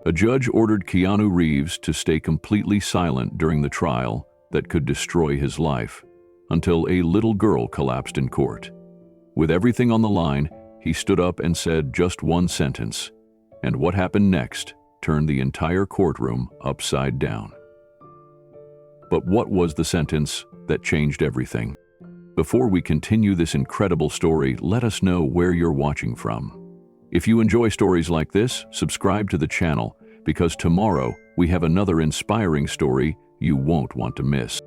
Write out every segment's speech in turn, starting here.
A judge ordered Keanu Reeves to stay completely silent during the trial that could destroy his life, until a little girl collapsed in court. With everything on the line, he stood up and said just one sentence, and what happened next turned the entire courtroom upside down. But what was the sentence that changed everything? Before we continue this incredible story, let us know where you're watching from. If you enjoy stories like this, subscribe to the channel, because tomorrow we have another inspiring story you won't want to miss.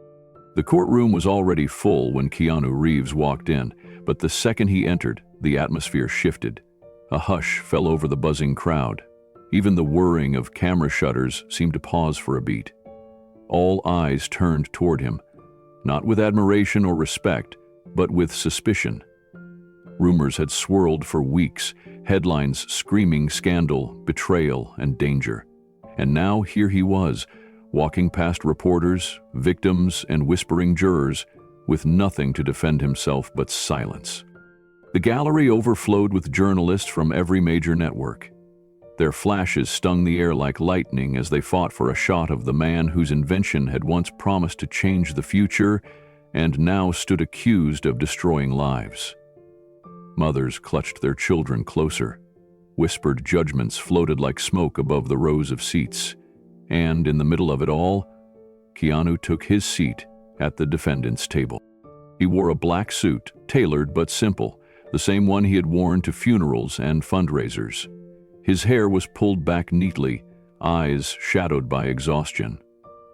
The courtroom was already full when Keanu Reeves walked in, but the second he entered, the atmosphere shifted. A hush fell over the buzzing crowd. Even the whirring of camera shutters seemed to pause for a beat. All eyes turned toward him, not with admiration or respect, but with suspicion. Rumors had swirled for weeks, headlines screaming scandal, betrayal, and danger. And now here he was, walking past reporters, victims, and whispering jurors, with nothing to defend himself but silence. The gallery overflowed with journalists from every major network. Their flashes stung the air like lightning as they fought for a shot of the man whose invention had once promised to change the future and now stood accused of destroying lives. Mothers clutched their children closer. Whispered judgments floated like smoke above the rows of seats. And in the middle of it all, Keanu took his seat at the defendant's table. He wore a black suit, tailored but simple, the same one he had worn to funerals and fundraisers. His hair was pulled back neatly, eyes shadowed by exhaustion.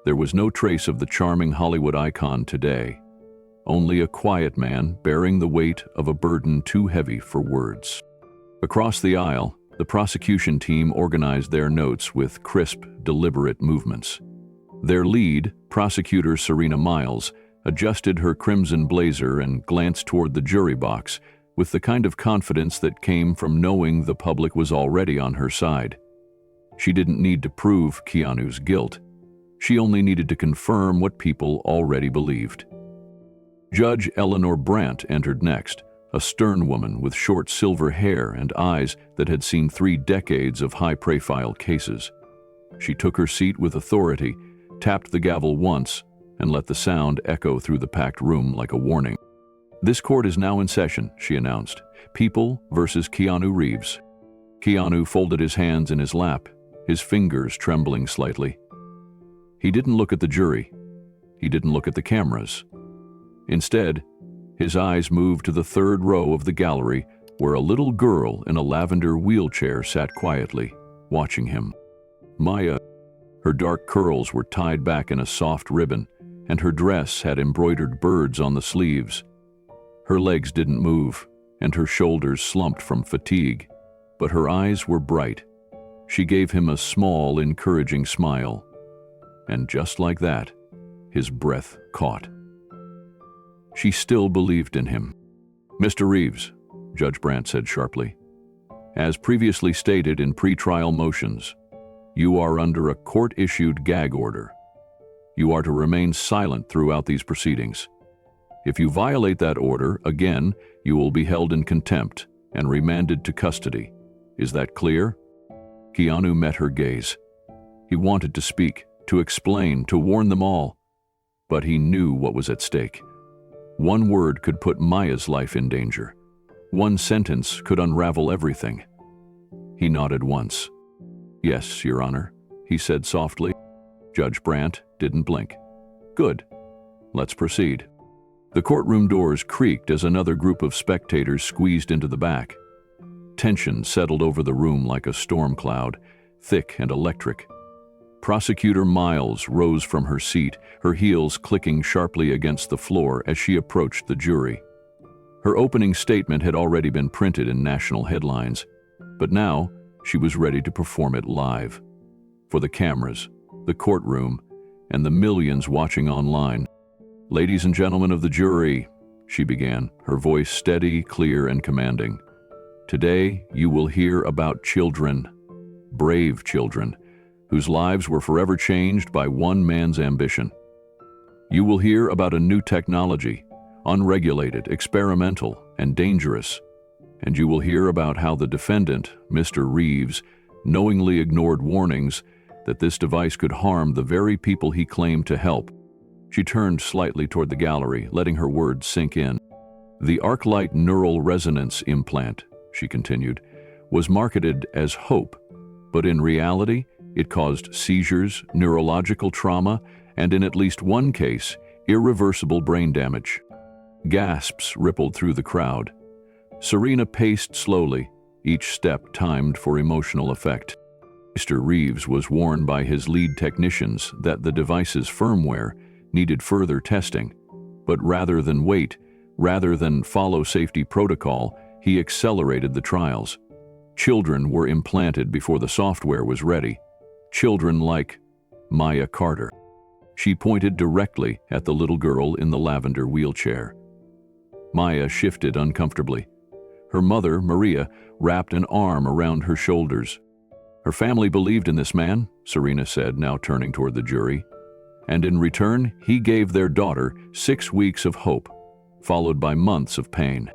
There was no trace of the charming Hollywood icon today. Only a quiet man bearing the weight of a burden too heavy for words. Across the aisle, the prosecution team organized their notes with crisp, deliberate movements. Their lead, prosecutor Serena Miles, adjusted her crimson blazer and glanced toward the jury box with the kind of confidence that came from knowing the public was already on her side. She didn't need to prove Keanu's guilt. She only needed to confirm what people already believed. Judge Eleanor Brandt entered next, a stern woman with short silver hair and eyes that had seen 3 decades of high-profile cases. She took her seat with authority, tapped the gavel once, and let the sound echo through the packed room like a warning. "This court is now in session," she announced. "People versus Keanu Reeves." Keanu folded his hands in his lap, his fingers trembling slightly. He didn't look at the jury. He didn't look at the cameras. Instead, his eyes moved to the 3rd row of the gallery, where a little girl in a lavender wheelchair sat quietly, watching him. Maya. Her dark curls were tied back in a soft ribbon, and her dress had embroidered birds on the sleeves. Her legs didn't move, and her shoulders slumped from fatigue, but her eyes were bright. She gave him a small, encouraging smile. And just like that, his breath caught. She still believed in him. "Mr. Reeves," Judge Brandt said sharply, "as previously stated in pretrial motions, you are under a court-issued gag order. You are to remain silent throughout these proceedings. If you violate that order, again, you will be held in contempt and remanded to custody. Is that clear?" Keanu met her gaze. He wanted to speak, to explain, to warn them all. But he knew what was at stake. One word could put Maya's life in danger. One sentence could unravel everything. He nodded once. "Yes, Your Honor," he said softly. Judge Brandt didn't blink. "Good. Let's proceed." The courtroom doors creaked as another group of spectators squeezed into the back. Tension settled over the room like a storm cloud, thick and electric. Prosecutor Miles rose from her seat, her heels clicking sharply against the floor as she approached the jury. Her opening statement had already been printed in national headlines, but now she was ready to perform it live. For the cameras, the courtroom, and the millions watching online. "Ladies and gentlemen of the jury," she began, her voice steady, clear, and commanding. "Today you will hear about children, brave children, whose lives were forever changed by one man's ambition. You will hear about a new technology, unregulated, experimental, and dangerous. And you will hear about how the defendant, Mr. Reeves, knowingly ignored warnings that this device could harm the very people he claimed to help. She turned slightly toward the gallery, letting her words sink in. The ArcLight neural resonance implant, she continued, was marketed as hope, but in reality, it caused seizures, neurological trauma, and in at least one case, irreversible brain damage. Gasps rippled through the crowd. Serena paced slowly, each step timed for emotional effect. Mr. Reeves was warned by his lead technicians that the device's firmware needed further testing, but rather than follow safety protocol, he accelerated the trials. Children were implanted before the software was ready. Children like Maya Carter. She pointed directly at the little girl in the lavender wheelchair. Maya shifted uncomfortably. Her mother, Maria, wrapped an arm around her shoulders. Her family believed in this man, Serena said, now turning toward the jury. And in return, he gave their daughter 6 weeks of hope, followed by months of pain.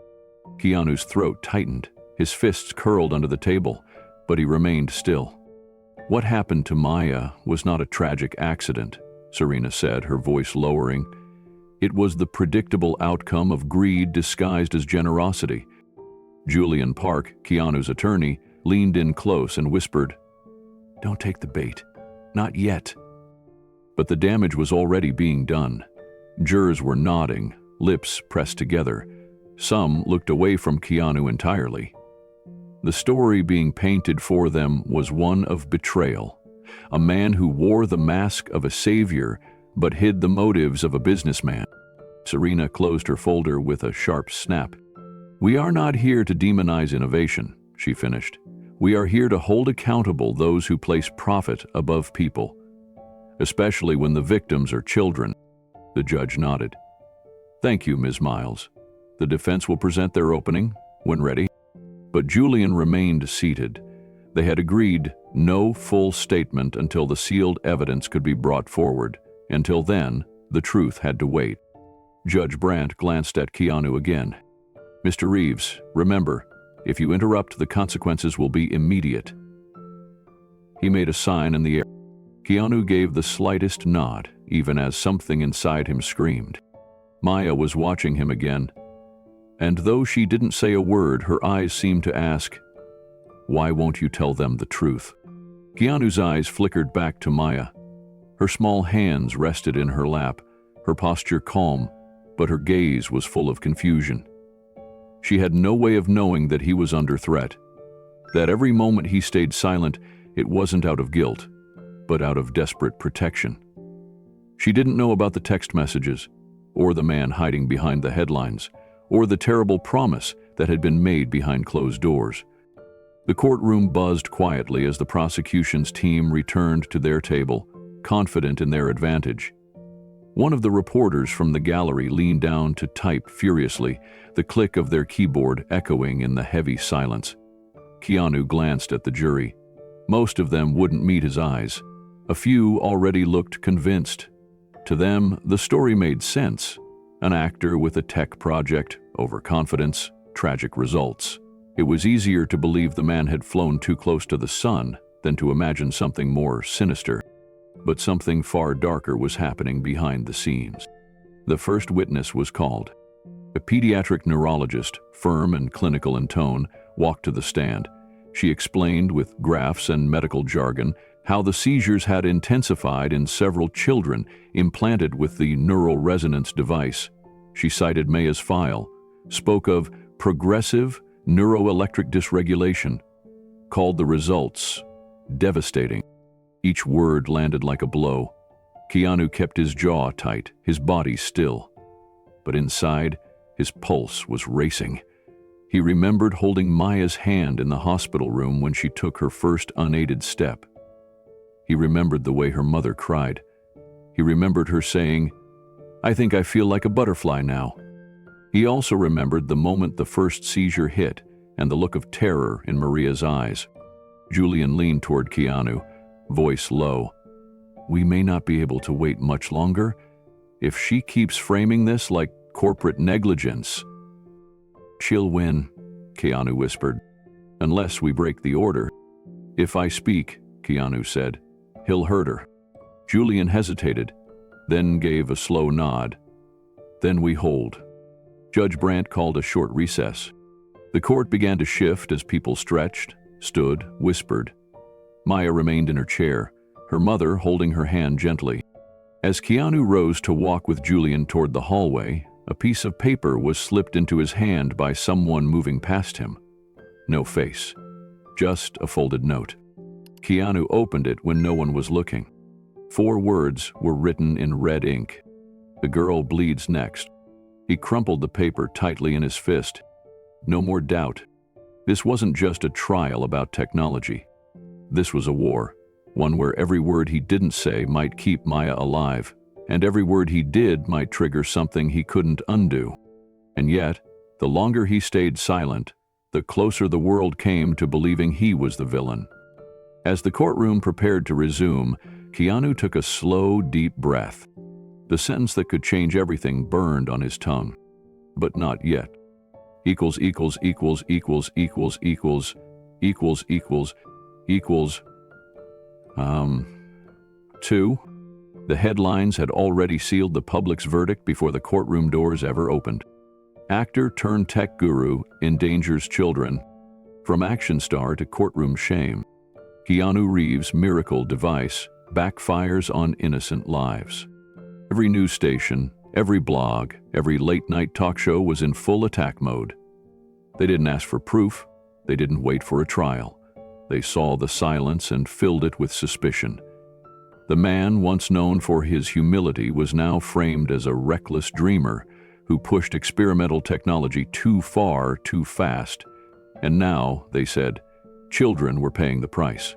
Keanu's throat tightened, his fists curled under the table, but he remained still. What happened to Maya was not a tragic accident, Serena said, her voice lowering. It was the predictable outcome of greed disguised as generosity. Julian Park, Keanu's attorney, leaned in close and whispered, "Don't take the bait. Not yet." But the damage was already being done. Jurors were nodding, lips pressed together. Some looked away from Keanu entirely. The story being painted for them was one of betrayal. A man who wore the mask of a savior but hid the motives of a businessman. Serena closed her folder with a sharp snap. "We are not here to demonize innovation," she finished. "We are here to hold accountable those who place profit above people, especially when the victims are children." The judge nodded. "Thank you, Ms. Miles. The defense will present their opening when ready." But Julian remained seated. They had agreed no full statement until the sealed evidence could be brought forward. Until then, the truth had to wait. Judge Brandt glanced at Keanu again. "Mr. Reeves, remember, if you interrupt, the consequences will be immediate." He made a sign in the air. Keanu gave the slightest nod, even as something inside him screamed. Maya was watching him again, and though she didn't say a word, her eyes seemed to ask, "Why won't you tell them the truth?" Keanu's eyes flickered back to Maya. Her small hands rested in her lap, her posture calm, but her gaze was full of confusion. She had no way of knowing that he was under threat, that every moment he stayed silent, it wasn't out of guilt, but out of desperate protection. She didn't know about the text messages, or the man hiding behind the headlines, or the terrible promise that had been made behind closed doors. The courtroom buzzed quietly as the prosecution's team returned to their table, confident in their advantage. One of the reporters from the gallery leaned down to type furiously, the click of their keyboard echoing in the heavy silence. Keanu glanced at the jury. Most of them wouldn't meet his eyes. A few already looked convinced. To them, the story made sense. An actor with a tech project, overconfidence, tragic results. It was easier to believe the man had flown too close to the sun than to imagine something more sinister. But something far darker was happening behind the scenes. The first witness was called. A pediatric neurologist, firm and clinical in tone, walked to the stand. She explained with graphs and medical jargon how the seizures had intensified in several children implanted with the neural resonance device. She cited Maya's file, spoke of progressive neuroelectric dysregulation, called the results devastating. Each word landed like a blow. Keanu kept his jaw tight, his body still. But inside, his pulse was racing. He remembered holding Maya's hand in the hospital room when she took her first unaided step. He remembered the way her mother cried. He remembered her saying, "I think I feel like a butterfly now." He also remembered the moment the first seizure hit and the look of terror in Maria's eyes. Julian leaned toward Keanu, voice low. "We may not be able to wait much longer. If she keeps framing this like corporate negligence." "She'll win," Keanu whispered, "unless we break the order." "If I speak," Keanu said, "he'll hurt her." Julian hesitated, then gave a slow nod. "Then we hold." Judge Brandt called a short recess. The court began to shift as people stretched, stood, whispered. Maya remained in her chair, her mother holding her hand gently. As Keanu rose to walk with Julian toward the hallway, a piece of paper was slipped into his hand by someone moving past him. No face, just a folded note. Keanu opened it when no one was looking. 4 words were written in red ink. "The girl bleeds next." He crumpled the paper tightly in his fist. No more doubt. This wasn't just a trial about technology. This was a war, one where every word he didn't say might keep Maya alive, and every word he did might trigger something he couldn't undo. And yet, the longer he stayed silent, the closer the world came to believing he was the villain. As the courtroom prepared to resume, Keanu took a slow, deep breath. The sentence that could change everything burned on his tongue. But not yet. Equals equals equals equals equals equals equals equals equals 2. The headlines had already sealed the public's verdict before the courtroom doors ever opened. Actor turned tech guru endangers children. From action star to courtroom shame. Keanu Reeves' miracle device backfires on innocent lives. Every news station, every blog, every late-night talk show was in full attack mode. They didn't ask for proof. They didn't wait for a trial. They saw the silence and filled it with suspicion. The man once known for his humility was now framed as a reckless dreamer who pushed experimental technology too far, too fast. And now, they said, children were paying the price.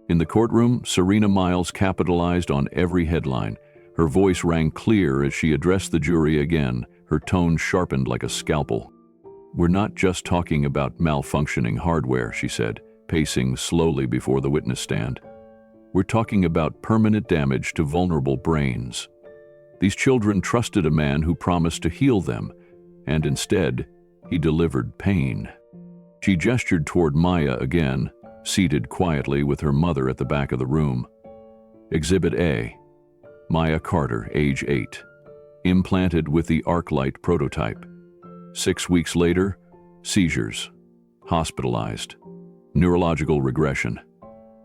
In the courtroom, Serena Miles capitalized on every headline. Her voice rang clear as she addressed the jury again, her tone sharpened like a scalpel. "We're not just talking about malfunctioning hardware," she said, pacing slowly before the witness stand. "We're talking about permanent damage to vulnerable brains. These children trusted a man who promised to heal them, and instead, he delivered pain." She gestured toward Maya again, seated quietly with her mother at the back of the room. Exhibit A. Maya Carter, age 8. Implanted with the ArcLight prototype. 6 weeks later, seizures. Hospitalized. Neurological regression.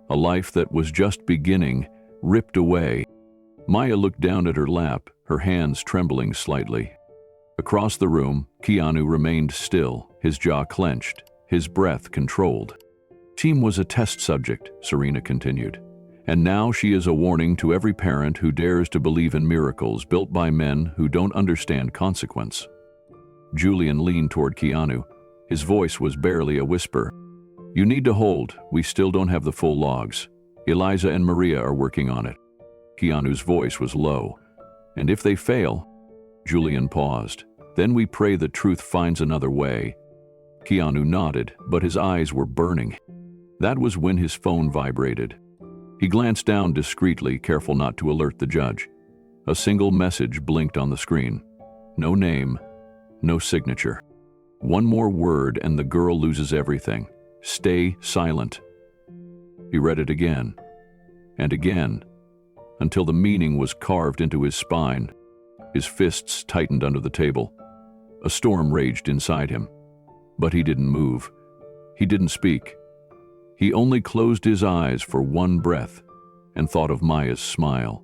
A life that was just beginning, ripped away. Maya looked down at her lap, her hands trembling slightly. Across the room, Keanu remained still, his jaw clenched, his breath controlled. "Team was a test subject," Serena continued. "And now she is a warning to every parent who dares to believe in miracles built by men who don't understand consequence." Julian leaned toward Keanu. His voice was barely a whisper. "You need to hold. We still don't have the full logs. Eliza and Maria are working on it." Keanu's voice was low. "And if they fail..." Julian paused. "Then we pray the truth finds another way." Keanu nodded, but his eyes were burning. That was when his phone vibrated. He glanced down discreetly, careful not to alert the judge. A single message blinked on the screen. No name, no signature. One more word and the girl loses everything. Stay silent. He read it again, and again, until the meaning was carved into his spine. His fists tightened under the table. A storm raged inside him. But he didn't move. He didn't speak. He only closed his eyes for one breath and thought of Maya's smile.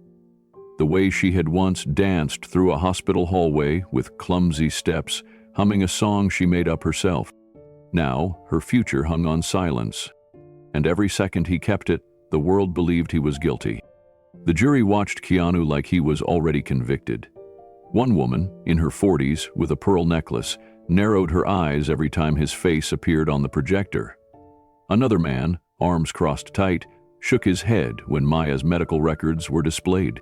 The way she had once danced through a hospital hallway with clumsy steps, humming a song she made up herself. Now, her future hung on silence. And every second he kept it, the world believed he was guilty. The jury watched Keanu like he was already convicted. One woman, in her 40s, with a pearl necklace, narrowed her eyes every time his face appeared on the projector. Another man, arms crossed tight, shook his head when Maya's medical records were displayed.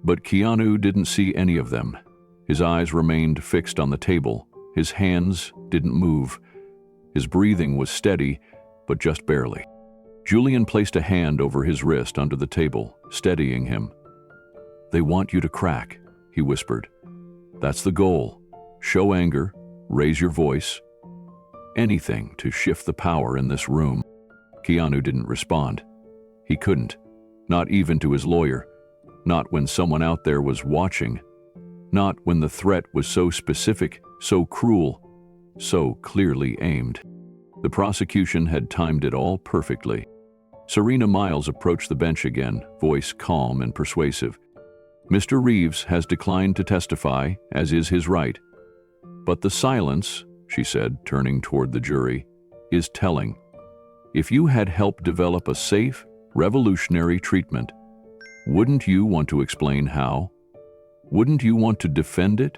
But Keanu didn't see any of them. His eyes remained fixed on the table. His hands didn't move. His breathing was steady, but just barely. Julian placed a hand over his wrist under the table, steadying him. "They want you to crack," he whispered. "That's the goal. Show anger, raise your voice. Anything to shift the power in this room." Keanu didn't respond. He couldn't, not even to his lawyer, not when someone out there was watching, not when the threat was so specific, so cruel, so clearly aimed. The prosecution had timed it all perfectly. Serena Miles approached the bench again, voice calm and persuasive. "Mr. Reeves has declined to testify, as is his right. But the silence," she said, turning toward the jury, "is telling. If you had helped develop a safe, revolutionary treatment, wouldn't you want to explain how? Wouldn't you want to defend it?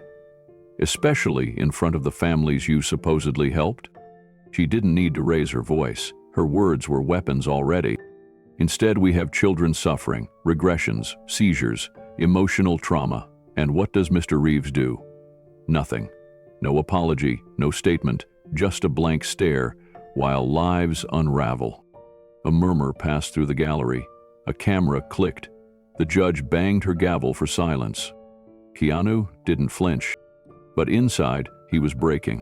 Especially in front of the families you supposedly helped?" She didn't need to raise her voice. Her words were weapons already. "Instead, we have children suffering, regressions, seizures, emotional trauma. And what does Mr. Reeves do? Nothing. No apology, no statement, just a blank stare, while lives unravel." A murmur passed through the gallery. A camera clicked. The judge banged her gavel for silence. Keanu didn't flinch. But inside, he was breaking.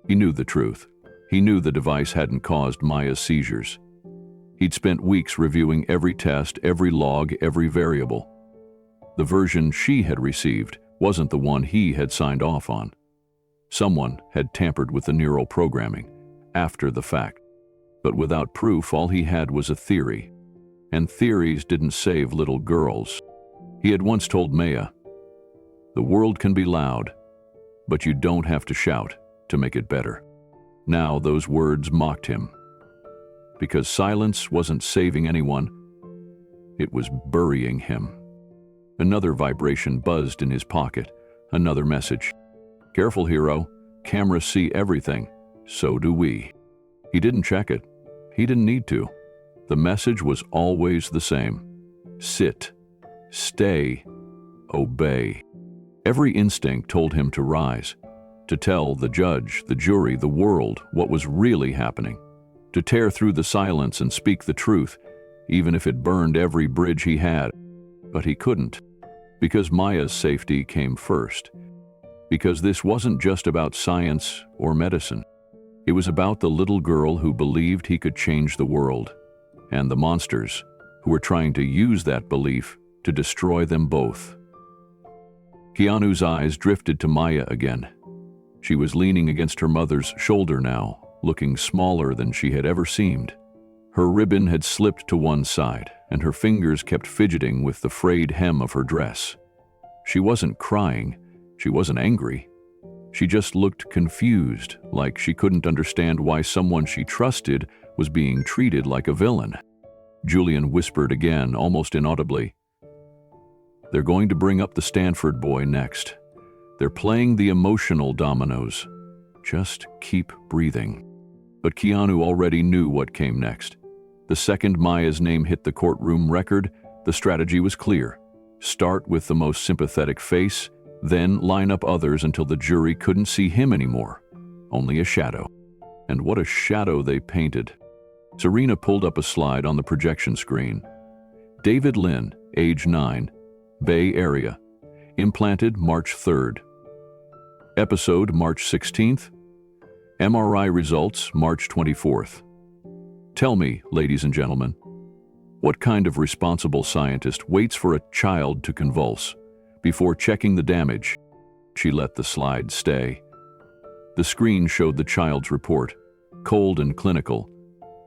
He knew the truth. He knew the device hadn't caused Maya's seizures. He'd spent weeks reviewing every test, every log, every variable. The version she had received wasn't the one he had signed off on. Someone had tampered with the neural programming, after the fact. But without proof, all he had was a theory. And theories didn't save little girls. He had once told Maya, "The world can be loud, but you don't have to shout to make it better." Now those words mocked him. Because silence wasn't saving anyone, it was burying him. Another vibration buzzed in his pocket, another message. "Careful, hero. Cameras see everything. So do we." He didn't check it. He didn't need to. The message was always the same. Sit. Stay. Obey. Every instinct told him to rise, to tell the judge, the jury, the world what was really happening, to tear through the silence and speak the truth, even if it burned every bridge he had. But he couldn't, because Maya's safety came first. Because this wasn't just about science or medicine. It was about the little girl who believed he could change the world, and the monsters who were trying to use that belief to destroy them both. Keanu's eyes drifted to Maya again. She was leaning against her mother's shoulder now, looking smaller than she had ever seemed. Her ribbon had slipped to one side, and her fingers kept fidgeting with the frayed hem of her dress. She wasn't crying. She wasn't angry. She just looked confused, like she couldn't understand why someone she trusted was being treated like a villain. Julian whispered again, almost inaudibly, "They're going to bring up the Stanford boy next. They're playing the emotional dominoes. Just keep breathing." But Keanu already knew what came next. The second Maya's name hit the courtroom record, the strategy was clear. Start with the most sympathetic face, then line up others until the jury couldn't see him anymore. Only a shadow. And what a shadow they painted. Serena pulled up a slide on the projection screen. David Lynn, age 9, Bay Area. Implanted March 3rd. Episode March 16th. MRI results March 24th. Tell me, ladies and gentlemen, what kind of responsible scientist waits for a child to convulse before checking the damage? She let the slide stay. The screen showed the child's report, cold and clinical,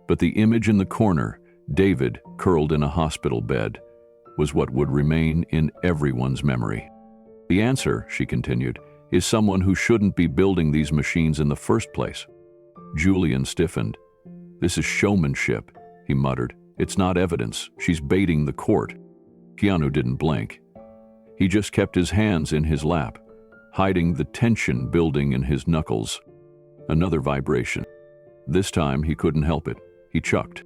but the image in the corner, David curled in a hospital bed, was what would remain in everyone's memory. The answer, she continued, is someone who shouldn't be building these machines in the first place. Julian stiffened. "This is showmanship," he muttered. "It's not evidence. She's baiting the court." Keanu didn't blink. He just kept his hands in his lap, hiding the tension building in his knuckles. Another vibration. This time he couldn't help it. He chucked.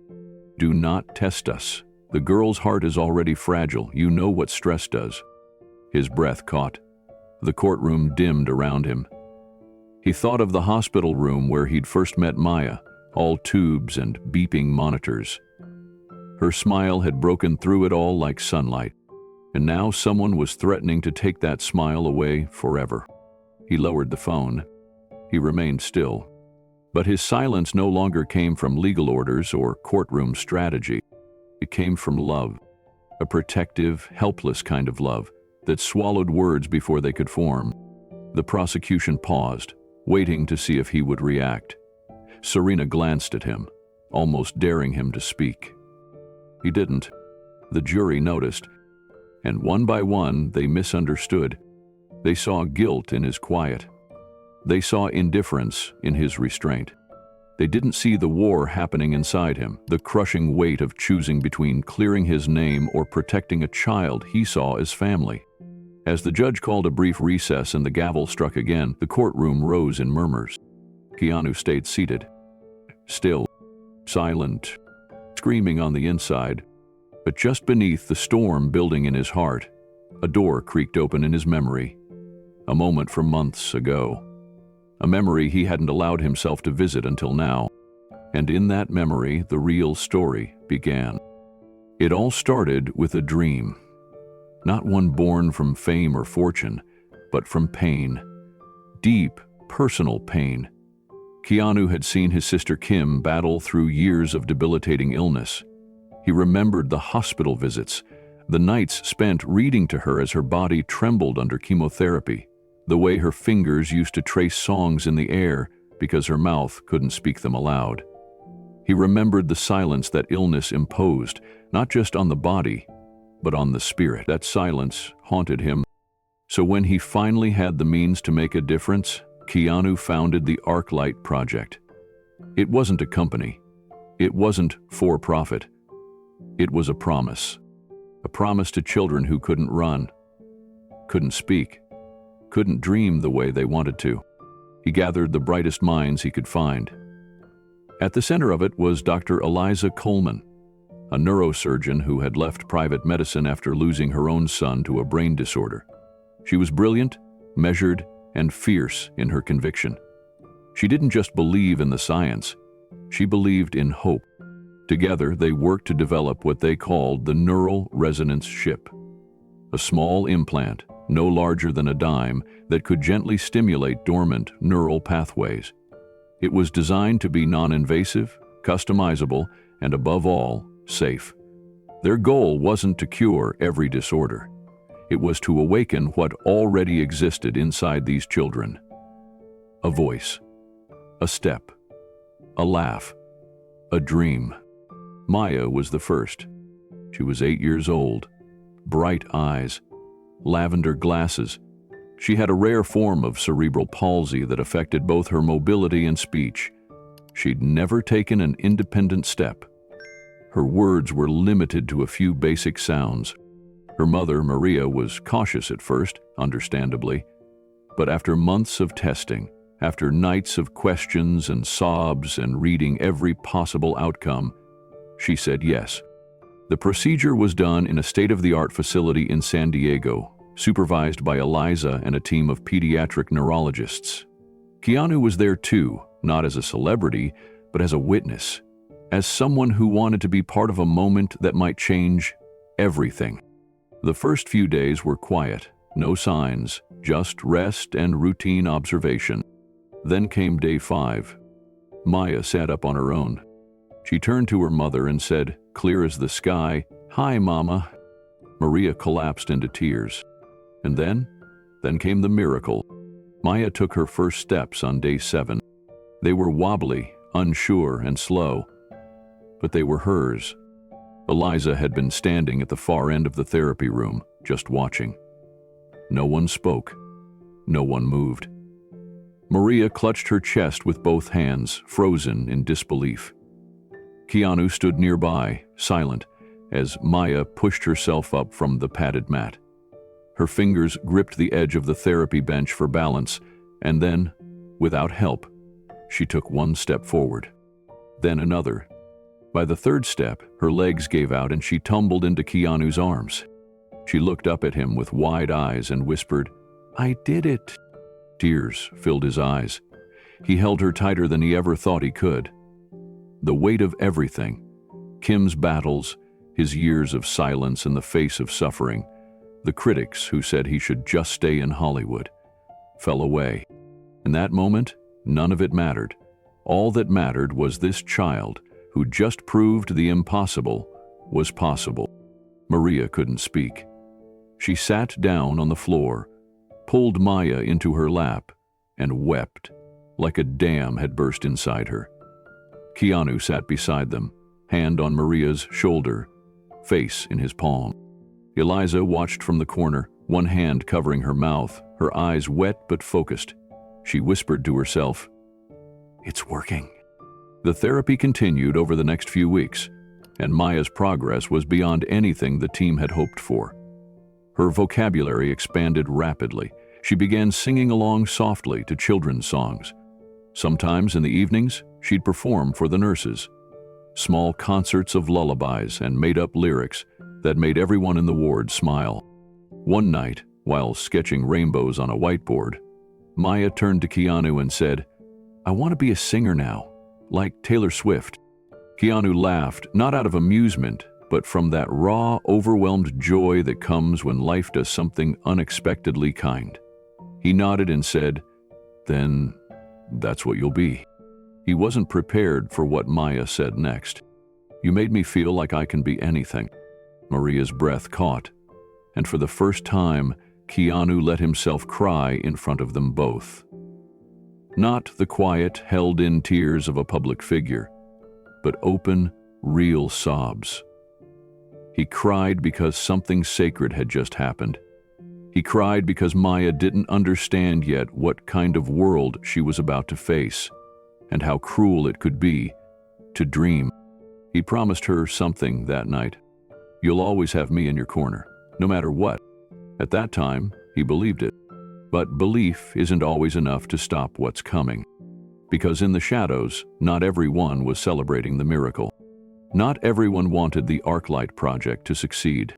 "Do not test us. The girl's heart is already fragile. You know what stress does." His breath caught. The courtroom dimmed around him. He thought of the hospital room where he'd first met Maya, all tubes and beeping monitors. Her smile had broken through it all like sunlight, and now someone was threatening to take that smile away forever. He lowered the phone. He remained still. But his silence no longer came from legal orders or courtroom strategy. It came from love, a protective, helpless kind of love that swallowed words before they could form. The prosecution paused, waiting to see if he would react. Serena glanced at him, almost daring him to speak. He didn't. The jury noticed, and one by one they misunderstood. They saw guilt in his quiet. They saw indifference in his restraint. They didn't see the war happening inside him, the crushing weight of choosing between clearing his name or protecting a child he saw as family. As the judge called a brief recess and the gavel struck again, the courtroom rose in murmurs. Keanu stayed seated, still, silent, screaming on the inside. But just beneath the storm building in his heart, a door creaked open in his memory. A moment from months ago. A memory he hadn't allowed himself to visit until now. And in that memory, the real story began. It all started with a dream. Not one born from fame or fortune, but from pain. Deep, personal pain. Keanu had seen his sister Kim battle through years of debilitating illness. He remembered the hospital visits, the nights spent reading to her as her body trembled under chemotherapy, the way her fingers used to trace songs in the air because her mouth couldn't speak them aloud. He remembered the silence that illness imposed, not just on the body, but on the spirit. That silence haunted him. So when he finally had the means to make a difference, Keanu founded the ArcLight Project. It wasn't a company. It wasn't for profit. It was a promise. A promise to children who couldn't run, couldn't speak, couldn't dream the way they wanted to. He gathered the brightest minds he could find. At the center of it was Dr. Eliza Coleman, a neurosurgeon who had left private medicine after losing her own son to a brain disorder. She was brilliant, measured, and fierce in her conviction. She didn't just believe in the science, she believed in hope. Together, they worked to develop what they called the neural resonance chip, a small implant, no larger than a dime, that could gently stimulate dormant neural pathways. It was designed to be non-invasive, customizable, and above all, safe. Their goal wasn't to cure every disorder. It was to awaken what already existed inside these children. A voice, a step, a laugh, a dream. Maya was the first. She was 8 years old, bright eyes, lavender glasses. She had a rare form of cerebral palsy that affected both her mobility and speech. She'd never taken an independent step. Her words were limited to a few basic sounds. Her mother, Maria, was cautious at first, understandably. But after months of testing, after nights of questions and sobs and reading every possible outcome, she said yes. The procedure was done in a state-of-the-art facility in San Diego, supervised by Eliza and a team of pediatric neurologists. Keanu was there too, not as a celebrity, but as a witness, as someone who wanted to be part of a moment that might change everything. The first few days were quiet, no signs, just rest and routine observation. Then came day 5. Maya sat up on her own. She turned to her mother and said, clear as the sky, "Hi, Mama." Maria collapsed into tears. And then came the miracle. Maya took her first steps on day 7. They were wobbly, unsure, and slow, but they were hers. Eliza had been standing at the far end of the therapy room, just watching. No one spoke. No one moved. Maria clutched her chest with both hands, frozen in disbelief. Keanu stood nearby, silent, as Maya pushed herself up from the padded mat. Her fingers gripped the edge of the therapy bench for balance, and then, without help, she took one step forward. Then another. By the third step, her legs gave out and she tumbled into Keanu's arms. She looked up at him with wide eyes and whispered, "I did it." Tears filled his eyes. He held her tighter than he ever thought he could. The weight of everything, Kim's battles, his years of silence in the face of suffering, the critics who said he should just stay in Hollywood, fell away. In that moment, none of it mattered. All that mattered was this child, who just proved the impossible was possible. Maria couldn't speak. She sat down on the floor, pulled Maya into her lap, and wept, like a dam had burst inside her. Keanu sat beside them, hand on Maria's shoulder, face in his palm. Eliza watched from the corner, one hand covering her mouth, her eyes wet but focused. She whispered to herself, "It's working." The therapy continued over the next few weeks, and Maya's progress was beyond anything the team had hoped for. Her vocabulary expanded rapidly. She began singing along softly to children's songs. Sometimes in the evenings, she'd perform for the nurses. Small concerts of lullabies and made-up lyrics that made everyone in the ward smile. One night, while sketching rainbows on a whiteboard, Maya turned to Keanu and said, "I want to be a singer now, like Taylor Swift." Keanu laughed, not out of amusement, but from that raw, overwhelmed joy that comes when life does something unexpectedly kind. He nodded and said, "Then that's what you'll be." He wasn't prepared for what Maya said next. "You made me feel like I can be anything." Maria's breath caught, and for the first time, Keanu let himself cry in front of them both. Not the quiet, held-in tears of a public figure, but open, real sobs. He cried because something sacred had just happened. He cried because Maya didn't understand yet what kind of world she was about to face, and how cruel it could be to dream. He promised her something that night. "You'll always have me in your corner, no matter what." At that time, he believed it. But belief isn't always enough to stop what's coming. Because in the shadows, not everyone was celebrating the miracle. Not everyone wanted the ArcLight project to succeed.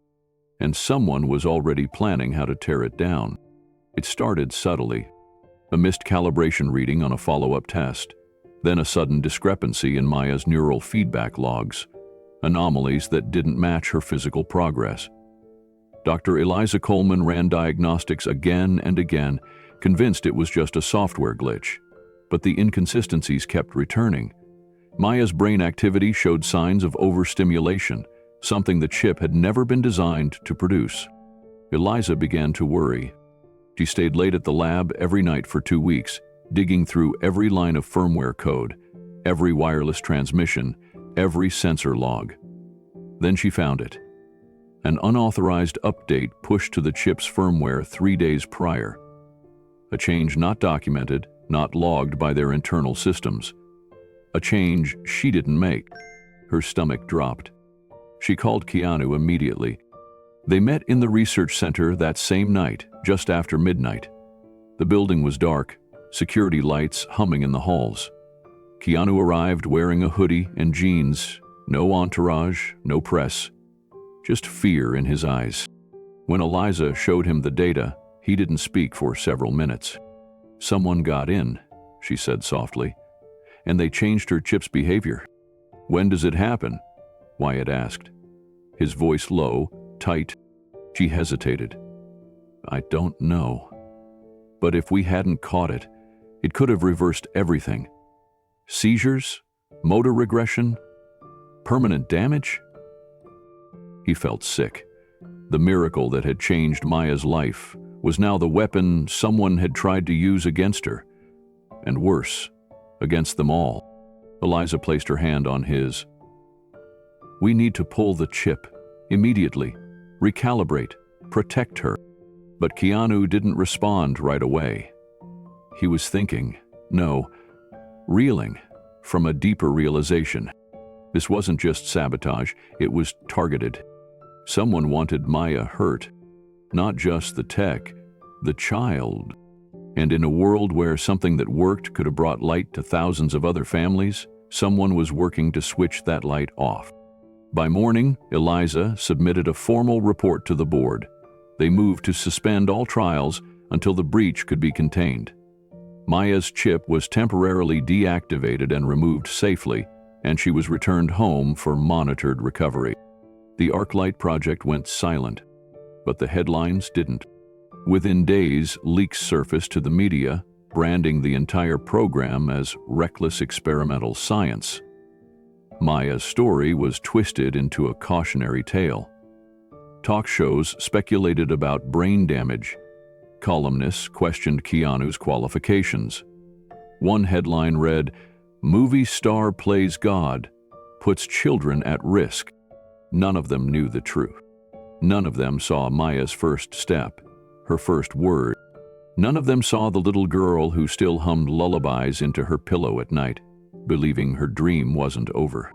And someone was already planning how to tear it down. It started subtly. A missed calibration reading on a follow-up test, then a sudden discrepancy in Maya's neural feedback logs, anomalies that didn't match her physical progress. Dr. Eliza Coleman ran diagnostics again and again, convinced it was just a software glitch. But the inconsistencies kept returning. Maya's brain activity showed signs of overstimulation, something the chip had never been designed to produce. Eliza began to worry. She stayed late at the lab every night for 2 weeks, digging through every line of firmware code, every wireless transmission, every sensor log. Then she found it. An unauthorized update pushed to the chip's firmware 3 days prior. A change not documented, not logged by their internal systems. A change she didn't make. Her stomach dropped. She called Keanu immediately. They met in the research center that same night, just after midnight. The building was dark, security lights humming in the halls. Keanu arrived wearing a hoodie and jeans, no entourage, no press, just fear in his eyes. When Eliza showed him the data, he didn't speak for several minutes. "Someone got in," she said softly, "and they changed her chip's behavior." "When does it happen?" Wyatt asked. His voice low, tight. She hesitated. "I don't know. But if we hadn't caught it, it could have reversed everything. Seizures? Motor regression? Permanent damage?" He felt sick. The miracle that had changed Maya's life was now the weapon someone had tried to use against her. And worse, against them all. Eliza placed her hand on his. "We need to pull the chip, immediately, recalibrate, protect her." But Keanu didn't respond right away. He was thinking, no, reeling, from a deeper realization. This wasn't just sabotage, it was targeted. Someone wanted Maya hurt. Not just the tech, the child. And in a world where something that worked could have brought light to thousands of other families, someone was working to switch that light off. By morning, Eliza submitted a formal report to the board. They moved to suspend all trials until the breach could be contained. Maya's chip was temporarily deactivated and removed safely, and she was returned home for monitored recovery. The ArcLight project went silent, but the headlines didn't. Within days, leaks surfaced to the media, branding the entire program as reckless experimental science. Maya's story was twisted into a cautionary tale. Talk shows speculated about brain damage. Columnists questioned Keanu's qualifications. One headline read, "Movie star plays God, puts children at risk." None of them knew the truth. None of them saw Maya's first step, her first word. None of them saw the little girl who still hummed lullabies into her pillow at night, believing her dream wasn't over.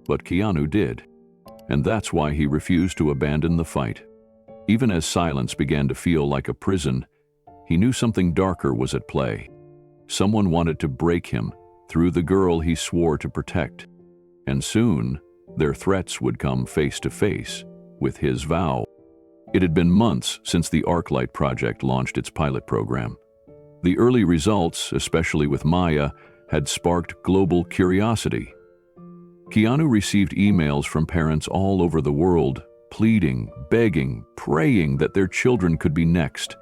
But Keanu did, and that's why he refused to abandon the fight. Even as silence began to feel like a prison, he knew something darker was at play. Someone wanted to break him through the girl he swore to protect. And soon, their threats would come face to face with his vow. It had been months since the ArcLight project launched its pilot program. The early results, especially with Maya, had sparked global curiosity. Keanu received emails from parents all over the world, pleading, begging, praying that their children could be next.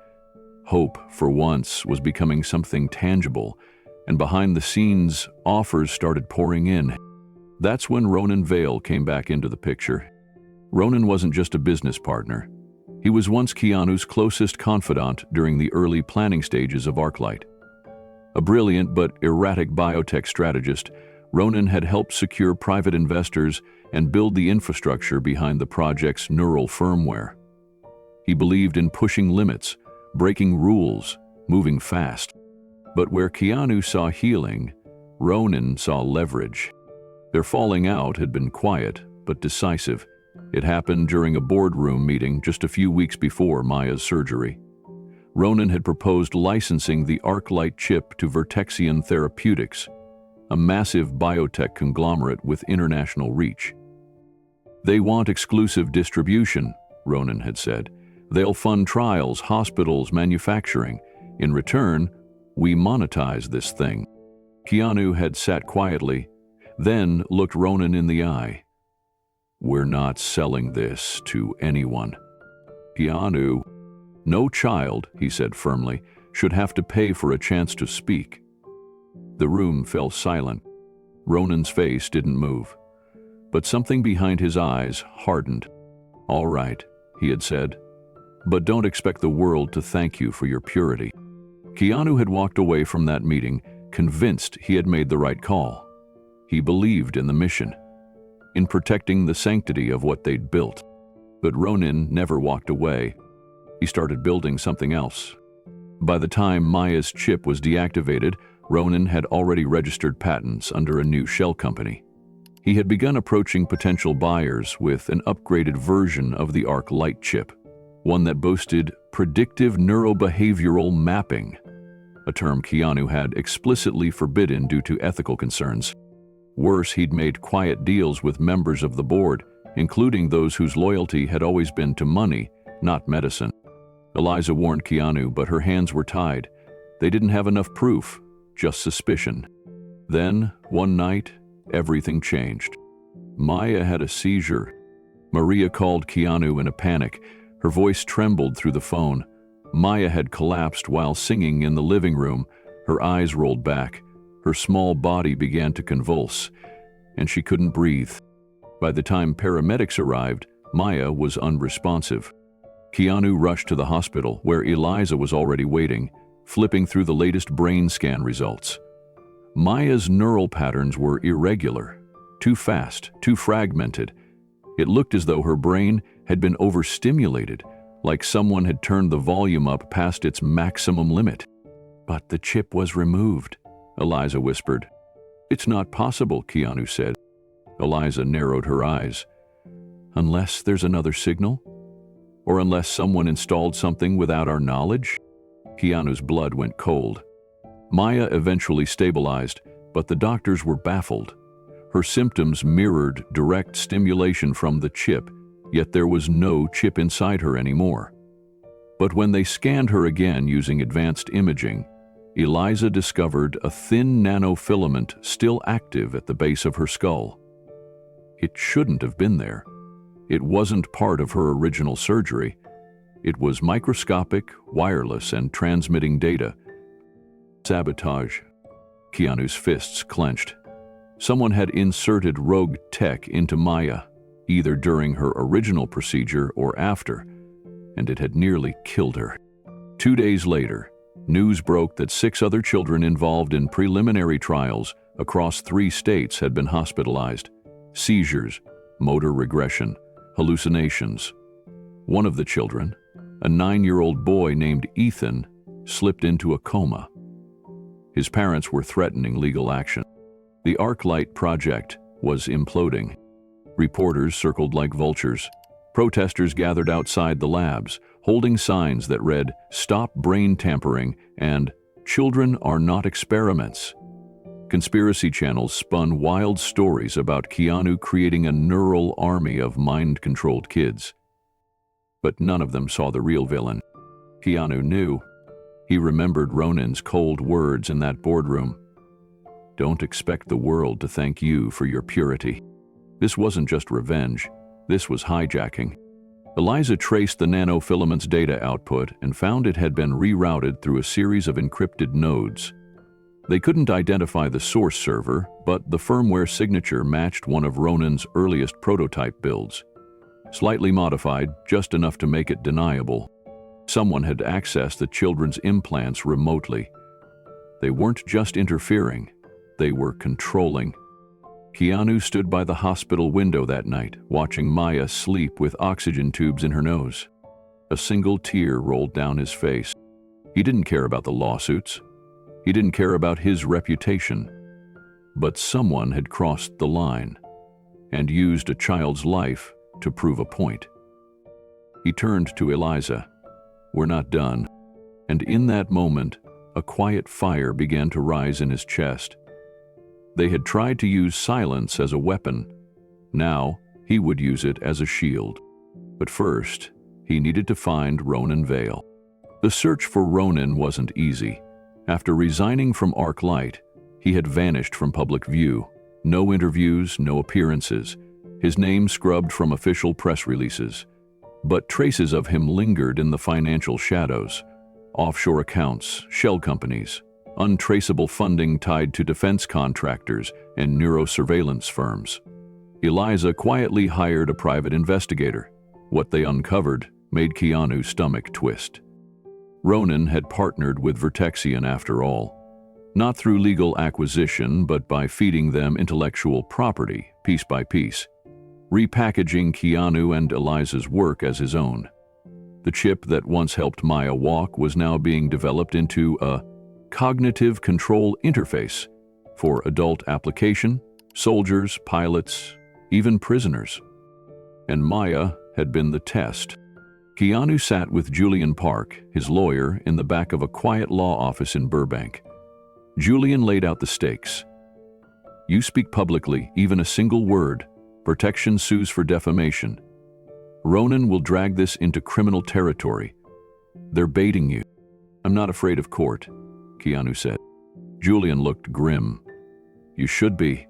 Hope, for once, was becoming something tangible, and behind the scenes, offers started pouring in. That's when Ronan Vale came back into the picture. Ronan wasn't just a business partner. He was once Keanu's closest confidant during the early planning stages of ArcLight. A brilliant but erratic biotech strategist, Ronan had helped secure private investors and build the infrastructure behind the project's neural firmware. He believed in pushing limits, breaking rules, moving fast. But where Keanu saw healing, Ronan saw leverage. Their falling out had been quiet but decisive. It happened during a boardroom meeting just a few weeks before Maya's surgery. Ronan had proposed licensing the ArcLight chip to Vertexian Therapeutics, a massive biotech conglomerate with international reach. "They want exclusive distribution," Ronan had said. "They'll fund trials, hospitals, manufacturing. In return, we monetize this thing." Keanu had sat quietly, then looked Ronan in the eye. "We're not selling this to anyone." "Keanu, no child," he said firmly, "should have to pay for a chance to speak." The room fell silent. Ronan's face didn't move, but something behind his eyes hardened. "All right," he had said, "but don't expect the world to thank you for your purity." Keanu had walked away from that meeting, convinced he had made the right call. He believed in the mission, in protecting the sanctity of what they'd built. But Ronan never walked away. He started building something else. By the time Maya's chip was deactivated, Ronan had already registered patents under a new shell company. He had begun approaching potential buyers with an upgraded version of the ArcLight chip, one that boasted predictive neurobehavioral mapping, a term Keanu had explicitly forbidden due to ethical concerns. Worse, he'd made quiet deals with members of the board, including those whose loyalty had always been to money, not medicine. Eliza warned Keanu, but her hands were tied. They didn't have enough proof, just suspicion. Then, one night, everything changed. Maya had a seizure. Maria called Keanu in a panic. Her voice trembled through the phone. Maya had collapsed while singing in the living room. Her eyes rolled back. Her small body began to convulse, and she couldn't breathe. By the time paramedics arrived, Maya was unresponsive. Keanu rushed to the hospital, where Eliza was already waiting, flipping through the latest brain scan results. Maya's neural patterns were irregular, too fast, too fragmented. It looked as though her brain had been overstimulated, like someone had turned the volume up past its maximum limit. "But the chip was removed," Eliza whispered. "It's not possible," Keanu said. Eliza narrowed her eyes. "Unless there's another signal? Or unless someone installed something without our knowledge?" Keanu's blood went cold. Maya eventually stabilized, but the doctors were baffled. Her symptoms mirrored direct stimulation from the chip, yet there was no chip inside her anymore. But when they scanned her again using advanced imaging, Eliza discovered a thin nanofilament still active at the base of her skull. It shouldn't have been there. It wasn't part of her original surgery. It was microscopic, wireless, and transmitting data. Sabotage. Keanu's fists clenched. Someone had inserted rogue tech into Maya, either during her original procedure or after, and it had nearly killed her. 2 days later, news broke that 6 other children involved in preliminary trials across 3 states had been hospitalized. Seizures, motor regression, hallucinations. One of the children, a 9-year-old boy named Ethan, slipped into a coma. His parents were threatening legal action. The ArcLight project was imploding. Reporters circled like vultures. Protesters gathered outside the labs, holding signs that read, "Stop brain tampering" and "Children are not experiments." Conspiracy channels spun wild stories about Keanu creating a neural army of mind-controlled kids. But none of them saw the real villain. Keanu knew. He remembered Ronan's cold words in that boardroom. "Don't expect the world to thank you for your purity." This wasn't just revenge. This was hijacking. Eliza traced the nanofilament's data output and found it had been rerouted through a series of encrypted nodes. They couldn't identify the source server, but the firmware signature matched one of Ronan's earliest prototype builds. Slightly modified, just enough to make it deniable. Someone had accessed the children's implants remotely. They weren't just interfering, they were controlling. Keanu stood by the hospital window that night, watching Maya sleep with oxygen tubes in her nose. A single tear rolled down his face. He didn't care about the lawsuits. He didn't care about his reputation. But someone had crossed the line and used a child's life to prove a point. He turned to Eliza. "We're not done." And in that moment, a quiet fire began to rise in his chest. They had tried to use silence as a weapon. Now, he would use it as a shield. But first, he needed to find Ronan Vale. The search for Ronan wasn't easy. After resigning from ArcLight, he had vanished from public view. No interviews, no appearances. His name scrubbed from official press releases. But traces of him lingered in the financial shadows. Offshore accounts, shell companies, untraceable funding tied to defense contractors and neurosurveillance firms. Eliza quietly hired a private investigator. What they uncovered made Keanu's stomach twist. Ronan had partnered with Vertexian after all. Not through legal acquisition, but by feeding them intellectual property, piece by piece, repackaging Keanu and Eliza's work as his own. The chip that once helped Maya walk was now being developed into a cognitive control interface for adult application, soldiers, pilots, even prisoners. And Maya had been the test. Keanu sat with Julian Park, his lawyer, in the back of a quiet law office in Burbank. Julian laid out the stakes. "You speak publicly, even a single word. Protection sues for defamation. Ronan will drag this into criminal territory. They're baiting you." "I'm not afraid of court," Keanu said. Julian looked grim. "You should be,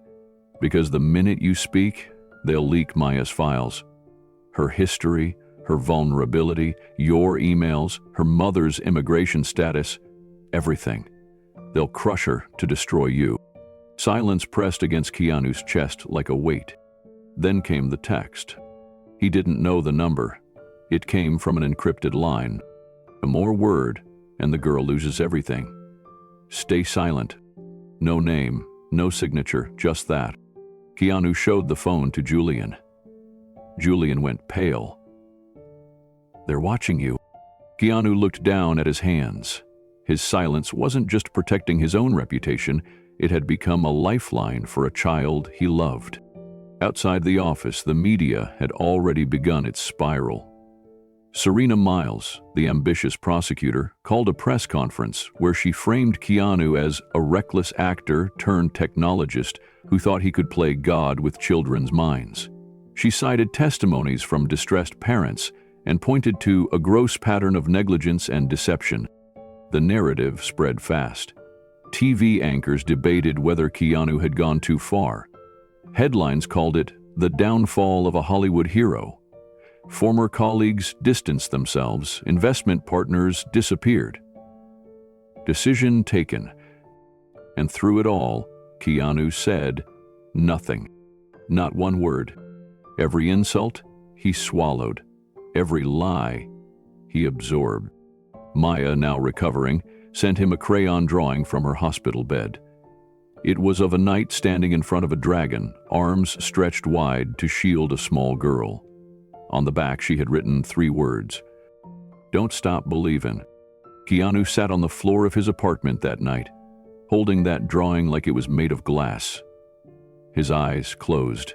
because the minute you speak, they'll leak Maya's files. Her history, her vulnerability, your emails, her mother's immigration status, everything. They'll crush her to destroy you." Silence pressed against Keanu's chest like a weight. Then came the text. He didn't know the number. It came from an encrypted line. "A more word, and the girl loses everything. Stay silent. No name, no signature, just that." Keanu showed the phone to Julian. Julian went pale. "They're watching you." Keanu looked down at his hands. His silence wasn't just protecting his own reputation, it had become a lifeline for a child he loved. Outside the office, the media had already begun its spiral. Serena Miles, the ambitious prosecutor, called a press conference where she framed Keanu as a reckless actor turned technologist who thought he could play God with children's minds. She cited testimonies from distressed parents and pointed to a gross pattern of negligence and deception. The narrative spread fast. TV anchors debated whether Keanu had gone too far. Headlines called it the downfall of a Hollywood hero. Former colleagues distanced themselves, investment partners disappeared. Decision taken. And through it all, Keanu said nothing. Not one word. Every insult, he swallowed. Every lie, he absorbed. Maya, now recovering, sent him a crayon drawing from her hospital bed. It was of a knight standing in front of a dragon, arms stretched wide to shield a small girl. On the back, she had written 3 words: "Don't stop believing." Keanu sat on the floor of his apartment that night, holding that drawing like it was made of glass. His eyes closed.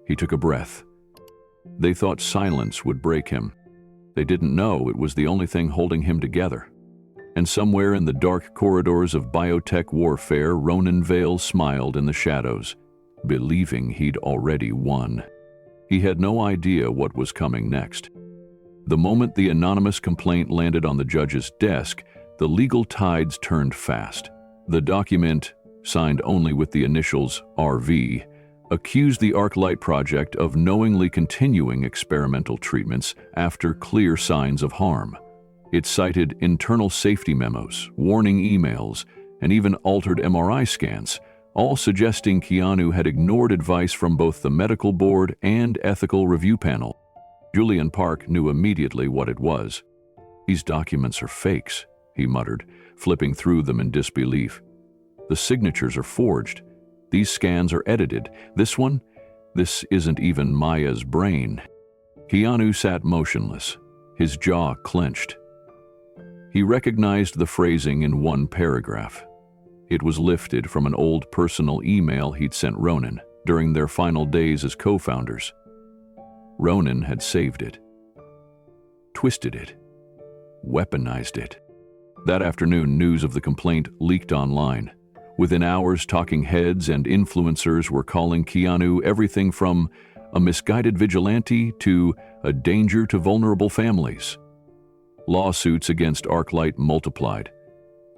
He took a breath. They thought silence would break him. They didn't know it was the only thing holding him together. And somewhere in the dark corridors of biotech warfare, Ronan Vale smiled in the shadows, believing he'd already won. He had no idea what was coming next. The moment the anonymous complaint landed on the judge's desk, the legal tides turned fast. The document, signed only with the initials RV, accused the ArcLight project of knowingly continuing experimental treatments after clear signs of harm. It cited internal safety memos, warning emails, and even altered MRI scans, all suggesting Keanu had ignored advice from both the medical board and ethical review panel. Julian Park knew immediately what it was. "These documents are fakes," he muttered, flipping through them in disbelief. "The signatures are forged. These scans are edited. This isn't even Maya's brain." Keanu sat motionless, his jaw clenched. He recognized the phrasing in one paragraph. It was lifted from an old personal email he'd sent Ronan during their final days as co-founders. Ronan had saved it, twisted it, weaponized it. That afternoon, news of the complaint leaked online. Within hours, talking heads and influencers were calling Keanu everything from a misguided vigilante to a danger to vulnerable families. Lawsuits against ArcLight multiplied.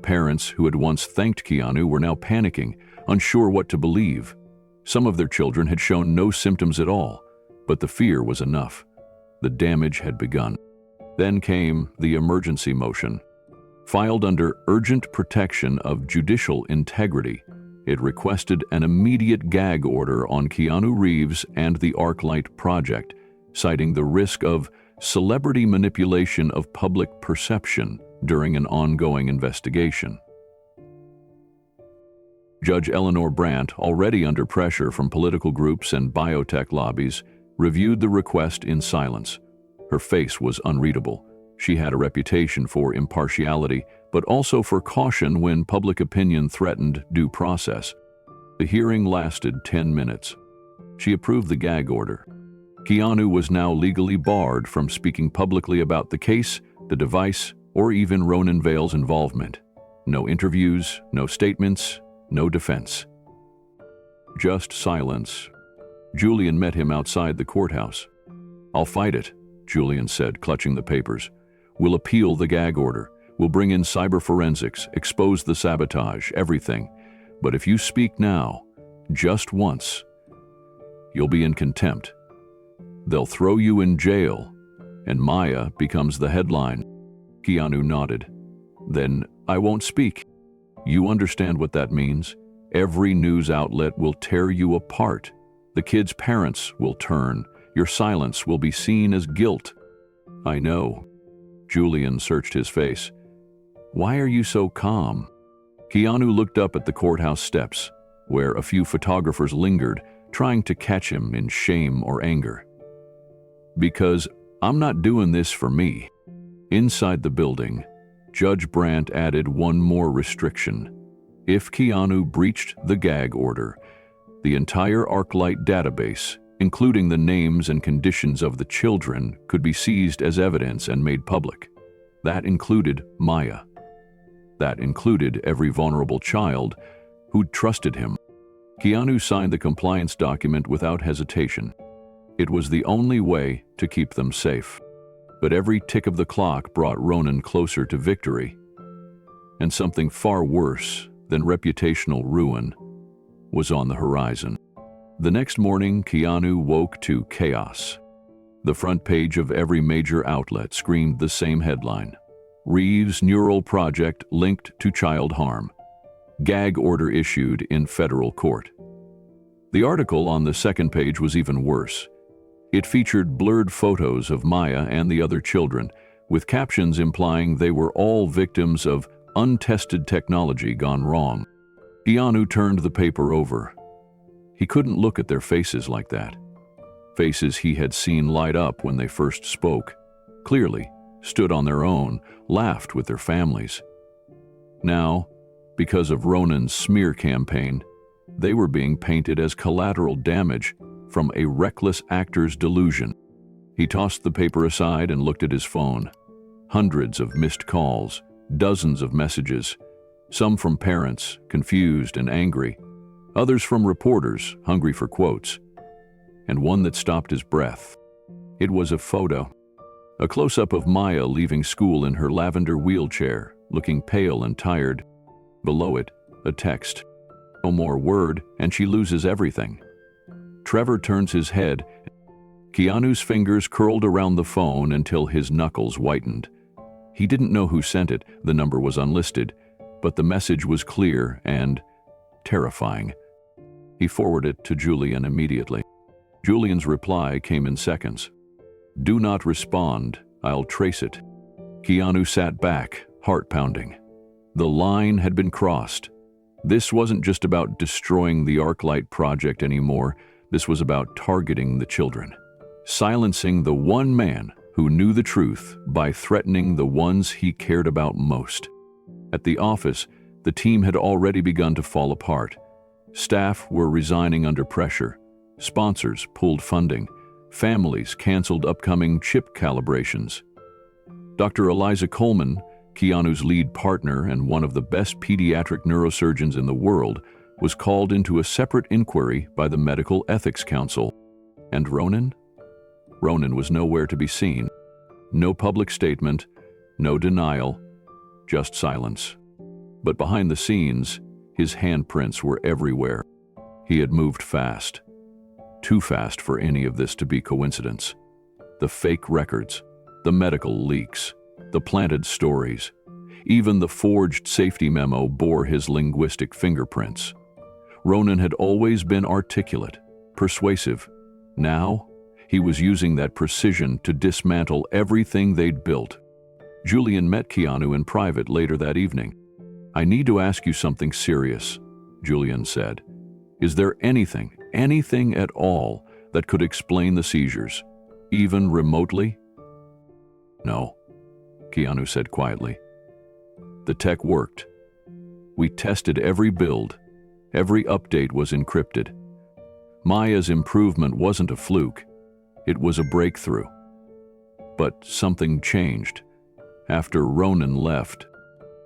Parents who had once thanked Keanu were now panicking, unsure what to believe. Some of their children had shown no symptoms at all, but the fear was enough. The damage had begun. Then came the emergency motion. Filed under urgent protection of judicial integrity, it requested an immediate gag order on Keanu Reeves and the ArcLight project, citing the risk of celebrity manipulation of public perception during an ongoing investigation. Judge Eleanor Brandt, already under pressure from political groups and biotech lobbies, reviewed the request in silence. Her face was unreadable. She had a reputation for impartiality, but also for caution when public opinion threatened due process. The hearing lasted 10 minutes. She approved the gag order. Keanu was now legally barred from speaking publicly about the case, the device, or even Ronan Vale's involvement. No interviews, no statements, no defense. Just silence. Julian met him outside the courthouse. "I'll fight it," Julian said, clutching the papers. "We'll appeal the gag order. We'll bring in cyber forensics, expose the sabotage, everything. But if you speak now, just once, you'll be in contempt. They'll throw you in jail, and Maya becomes the headline." Keanu nodded. "Then I won't speak. You understand what that means? Every news outlet will tear you apart. The kids' parents will turn. Your silence will be seen as guilt." "I know." Julian searched his face. "Why are you so calm?" Keanu looked up at the courthouse steps, where a few photographers lingered, trying to catch him in shame or anger. "Because I'm not doing this for me." Inside the building, Judge Brandt added one more restriction. If Keanu breached the gag order, the entire ArcLight database, including the names and conditions of the children, could be seized as evidence and made public. That included Maya. That included every vulnerable child who'd trusted him. Keanu signed the compliance document without hesitation. It was the only way to keep them safe. But every tick of the clock brought Ronan closer to victory. And something far worse than reputational ruin was on the horizon. The next morning, Keanu woke to chaos. The front page of every major outlet screamed the same headline: Reeves' neural project linked to child harm. Gag order issued in federal court. The article on the second page was even worse. It featured blurred photos of Maya and the other children, with captions implying they were all victims of untested technology gone wrong. Keanu turned the paper over. He couldn't look at their faces like that. Faces he had seen light up when they first spoke, clearly stood on their own, laughed with their families. Now, because of Ronan's smear campaign, they were being painted as collateral damage from a reckless actor's delusion. He tossed the paper aside and looked at his phone. Hundreds of missed calls, dozens of messages, some from parents, confused and angry, others from reporters, hungry for quotes, and one that stopped his breath. It was a photo. A close-up of Maya leaving school in her lavender wheelchair, looking pale and tired. Below it, a text. No more word, and she loses everything. Trevor turns his head. Keanu's fingers curled around the phone until his knuckles whitened. He didn't know who sent it, the number was unlisted, but the message was clear and terrifying. He forwarded it to Julian immediately. Julian's reply came in seconds. "Do not respond, I'll trace it." Keanu sat back, heart pounding. The line had been crossed. This wasn't just about destroying the ArcLight project anymore, this was about targeting the children. Silencing the one man who knew the truth by threatening the ones he cared about most. At the office, the team had already begun to fall apart. Staff were resigning under pressure. Sponsors pulled funding. Families canceled upcoming chip calibrations. Dr. Eliza Coleman, Keanu's lead partner and one of the best pediatric neurosurgeons in the world, was called into a separate inquiry by the Medical Ethics Council. And Ronan? Ronan was nowhere to be seen. No public statement, no denial, just silence. But behind the scenes, his handprints were everywhere. He had moved fast. Too fast for any of this to be coincidence. The fake records, the medical leaks, the planted stories, even the forged safety memo bore his linguistic fingerprints. Ronan had always been articulate, persuasive. Now, he was using that precision to dismantle everything they'd built. Julian met Keanu in private later that evening. "I need to ask you something serious," Julian said. "Is there anything at all that could explain the seizures, even remotely?" "No," Keanu said quietly. "The tech worked. We tested every build. Every update was encrypted. Maya's improvement wasn't a fluke. It was a breakthrough. But something changed. After Ronan left,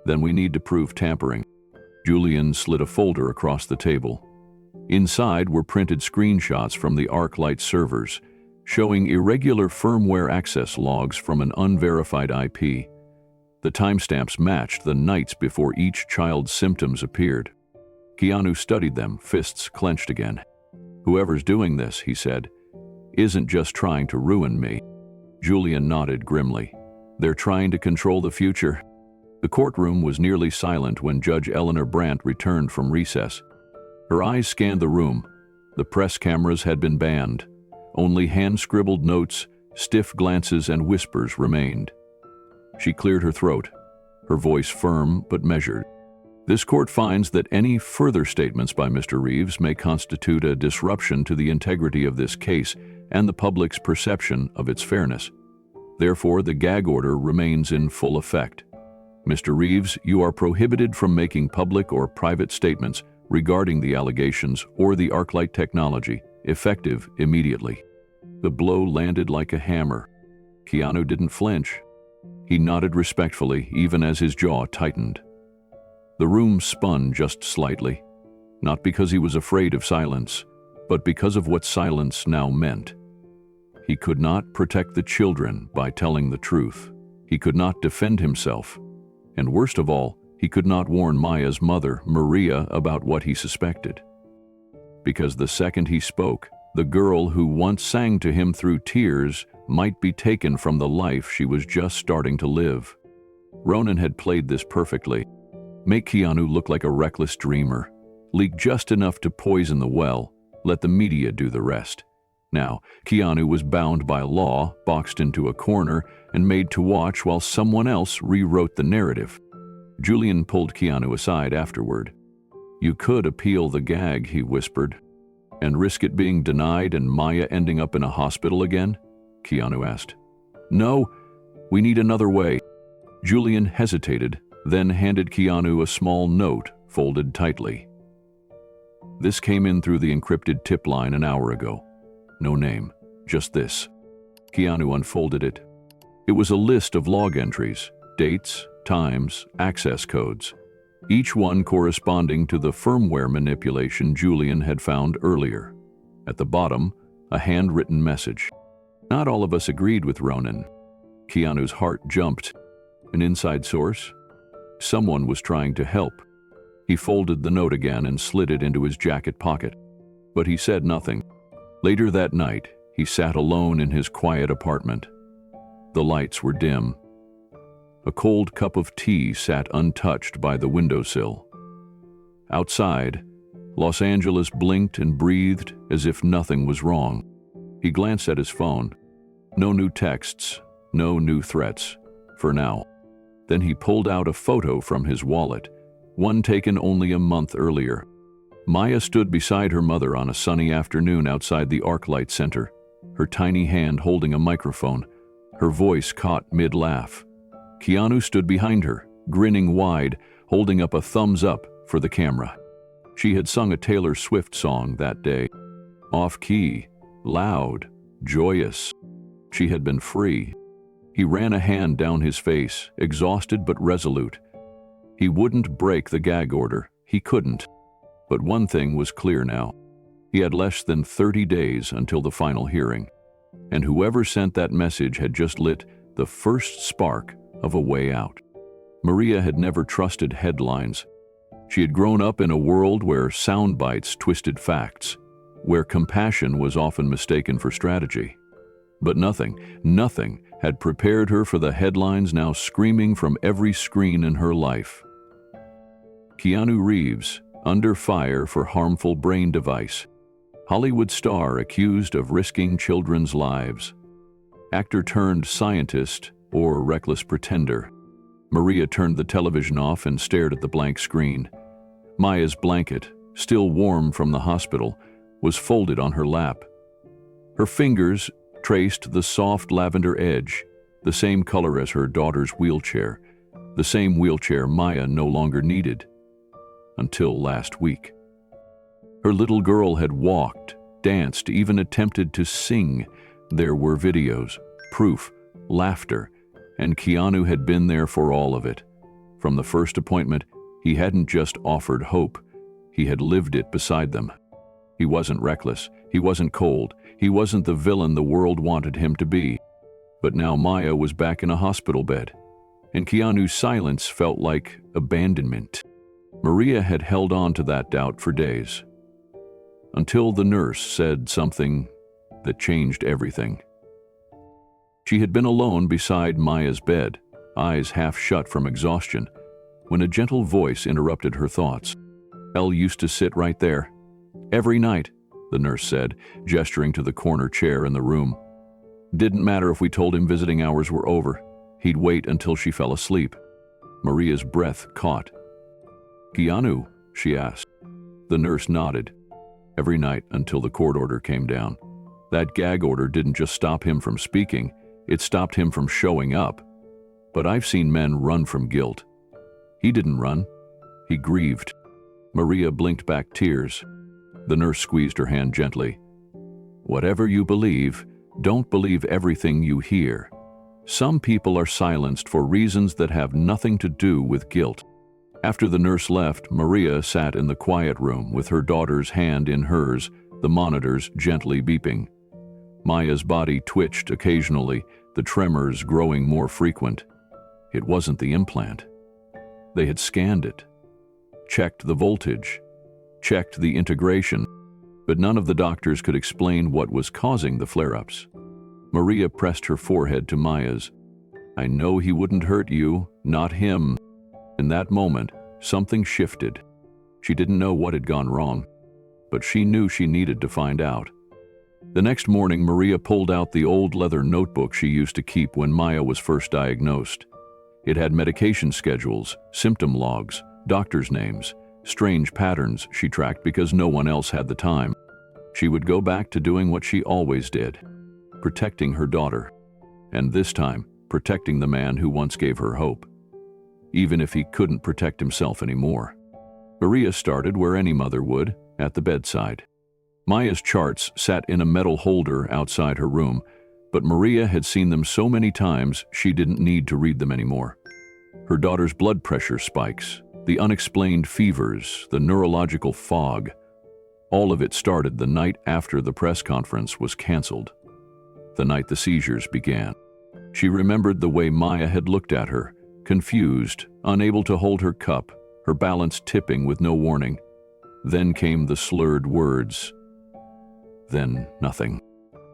then we need to prove tampering." Julian slid a folder across the table. Inside were printed screenshots from the ArcLight servers, showing irregular firmware access logs from an unverified IP. The timestamps matched the nights before each child's symptoms appeared. Keanu studied them, fists clenched again. "Whoever's doing this," he said, "isn't just trying to ruin me." Julian nodded grimly. "They're trying to control the future." The courtroom was nearly silent when Judge Eleanor Brandt returned from recess. Her eyes scanned the room. The press cameras had been banned. Only hand-scribbled notes, stiff glances, and whispers remained. She cleared her throat, her voice firm but measured. "This court finds that any further statements by Mr. Reeves may constitute a disruption to the integrity of this case and the public's perception of its fairness. Therefore, the gag order remains in full effect. Mr. Reeves, you are prohibited from making public or private statements regarding the allegations or the ArcLight technology, effective immediately." The blow landed like a hammer. Keanu didn't flinch. He nodded respectfully, even as his jaw tightened. The room spun just slightly, not because he was afraid of silence, but because of what silence now meant. He could not protect the children by telling the truth. He could not defend himself. And worst of all, he could not warn Maya's mother, Maria, about what he suspected. Because the second he spoke, the girl who once sang to him through tears might be taken from the life she was just starting to live. Ronan had played this perfectly. Make Keanu look like a reckless dreamer. Leak just enough to poison the well. Let the media do the rest. Now, Keanu was bound by law, boxed into a corner, and made to watch while someone else rewrote the narrative. Julian pulled Keanu aside afterward. "You could appeal the gag," he whispered. "And risk it being denied and Maya ending up in a hospital again?" Keanu asked. "No, we need another way." Julian hesitated, then handed Keanu a small note folded tightly. "This came in through the encrypted tip line an hour ago. No name, just this." Keanu unfolded it. It was a list of log entries, dates, times, access codes, each one corresponding to the firmware manipulation Julian had found earlier. At the bottom, a handwritten message. "Not all of us agreed with Ronan." Keanu's heart jumped. An inside source? Someone was trying to help. He folded the note again and slid it into his jacket pocket. But he said nothing. Later that night, he sat alone in his quiet apartment. The lights were dim. A cold cup of tea sat untouched by the windowsill. Outside, Los Angeles blinked and breathed as if nothing was wrong. He glanced at his phone. No new texts, no new threats, for now. Then he pulled out a photo from his wallet, one taken only a month earlier. Maya stood beside her mother on a sunny afternoon outside the ArcLight Center, her tiny hand holding a microphone, her voice caught mid-laugh. Keanu stood behind her, grinning wide, holding up a thumbs up for the camera. She had sung a Taylor Swift song that day. Off-key, loud, joyous. She had been free. He ran a hand down his face, exhausted but resolute. He wouldn't break the gag order. He couldn't. But one thing was clear now. He had less than 30 days until the final hearing. And whoever sent that message had just lit the first spark of a way out. Maria had never trusted headlines. She had grown up in a world where sound bites twisted facts, where compassion was often mistaken for strategy. But nothing had prepared her for the headlines now screaming from every screen in her life. Keanu Reeves, under fire for harmful brain device. Hollywood star accused of risking children's lives. Actor turned scientist or reckless pretender. Maria turned the television off and stared at the blank screen. Maya's blanket, still warm from the hospital, was folded on her lap. Her fingers traced the soft lavender edge, the same color as her daughter's wheelchair, the same wheelchair Maya no longer needed. Until last week. Her little girl had walked, danced, even attempted to sing. There were videos, proof, laughter, and Keanu had been there for all of it. From the first appointment, he hadn't just offered hope, he had lived it beside them. He wasn't reckless, he wasn't cold, he wasn't the villain the world wanted him to be. But now Maya was back in a hospital bed, and Keanu's silence felt like abandonment. Maria had held on to that doubt for days, until the nurse said something that changed everything. She had been alone beside Maya's bed, eyes half shut from exhaustion, when a gentle voice interrupted her thoughts. "Elle used to sit right there. Every night," the nurse said, gesturing to the corner chair in the room. "Didn't matter if we told him visiting hours were over. He'd wait until she fell asleep." Maria's breath caught. "Keanu?" she asked. The nurse nodded. "Every night until the court order came down. That gag order didn't just stop him from speaking, it stopped him from showing up. But I've seen men run from guilt. He didn't run. He grieved." Maria blinked back tears. The nurse squeezed her hand gently. "Whatever you believe, don't believe everything you hear. Some people are silenced for reasons that have nothing to do with guilt." After the nurse left, Maria sat in the quiet room with her daughter's hand in hers, the monitors gently beeping. Maya's body twitched occasionally, the tremors growing more frequent. It wasn't the implant. They had scanned it, checked the voltage, checked the integration, but none of the doctors could explain what was causing the flare-ups. Maria pressed her forehead to Maya's. "I know he wouldn't hurt you, not him." In that moment, something shifted. She didn't know what had gone wrong, but she knew she needed to find out. The next morning, Maria pulled out the old leather notebook she used to keep when Maya was first diagnosed. It had medication schedules, symptom logs, doctors' names, strange patterns she tracked because no one else had the time. She would go back to doing what she always did, protecting her daughter, and this time, protecting the man who once gave her hope, even if he couldn't protect himself anymore. Maria started where any mother would, at the bedside. Maya's charts sat in a metal holder outside her room, but Maria had seen them so many times she didn't need to read them anymore. Her daughter's blood pressure spikes, the unexplained fevers, the neurological fog, all of it started the night after the press conference was canceled, the night the seizures began. She remembered the way Maya had looked at her, confused, unable to hold her cup, her balance tipping with no warning. Then came the slurred words. Then nothing.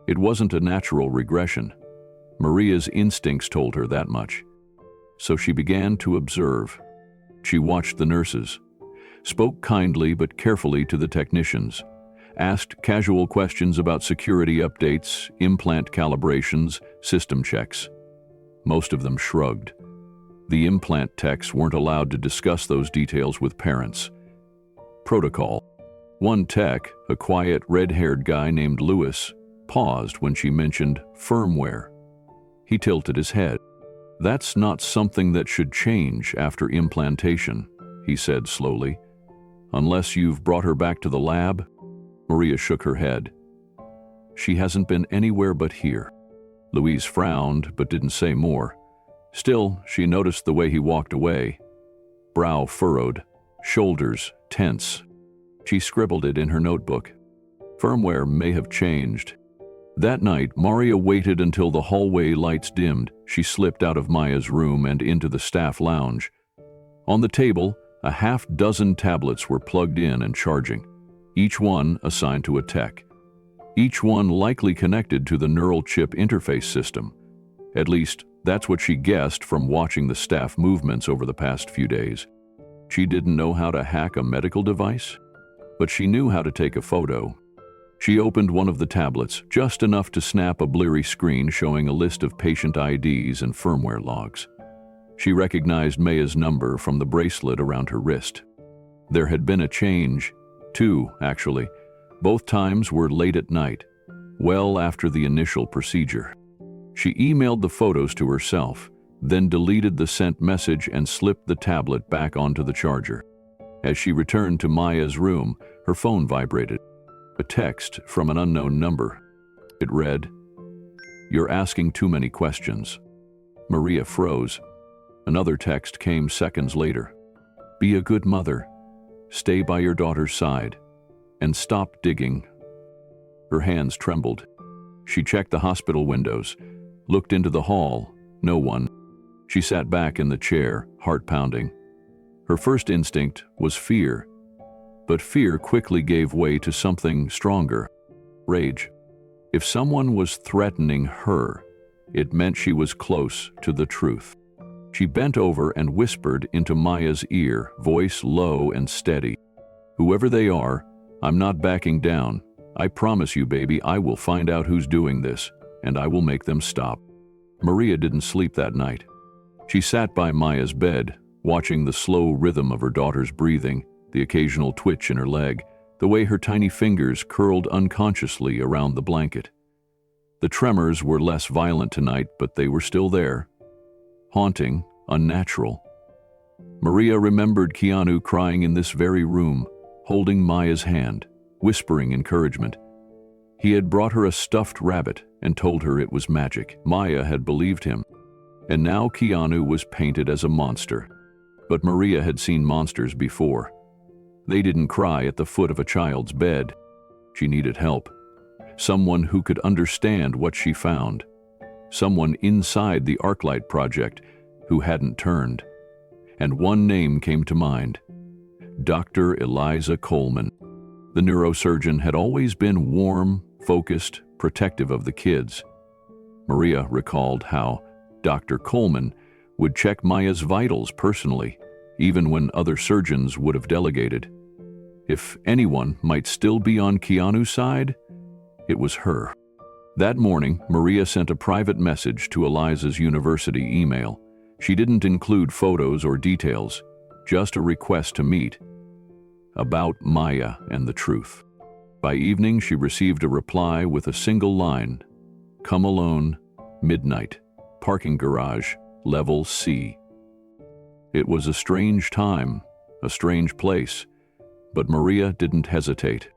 It wasn't a natural regression. Maria's instincts told her that much. So she began to observe. She watched the nurses, spoke kindly but carefully to the technicians, asked casual questions about security updates, implant calibrations, system checks. Most of them shrugged. The implant techs weren't allowed to discuss those details with parents. Protocol. One tech, a quiet, red-haired guy named Lewis, paused when she mentioned firmware. He tilted his head. "That's not something that should change after implantation," he said slowly. "Unless you've brought her back to the lab?" Maria shook her head. "She hasn't been anywhere but here." Louise frowned but didn't say more. Still, she noticed the way he walked away. Brow furrowed, shoulders tense. She scribbled it in her notebook. Firmware may have changed. That night, Maria waited until the hallway lights dimmed. She slipped out of Maya's room and into the staff lounge. On the table, a half-dozen tablets were plugged in and charging, each one assigned to a tech. Each one likely connected to the neural chip interface system. At least, that's what she guessed from watching the staff movements over the past few days. She didn't know how to hack a medical device, but she knew how to take a photo. She opened one of the tablets, just enough to snap a blurry screen showing a list of patient IDs and firmware logs. She recognized Maya's number from the bracelet around her wrist. There had been a change, two, actually. Both times were late at night, well after the initial procedure. She emailed the photos to herself, then deleted the sent message and slipped the tablet back onto the charger. As she returned to Maya's room, her phone vibrated. A text from an unknown number. It read, "You're asking too many questions." Maria froze. Another text came seconds later. "Be a good mother. Stay by your daughter's side. And stop digging." Her hands trembled. She checked the hospital windows, looked into the hall. No one. She sat back in the chair, heart pounding. Her first instinct was fear, but fear quickly gave way to something stronger, rage. If someone was threatening her, it meant she was close to the truth. She bent over and whispered into Maya's ear, voice low and steady. "Whoever they are, I'm not backing down. I promise you, baby, I will find out who's doing this, and I will make them stop." Maria didn't sleep that night. She sat by Maya's bed, watching the slow rhythm of her daughter's breathing, the occasional twitch in her leg, the way her tiny fingers curled unconsciously around the blanket. The tremors were less violent tonight, but they were still there. Haunting, unnatural. Maria remembered Keanu crying in this very room, holding Maya's hand, whispering encouragement. He had brought her a stuffed rabbit and told her it was magic. Maya had believed him. And now Keanu was painted as a monster. But Maria had seen monsters before. They didn't cry at the foot of a child's bed. She needed help. Someone who could understand what she found. Someone inside the ArcLight project who hadn't turned. And one name came to mind. Dr. Eliza Coleman. The neurosurgeon had always been warm, focused, protective of the kids. Maria recalled how Dr. Coleman would check Maya's vitals personally, even when other surgeons would have delegated. If anyone might still be on Keanu's side, it was her. That morning, Maria sent a private message to Eliza's university email. She didn't include photos or details, just a request to meet. About Maya and the truth. By evening, she received a reply with a single line: "Come alone, midnight, parking garage, level C." It was a strange time, a strange place, but Maria didn't hesitate.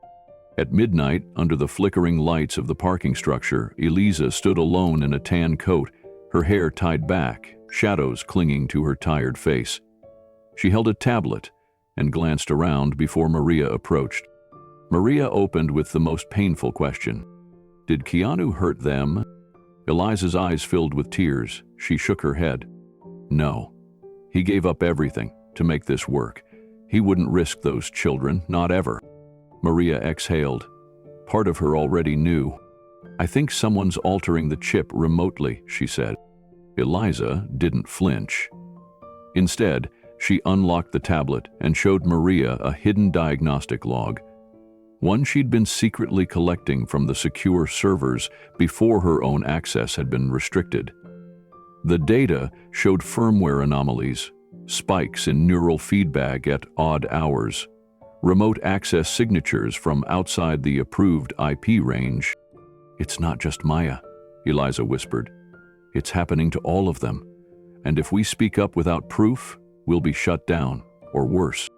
At midnight, under the flickering lights of the parking structure, Eliza stood alone in a tan coat, her hair tied back, shadows clinging to her tired face. She held a tablet and glanced around before Maria approached. Maria opened with the most painful question. Did Keanu hurt them? Eliza's eyes filled with tears. She shook her head. No. He gave up everything to make this work. He wouldn't risk those children, not ever. Maria exhaled. Part of her already knew. I think someone's altering the chip remotely, she said. Eliza didn't flinch. Instead, she unlocked the tablet and showed Maria a hidden diagnostic log, one she'd been secretly collecting from the secure servers before her own access had been restricted. The data showed firmware anomalies, spikes in neural feedback at odd hours, remote access signatures from outside the approved IP range. It's not just Maya, Eliza whispered. It's happening to all of them. And if we speak up without proof, we'll be shut down, or worse.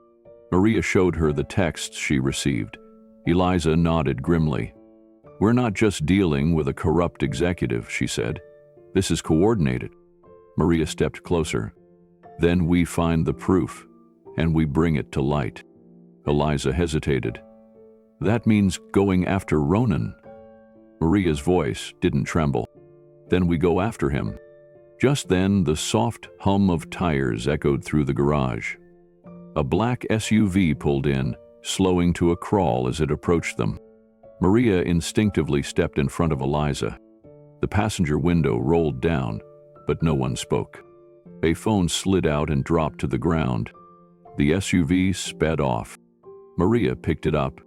Maria showed her the texts she received. Eliza nodded grimly. We're not just dealing with a corrupt executive, she said. This is coordinated. Maria stepped closer. Then we find the proof, and we bring it to light. Eliza hesitated. That means going after Ronan. Maria's voice didn't tremble. Then we go after him. Just then, the soft hum of tires echoed through the garage. A black SUV pulled in, slowing to a crawl as it approached them. Maria instinctively stepped in front of Eliza. The passenger window rolled down, but no one spoke. A phone slid out and dropped to the ground. The SUV sped off. Maria picked it up.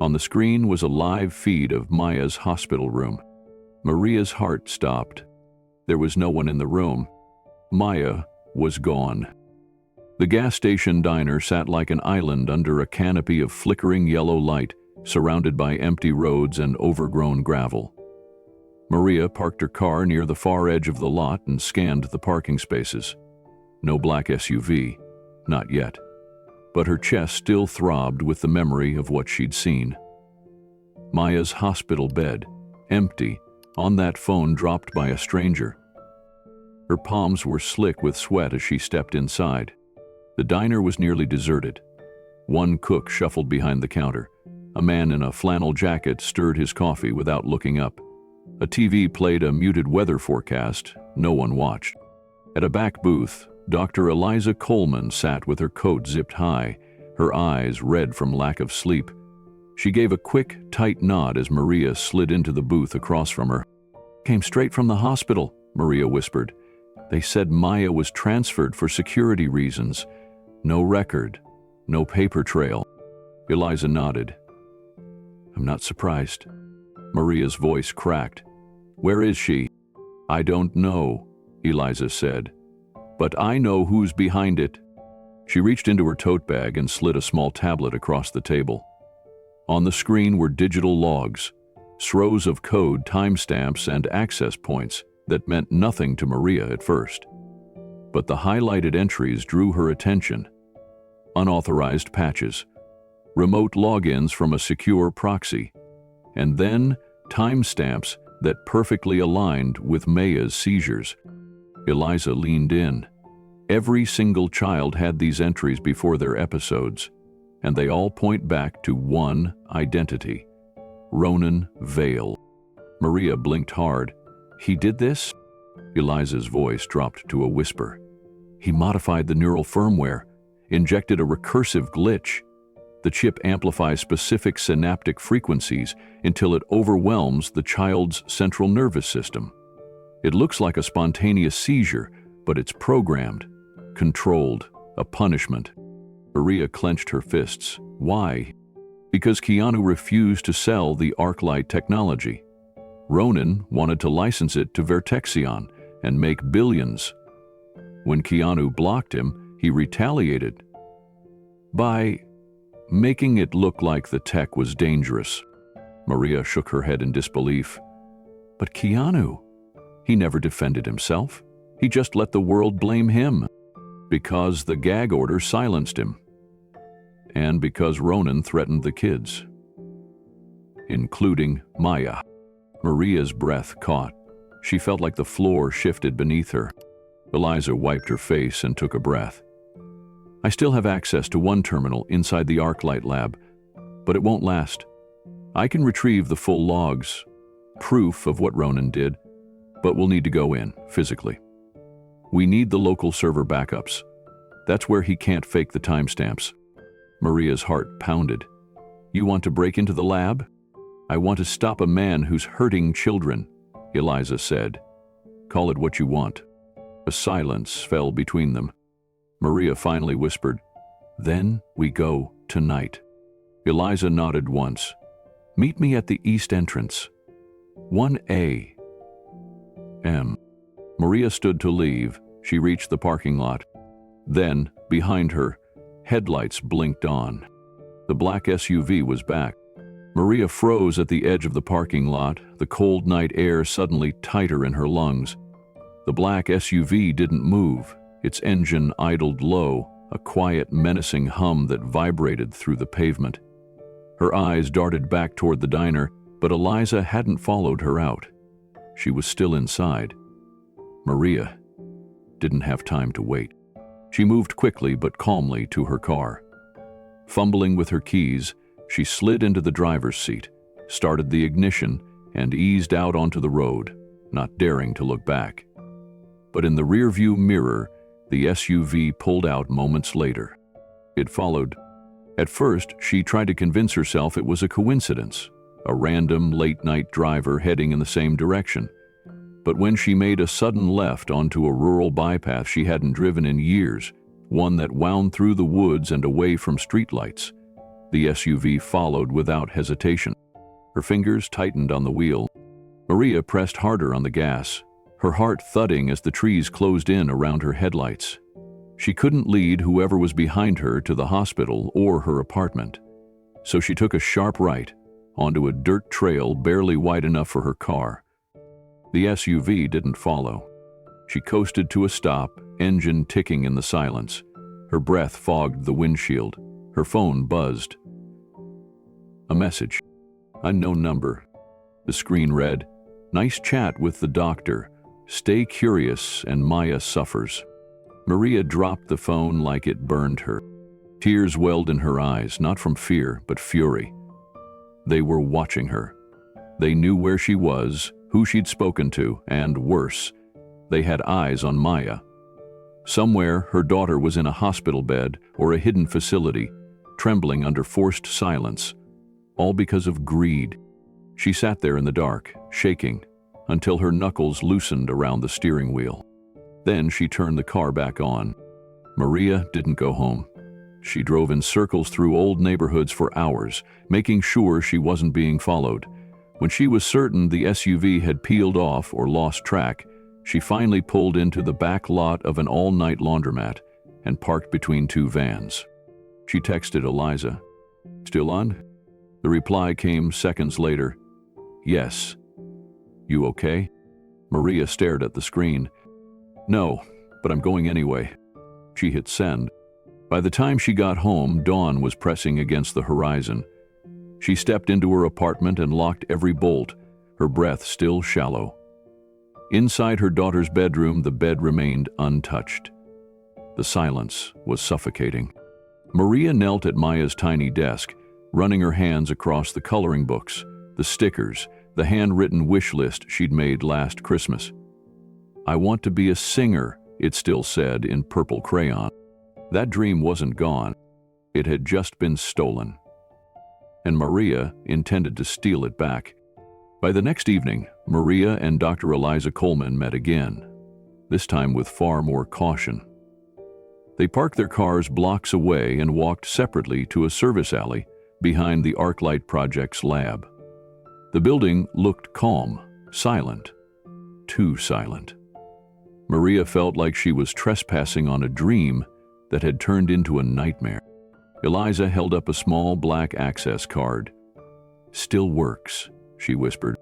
On the screen was a live feed of Maya's hospital room. Maria's heart stopped. There was no one in the room. Maya was gone. The gas station diner sat like an island under a canopy of flickering yellow light, surrounded by empty roads and overgrown gravel. Maria parked her car near the far edge of the lot and scanned the parking spaces. No black SUV, not yet. But her chest still throbbed with the memory of what she'd seen. Maya's hospital bed, empty, on that phone dropped by a stranger. Her palms were slick with sweat as she stepped inside. The diner was nearly deserted. One cook shuffled behind the counter. A man in a flannel jacket stirred his coffee without looking up. A TV played a muted weather forecast. No one watched. At a back booth, Dr. Eliza Coleman sat with her coat zipped high, her eyes red from lack of sleep. She gave a quick, tight nod as Maria slid into the booth across from her. Came straight from the hospital, Maria whispered. They said Maya was transferred for security reasons. No record, no paper trail. Eliza nodded. I'm not surprised. Maria's voice cracked. Where is she? I don't know, Eliza said. But I know who's behind it. She reached into her tote bag and slid a small tablet across the table. On the screen were digital logs, rows of code, timestamps, and access points that meant nothing to Maria at first. But the highlighted entries drew her attention. Unauthorized patches, remote logins from a secure proxy, and then timestamps that perfectly aligned with Maya's seizures. Eliza leaned in. Every single child had these entries before their episodes, and they all point back to one identity: Ronan Vale. Maria blinked hard. He did this? Eliza's voice dropped to a whisper. He modified the neural firmware, injected a recursive glitch. The chip amplifies specific synaptic frequencies until it overwhelms the child's central nervous system. It looks like a spontaneous seizure, but it's programmed, controlled, a punishment. Maria clenched her fists. Why? Because Keanu refused to sell the ArcLight technology. Ronan wanted to license it to Vertexion and make billions. When Keanu blocked him, he retaliated by making it look like the tech was dangerous. Maria shook her head in disbelief. But Keanu, he never defended himself. He just let the world blame him. Because the gag order silenced him. And because Ronan threatened the kids. Including Maya. Maria's breath caught. She felt like the floor shifted beneath her. Eliza wiped her face and took a breath. I still have access to one terminal inside the ArcLight lab, but it won't last. I can retrieve the full logs, proof of what Ronan did, but we'll need to go in, physically. We need the local server backups. That's where he can't fake the timestamps. Maria's heart pounded. You want to break into the lab? I want to stop a man who's hurting children, Eliza said. Call it what you want. A silence fell between them. Maria finally whispered, Then we go tonight. Eliza nodded once. Meet me at the east entrance. 1A. M. Maria stood to leave. She reached the parking lot. Then, behind her, headlights blinked on. The black SUV was back. Maria froze at the edge of the parking lot, the cold night air suddenly tighter in her lungs. The black SUV didn't move. Its engine idled low, a quiet, menacing hum that vibrated through the pavement. Her eyes darted back toward the diner, but Eliza hadn't followed her out. She was still inside. Maria didn't have time to wait. She moved quickly but calmly to her car. Fumbling with her keys, she slid into the driver's seat, started the ignition, and eased out onto the road, not daring to look back. But in the rearview mirror, the SUV pulled out moments later. It followed. At first, she tried to convince herself it was a coincidence, a random late-night driver heading in the same direction. But when she made a sudden left onto a rural bypass she hadn't driven in years, one that wound through the woods and away from streetlights, the SUV followed without hesitation. Her fingers tightened on the wheel. Maria pressed harder on the gas, her heart thudding as the trees closed in around her headlights. She couldn't lead whoever was behind her to the hospital or her apartment. So she took a sharp right, onto a dirt trail barely wide enough for her car. The SUV didn't follow. She coasted to a stop, engine ticking in the silence. Her breath fogged the windshield. Her phone buzzed. A message. Unknown number. The screen read, Nice chat with the doctor. Stay curious and Maya suffers. Maria dropped the phone like it burned her. Tears welled in her eyes, not from fear, but fury. They were watching her. They knew where she was, who she'd spoken to, and worse, they had eyes on Maya. Somewhere, her daughter was in a hospital bed or a hidden facility, trembling under forced silence, all because of greed. She sat there in the dark, shaking, until her knuckles loosened around the steering wheel. Then she turned the car back on. Maria didn't go home. She drove in circles through old neighborhoods for hours, making sure she wasn't being followed. When she was certain the SUV had peeled off or lost track, she finally pulled into the back lot of an all-night laundromat and parked between two vans. She texted Eliza. Still on? The reply came seconds later. Yes. You okay? Maria stared at the screen. No, but I'm going anyway. She hit send. By the time she got home, dawn was pressing against the horizon. She stepped into her apartment and locked every bolt, her breath still shallow. Inside her daughter's bedroom, the bed remained untouched. The silence was suffocating. Maria knelt at Maya's tiny desk, running her hands across the coloring books, the stickers, the handwritten wish list she'd made last Christmas. I want to be a singer, it still said in purple crayon. That dream wasn't gone. It had just been stolen. And Maria intended to steal it back. By the next evening, Maria and Dr. Eliza Coleman met again, this time with far more caution. They parked their cars blocks away and walked separately to a service alley behind the ArcLight Project's lab. The building looked calm, silent, too silent. Maria felt like she was trespassing on a dream that had turned into a nightmare. Eliza held up a small black access card. "Still works," she whispered.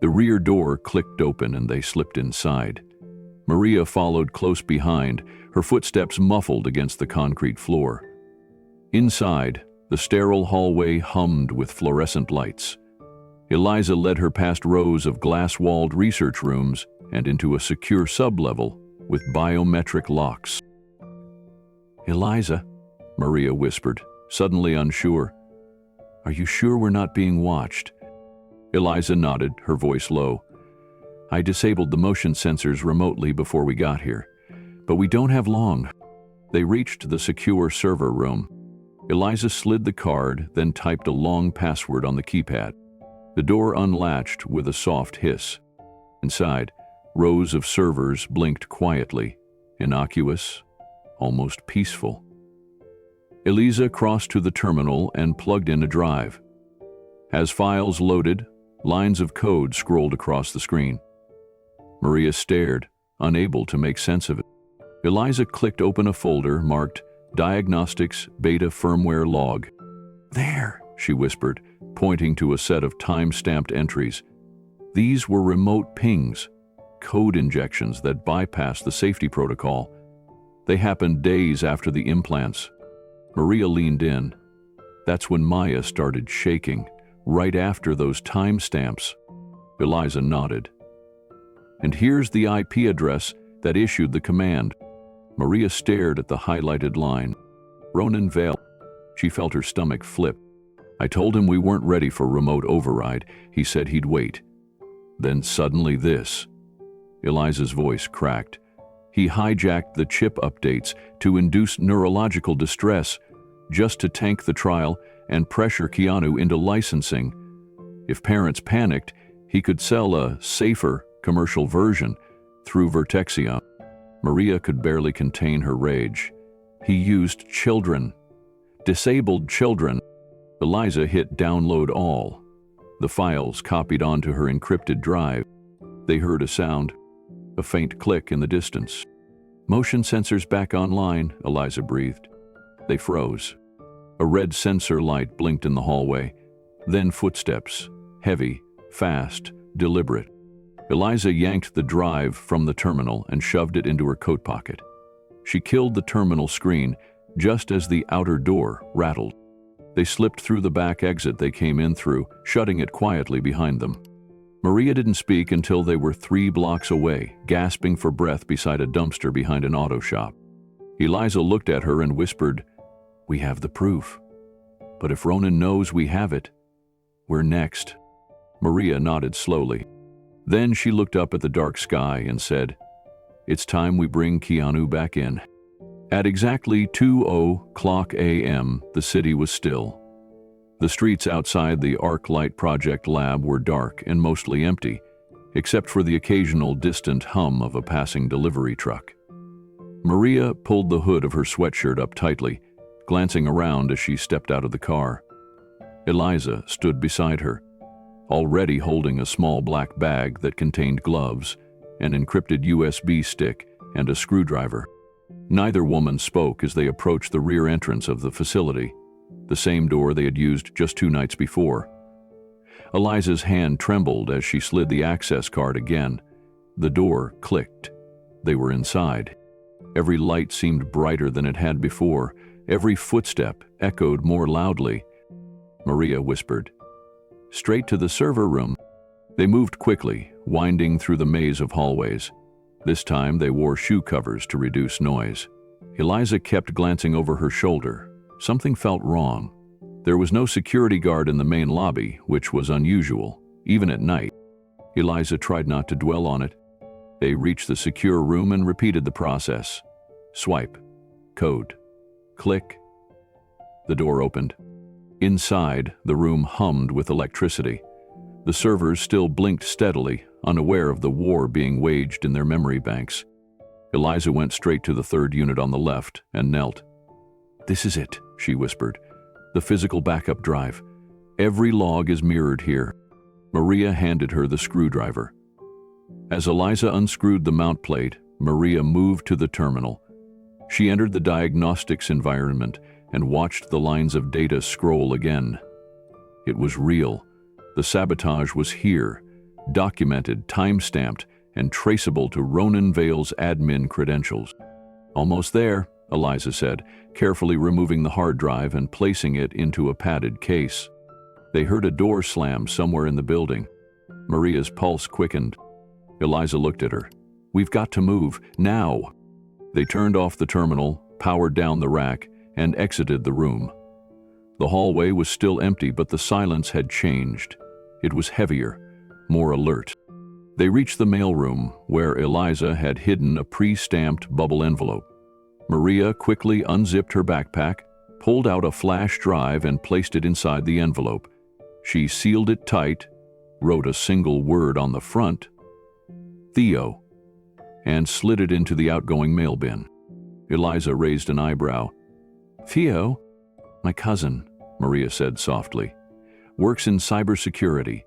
The rear door clicked open and they slipped inside. Maria followed close behind, her footsteps muffled against the concrete floor. Inside, the sterile hallway hummed with fluorescent lights. Eliza led her past rows of glass-walled research rooms and into a secure sublevel with biometric locks. "Eliza," Maria whispered, suddenly unsure. "Are you sure we're not being watched?" Eliza nodded, her voice low. "I disabled the motion sensors remotely before we got here, but we don't have long." They reached the secure server room. Eliza slid the card, then typed a long password on the keypad. The door unlatched with a soft hiss. Inside, rows of servers blinked quietly, innocuous, almost peaceful. Eliza crossed to the terminal and plugged in a drive. As files loaded, lines of code scrolled across the screen. Maria stared, unable to make sense of it. Eliza clicked open a folder marked Diagnostics Beta Firmware Log. "There," she whispered, pointing to a set of time-stamped entries. These were remote pings, code injections that bypassed the safety protocol. They happened days after the implants. Maria leaned in. That's when Maya started shaking, right after those timestamps. Eliza nodded. "And here's the IP address that issued the command." Maria stared at the highlighted line. "Ronan Vale." She felt her stomach flip. "I told him we weren't ready for remote override. He said he'd wait." Then suddenly this. Eliza's voice cracked. "He hijacked the chip updates to induce neurological distress, just to tank the trial and pressure Keanu into licensing. If parents panicked, he could sell a safer commercial version through Vertexion." Maria could barely contain her rage. He used children. Disabled children. Eliza hit download all. The files copied onto her encrypted drive. They heard a sound, a faint click in the distance. "Motion sensors back online," Eliza breathed. They froze. A red sensor light blinked in the hallway. Then footsteps, heavy, fast, deliberate. Eliza yanked the drive from the terminal and shoved it into her coat pocket. She killed the terminal screen just as the outer door rattled. They slipped through the back exit they came in through, shutting it quietly behind them. Maria didn't speak until they were 3 blocks away, gasping for breath beside a dumpster behind an auto shop. Eliza looked at her and whispered, "We have the proof. But if Ronan knows we have it, we're next." Maria nodded slowly. Then she looked up at the dark sky and said, "It's time we bring Keanu back in." At exactly 2:00 a.m., the city was still. The streets outside the ArcLight Project lab were dark and mostly empty, except for the occasional distant hum of a passing delivery truck. Maria pulled the hood of her sweatshirt up tightly, glancing around as she stepped out of the car. Eliza stood beside her, already holding a small black bag that contained gloves, an encrypted USB stick, and a screwdriver. Neither woman spoke as they approached the rear entrance of the facility, the same door they had used just 2 nights before. Eliza's hand trembled as she slid the access card again. The door clicked. They were inside. Every light seemed brighter than it had before. Every footstep echoed more loudly. Maria whispered, "Straight to the server room." They moved quickly, winding through the maze of hallways. This time they wore shoe covers to reduce noise. Eliza kept glancing over her shoulder. Something felt wrong. There was no security guard in the main lobby, which was unusual, even at night. Eliza tried not to dwell on it. They reached the secure room and repeated the process. Swipe. Code. Click. The door opened. Inside, the room hummed with electricity. The servers still blinked steadily, unaware of the war being waged in their memory banks. Eliza went straight to the third unit on the left and knelt. "This is it," she whispered. "The physical backup drive. Every log is mirrored here." Maria handed her the screwdriver. As Eliza unscrewed the mount plate, Maria moved to the terminal. She entered the diagnostics environment and watched the lines of data scroll again. It was real. The sabotage was here, documented, time-stamped, and traceable to Ronan Vale's admin credentials. "Almost there," Eliza said, carefully removing the hard drive and placing it into a padded case. They heard a door slam somewhere in the building. Maria's pulse quickened. Eliza looked at her. "We've got to move, now." They turned off the terminal, powered down the rack, and exited the room. The hallway was still empty, but the silence had changed. It was heavier, more alert. They reached the mailroom, where Eliza had hidden a pre-stamped bubble envelope. Maria quickly unzipped her backpack, pulled out a flash drive, and placed it inside the envelope. She sealed it tight, wrote a single word on the front, "Theo," and slid it into the outgoing mail bin. Eliza raised an eyebrow. "Theo?" "My cousin," Maria said softly. "Works in cybersecurity.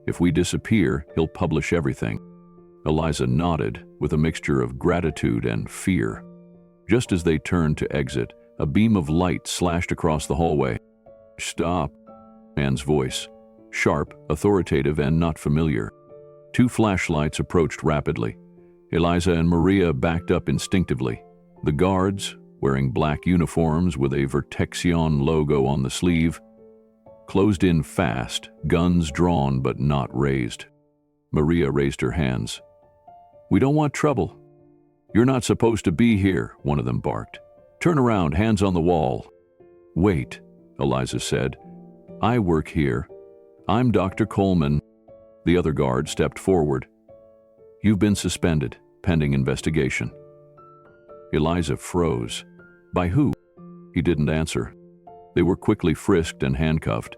If we disappear, he'll publish everything." Eliza nodded with a mixture of gratitude and fear. Just as they turned to exit, a beam of light slashed across the hallway. "Stop," man's voice, sharp, authoritative, and not familiar. Two flashlights approached rapidly. Eliza and Maria backed up instinctively. The guards, wearing black uniforms with a Vertexion logo on the sleeve, closed in fast, guns drawn but not raised. Maria raised her hands. "We don't want trouble." "You're not supposed to be here," one of them barked. "Turn around, hands on the wall." "Wait," Eliza said. "I work here. I'm Dr. Coleman." The other guard stepped forward. "You've been suspended, pending investigation." Eliza froze. "By who?" He didn't answer. They were quickly frisked and handcuffed.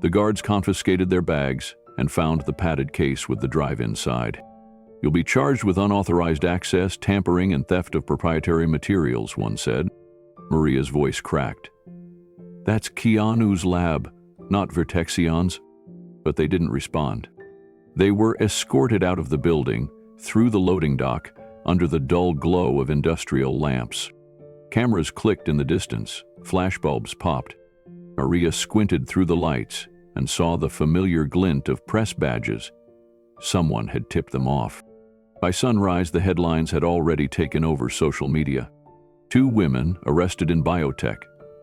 The guards confiscated their bags and found the padded case with the drive inside. "You'll be charged with unauthorized access, tampering, and theft of proprietary materials," one said. Maria's voice cracked. "That's Keanu's lab, not Vertexion's." But they didn't respond. They were escorted out of the building, through the loading dock, under the dull glow of industrial lamps. Cameras clicked in the distance, flashbulbs popped. Maria squinted through the lights and saw the familiar glint of press badges. Someone had tipped them off. By sunrise, the headlines had already taken over social media. 2 women arrested in biotech,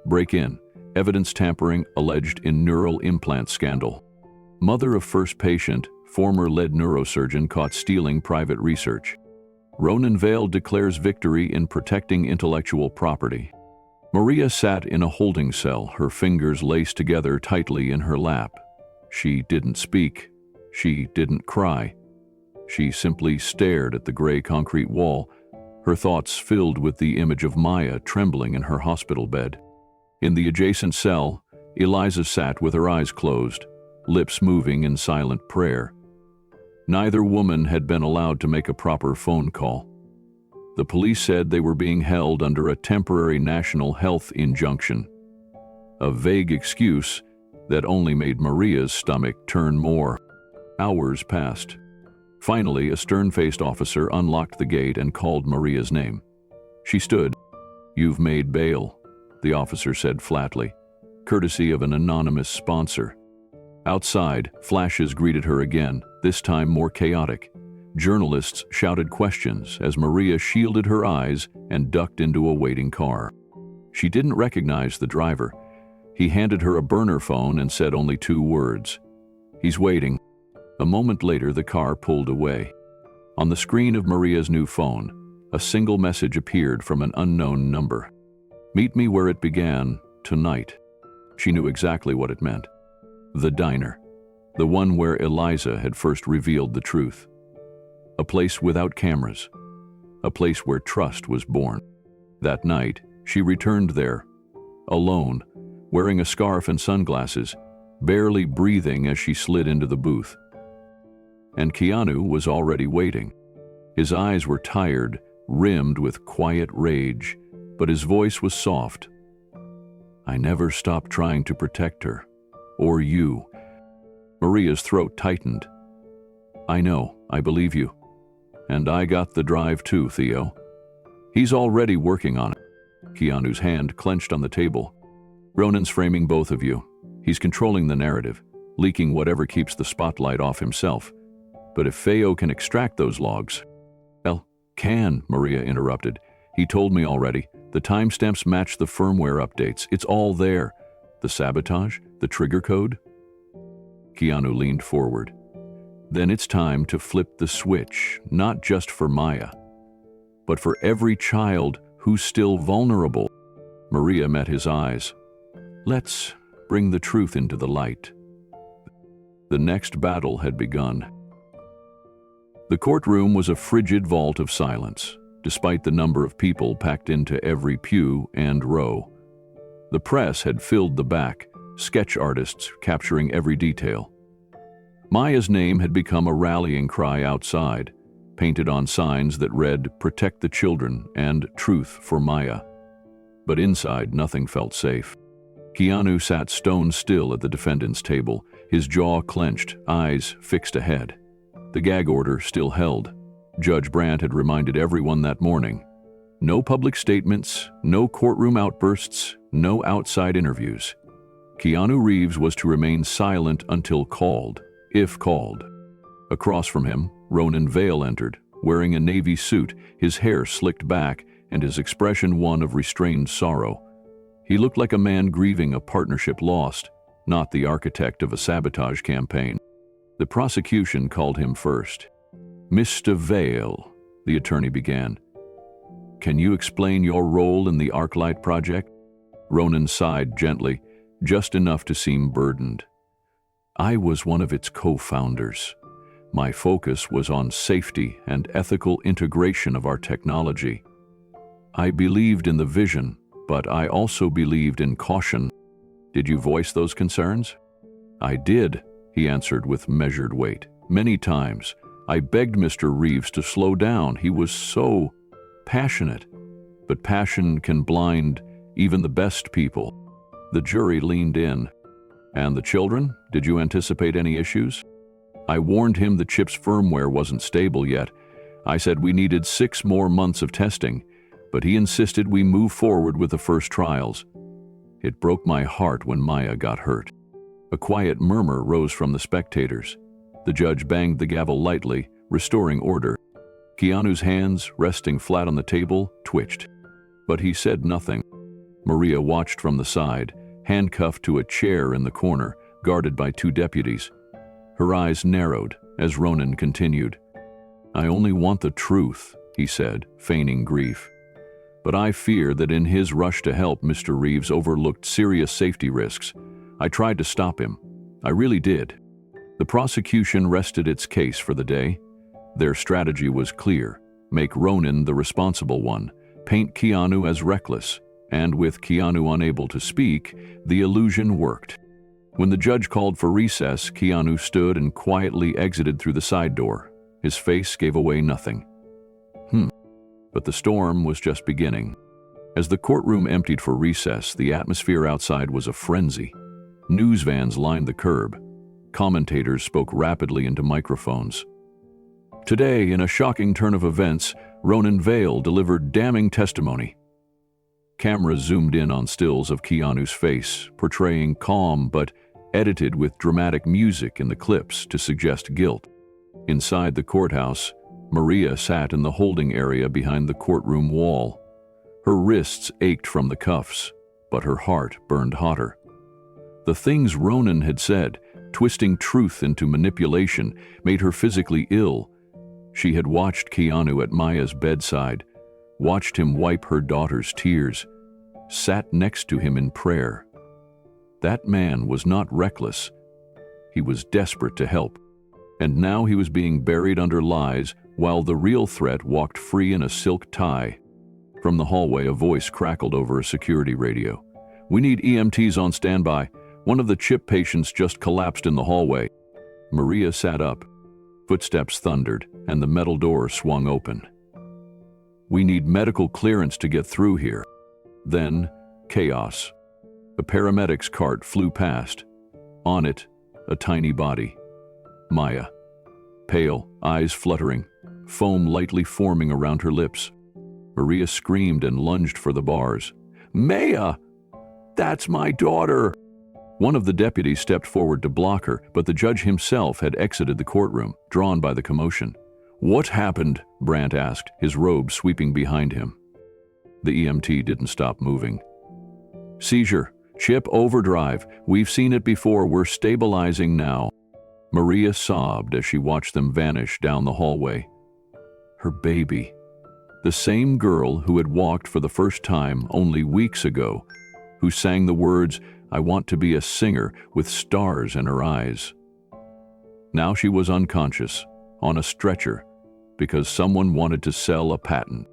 break-in, evidence tampering alleged in neural implant scandal. Mother of first patient, former lead neurosurgeon caught stealing private research. Ronan Vale declares victory in protecting intellectual property. Maria sat in a holding cell, her fingers laced together tightly in her lap. She didn't speak. She didn't cry. She simply stared at the gray concrete wall, her thoughts filled with the image of Maya trembling in her hospital bed. In the adjacent cell, Eliza sat with her eyes closed, lips moving in silent prayer. Neither woman had been allowed to make a proper phone call. The police said they were being held under a temporary national health injunction, a vague excuse that only made Maria's stomach turn more. Hours passed. Finally, a stern-faced officer unlocked the gate and called Maria's name. She stood. "You've made bail," the officer said flatly, courtesy of an anonymous sponsor. Outside, flashes greeted her again, this time more chaotic. Journalists shouted questions as Maria shielded her eyes and ducked into a waiting car. She didn't recognize the driver. He handed her a burner phone and said only 2 words. "He's waiting." A moment later, the car pulled away. On the screen of Maria's new phone, a single message appeared from an unknown number. "Meet me where it began, tonight." She knew exactly what it meant. The diner, the one where Eliza had first revealed the truth. A place without cameras, a place where trust was born. That night, she returned there, alone, wearing a scarf and sunglasses, barely breathing as she slid into the booth. And Keanu was already waiting. His eyes were tired, rimmed with quiet rage, but his voice was soft. "I never stopped trying to protect her. Or you." Maria's throat tightened. "I know, I believe you. And I got the drive too, Theo. He's already working on it." Keanu's hand clenched on the table. "Ronan's framing both of you. He's controlling the narrative, leaking whatever keeps the spotlight off himself. But if Feo can extract those logs..." "Well, can," Maria interrupted. "He told me already. The timestamps match the firmware updates. It's all there. The sabotage, the trigger code." Keanu leaned forward. "Then it's time to flip the switch, not just for Maya, but for every child who's still vulnerable." Maria met his eyes. "Let's bring the truth into the light." The next battle had begun. The courtroom was a frigid vault of silence, despite the number of people packed into every pew and row. The press had filled the back, sketch artists capturing every detail. Maya's name had become a rallying cry outside, painted on signs that read, "Protect the children" and "Truth for Maya." But inside, nothing felt safe. Keanu sat stone still at the defendant's table, his jaw clenched, eyes fixed ahead. The gag order still held. Judge Brandt had reminded everyone that morning. No public statements, no courtroom outbursts, no outside interviews. Keanu Reeves was to remain silent until called, if called. Across from him, Ronan Vale entered, wearing a navy suit, his hair slicked back and his expression one of restrained sorrow. He looked like a man grieving a partnership lost, not the architect of a sabotage campaign. The prosecution called him first. "Mr. Vale," the attorney began, "can you explain your role in the Arclight project?" Ronan sighed gently, just enough to seem burdened. "I was one of its co-founders. My focus was on safety and ethical integration of our technology. I believed in the vision, but I also believed in caution." "Did you voice those concerns?" "I did," he answered with measured weight. "Many times. I begged Mr. Reeves to slow down. He was so passionate. But passion can blind even the best people." The jury leaned in. "And the children? Did you anticipate any issues?" "I warned him the chip's firmware wasn't stable yet. I said we needed 6 more months of testing, but he insisted we move forward with the first trials. It broke my heart when Maya got hurt." A quiet murmur rose from the spectators. The judge banged the gavel lightly, restoring order. Keanu's hands, resting flat on the table, twitched. But he said nothing. Maria watched from the side, handcuffed to a chair in the corner, guarded by 2 deputies. Her eyes narrowed as Ronan continued. "I only want the truth," he said, feigning grief. "But I fear that in his rush to help, Mr. Reeves overlooked serious safety risks. I tried to stop him. I really did." The prosecution rested its case for the day. Their strategy was clear: make Ronan the responsible one, paint Keanu as reckless, and with Keanu unable to speak, the illusion worked. When the judge called for recess, Keanu stood and quietly exited through the side door. His face gave away nothing. But the storm was just beginning. As the courtroom emptied for recess, the atmosphere outside was a frenzy. News vans lined the curb. Commentators spoke rapidly into microphones. "Today, in a shocking turn of events, Ronan Vale delivered damning testimony." Cameras zoomed in on stills of Keanu's face, portraying calm but edited with dramatic music in the clips to suggest guilt. Inside the courthouse, Maria sat in the holding area behind the courtroom wall. Her wrists ached from the cuffs, but her heart burned hotter. The things Ronan had said, twisting truth into manipulation, made her physically ill. She had watched Keanu at Maya's bedside, watched him wipe her daughter's tears, sat next to him in prayer. That man was not reckless. He was desperate to help. And now he was being buried under lies while the real threat walked free in a silk tie. From the hallway, a voice crackled over a security radio. "We need EMTs on standby. One of the chip patients just collapsed in the hallway." Maria sat up. Footsteps thundered, and the metal door swung open. We need medical clearance to get through here." Then, chaos. A paramedic's cart flew past. On it, a tiny body. Maya. Pale, eyes fluttering, foam lightly forming around her lips. Maria screamed and lunged for the bars. "Maya! That's my daughter!" One of the deputies stepped forward to block her, but the judge himself had exited the courtroom, drawn by the commotion. "What happened?" Brandt asked, his robe sweeping behind him. The EMT didn't stop moving. "Seizure. Chip overdrive. We've seen it before. We're stabilizing now." Maria sobbed as she watched them vanish down the hallway. Her baby. The same girl who had walked for the first time only weeks ago, who sang the words, "I want to be a singer," with stars in her eyes. Now she was unconscious, on a stretcher, because someone wanted to sell a patent.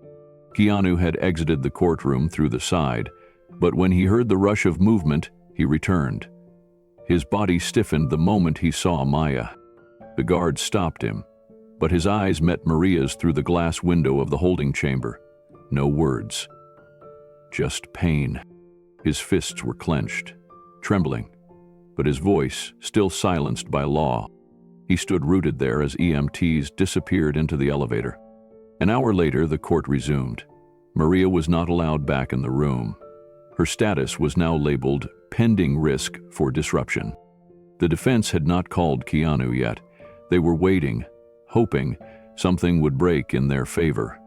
Keanu had exited the courtroom through the side, but when he heard the rush of movement, he returned. His body stiffened the moment he saw Maya. The guard stopped him, but his eyes met Maria's through the glass window of the holding chamber. No words. Just pain. His fists were clenched, trembling, but his voice still silenced by law. He stood rooted there as EMTs disappeared into the elevator. An hour later, the court resumed. Maria was not allowed back in the room. Her status was now labeled pending risk for disruption. The defense had not called Keanu yet. They were waiting, hoping something would break in their favor.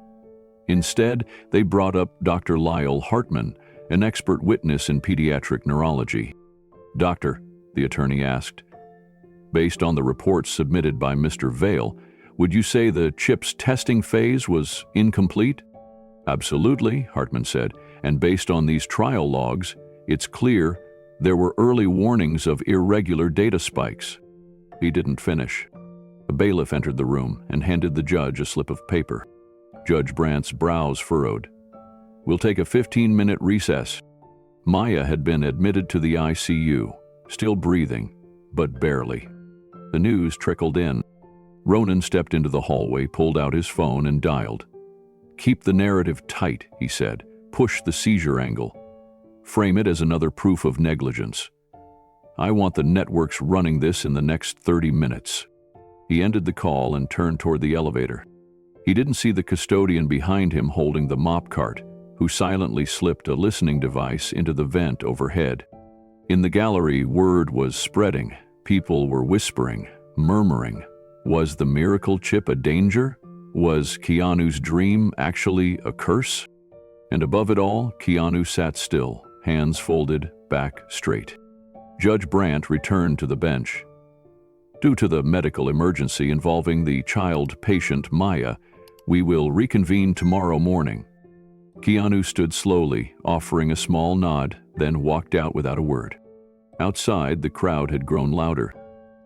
Instead, they brought up Dr. Lyle Hartman, an expert witness in pediatric neurology. "Doctor," the attorney asked, "based on the reports submitted by Mr. Vale, would you say the chip's testing phase was incomplete?" "Absolutely," Hartman said, "and based on these trial logs, it's clear there were early warnings of irregular data spikes." He didn't finish. A bailiff entered the room and handed the judge a slip of paper. Judge Brandt's brows furrowed. "We'll take a 15-minute recess." Maya had been admitted to the ICU, still breathing, but barely. The news trickled in. Ronan stepped into the hallway, pulled out his phone, and dialed. "Keep the narrative tight," he said. "Push the seizure angle. Frame it as another proof of negligence. I want the networks running this in the next 30 minutes." He ended the call and turned toward the elevator. He didn't see the custodian behind him holding the mop cart, who silently slipped a listening device into the vent overhead. In the gallery, word was spreading. People were whispering, murmuring. Was the miracle chip a danger? Was Keanu's dream actually a curse? And above it all, Keanu sat still, hands folded, back straight. Judge Brandt returned to the bench. "Due to the medical emergency involving the child patient Maya, we will reconvene tomorrow morning." Keanu stood slowly, offering a small nod, then walked out without a word. Outside, the crowd had grown louder.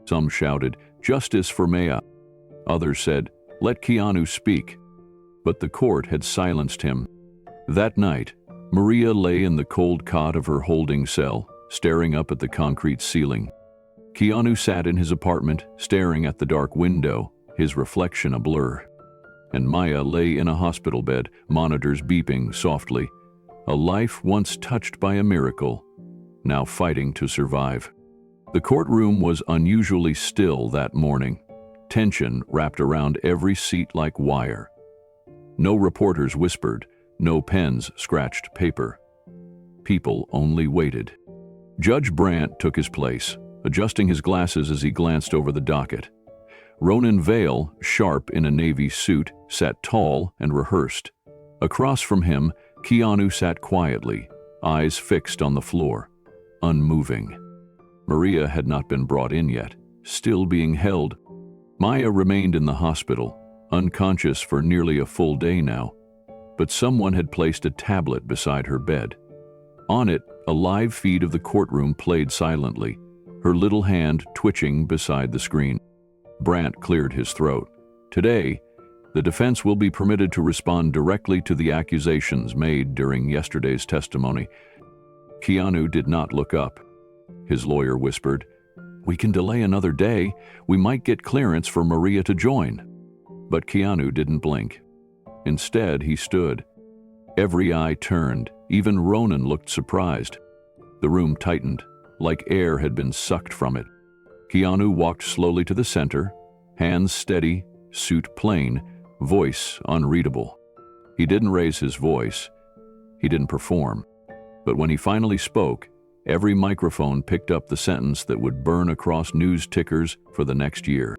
Some shouted, "Justice for Maya." Others said, "Let Keanu speak." But the court had silenced him. That night, Maria lay in the cold cot of her holding cell, staring up at the concrete ceiling. Keanu sat in his apartment, staring at the dark window, his reflection a blur. And Maya lay in a hospital bed, monitors beeping softly. A life once touched by a miracle, now fighting to survive. The courtroom was unusually still that morning. Tension wrapped around every seat like wire. No reporters whispered, no pens scratched paper. People only waited. Judge Brandt took his place, adjusting his glasses as he glanced over the docket. Ronan Vale, sharp in a navy suit, sat tall and rehearsed. Across from him, Keanu sat quietly, eyes fixed on the floor, unmoving. Maria had not been brought in yet, still being held. Maya remained in the hospital, unconscious for nearly a full day now, but someone had placed a tablet beside her bed. On it, a live feed of the courtroom played silently, her little hand twitching beside the screen. Brandt cleared his throat. "Today, the defense will be permitted to respond directly to the accusations made during yesterday's testimony." Keanu did not look up. His lawyer whispered, "We can delay another day. We might get clearance for Maria to join." But Keanu didn't blink. Instead, he stood. Every eye turned. Even Ronan looked surprised. The room tightened, like air had been sucked from it. Keanu walked slowly to the center, hands steady, suit plain, voice unreadable. He didn't raise his voice. He didn't perform. But when he finally spoke, every microphone picked up the sentence that would burn across news tickers for the next year.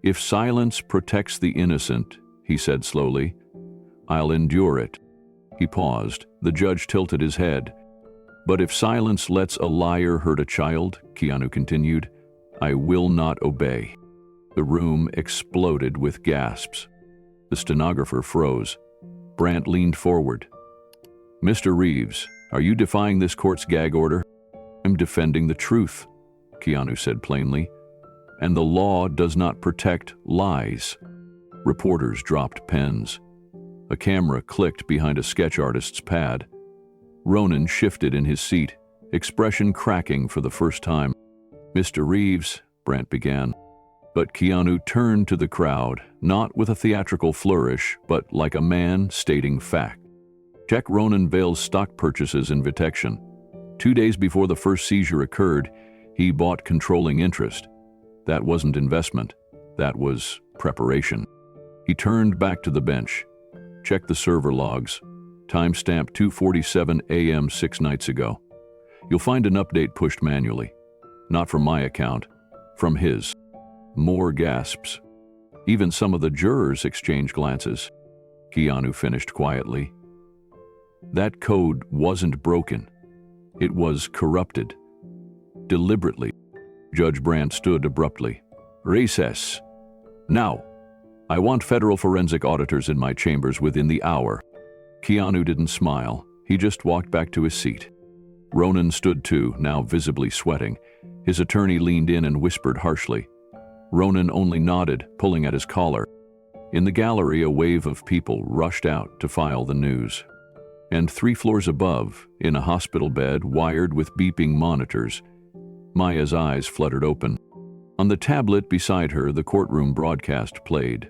"If silence protects the innocent," he said slowly, "I'll endure it." He paused. The judge tilted his head. "But if silence lets a liar hurt a child," Keanu continued, "I will not obey." The room exploded with gasps. The stenographer froze. Brandt leaned forward. "Mr. Reeves, are you defying this court's gag order?" "I'm defending the truth," Keanu said plainly. "And the law does not protect lies." Reporters dropped pens. A camera clicked behind a sketch artist's pad. Ronan shifted in his seat, expression cracking for the first time. "Mr. Reeves," Brandt began. But Keanu turned to the crowd, not with a theatrical flourish, but like a man stating fact. "Check Ronan Vale's stock purchases in Vitection. 2 days before the first seizure occurred, he bought controlling interest. That wasn't investment. That was preparation." He turned back to the bench. "Check the server logs. Timestamp 2:47 a.m. 6 nights ago. You'll find an update pushed manually. Not from my account, from his." More gasps. Even some of the jurors exchanged glances. Keanu finished quietly. "That code wasn't broken. It was corrupted. Deliberately." Judge Brandt stood abruptly. "Recess. Now. I want federal forensic auditors in my chambers within the hour." Keanu didn't smile. He just walked back to his seat. Ronan stood too, now visibly sweating. His attorney leaned in and whispered harshly. Ronan only nodded, pulling at his collar. In the gallery, a wave of people rushed out to file the news. And 3 floors above, in a hospital bed wired with beeping monitors, Maya's eyes fluttered open. On the tablet beside her, the courtroom broadcast played.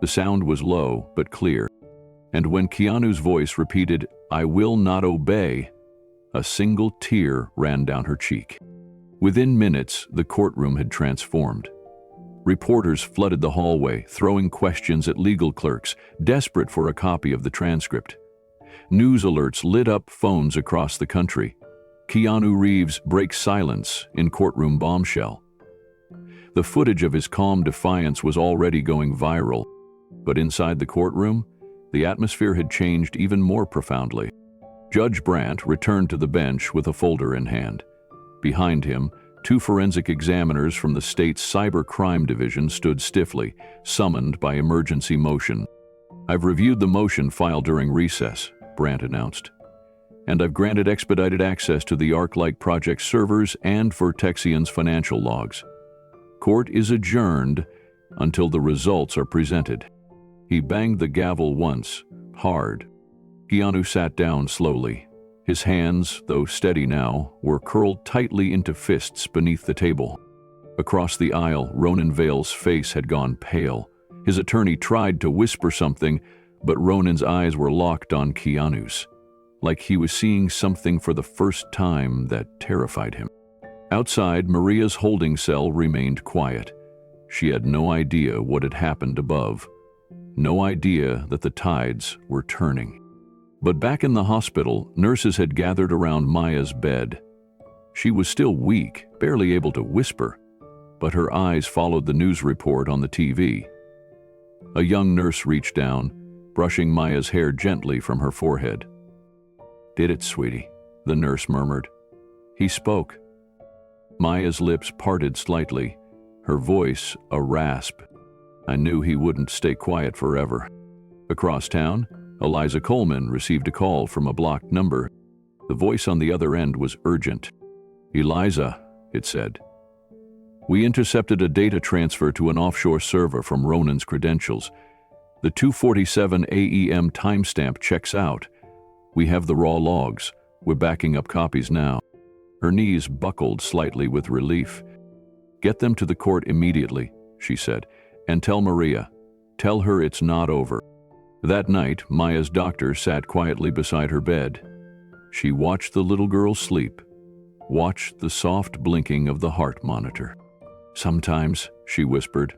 The sound was low but clear, and when Keanu's voice repeated, "I will not obey," a single tear ran down her cheek. Within minutes, the courtroom had transformed. Reporters flooded the hallway, throwing questions at legal clerks, desperate for a copy of the transcript. News alerts lit up phones across the country. Keanu Reeves breaks silence in courtroom bombshell. The footage of his calm defiance was already going viral, but inside the courtroom, the atmosphere had changed even more profoundly. Judge Brandt returned to the bench with a folder in hand. Behind him, 2 forensic examiners from the state's cybercrime division stood stiffly, summoned by emergency motion. "I've reviewed the motion filed during recess," Brandt announced. "And I've granted expedited access to the ArcLight project servers and Vertexion's financial logs. Court is adjourned until the results are presented." He banged the gavel once, hard. Keanu sat down slowly. His hands, though steady now, were curled tightly into fists beneath the table. Across the aisle, Ronan Vale's face had gone pale. His attorney tried to whisper something, but Ronan's eyes were locked on Keanu's, like he was seeing something for the first time that terrified him. Outside, Maria's holding cell remained quiet. She had no idea what had happened above, no idea that the tides were turning. But back in the hospital, nurses had gathered around Maya's bed. She was still weak, barely able to whisper, but her eyes followed the news report on the TV. A young nurse reached down, brushing Maya's hair gently from her forehead. "Did it, sweetie," the nurse murmured. He spoke. Maya's lips parted slightly, her voice a rasp. "I knew he wouldn't stay quiet forever." Across town, Eliza Coleman received a call from a blocked number. The voice on the other end was urgent. "Eliza," it said. "We intercepted a data transfer to an offshore server from Ronan's credentials. The 2:47 a.m. timestamp checks out. We have the raw logs. We're backing up copies now." Her knees buckled slightly with relief. "Get them to the court immediately," she said, "and tell Maria. Tell her it's not over." That night, Maya's doctor sat quietly beside her bed. She watched the little girl sleep, watched the soft blinking of the heart monitor. "Sometimes," she whispered,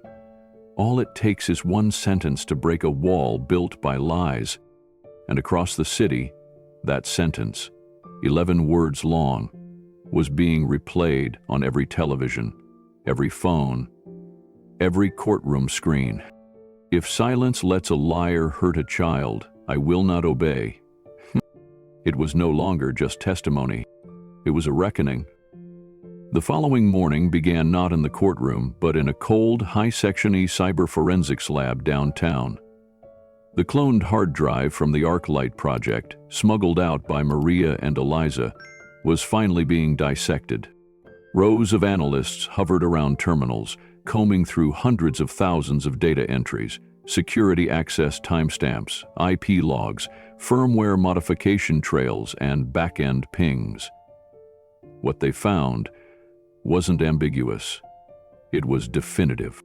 "all it takes is one sentence to break a wall built by lies." And across the city, that sentence, 11 words long, was being replayed on every television, every phone, every courtroom screen. "If silence lets a liar hurt a child, I will not obey." It was no longer just testimony. It was a reckoning. The following morning began not in the courtroom, but in a cold, high-section-y cyber forensics lab downtown. The cloned hard drive from the ArcLight project, smuggled out by Maria and Eliza, was finally being dissected. Rows of analysts hovered around terminals, combing through hundreds of thousands of data entries, security access timestamps, IP logs, firmware modification trails, and back-end pings. What they found wasn't ambiguous. It was definitive.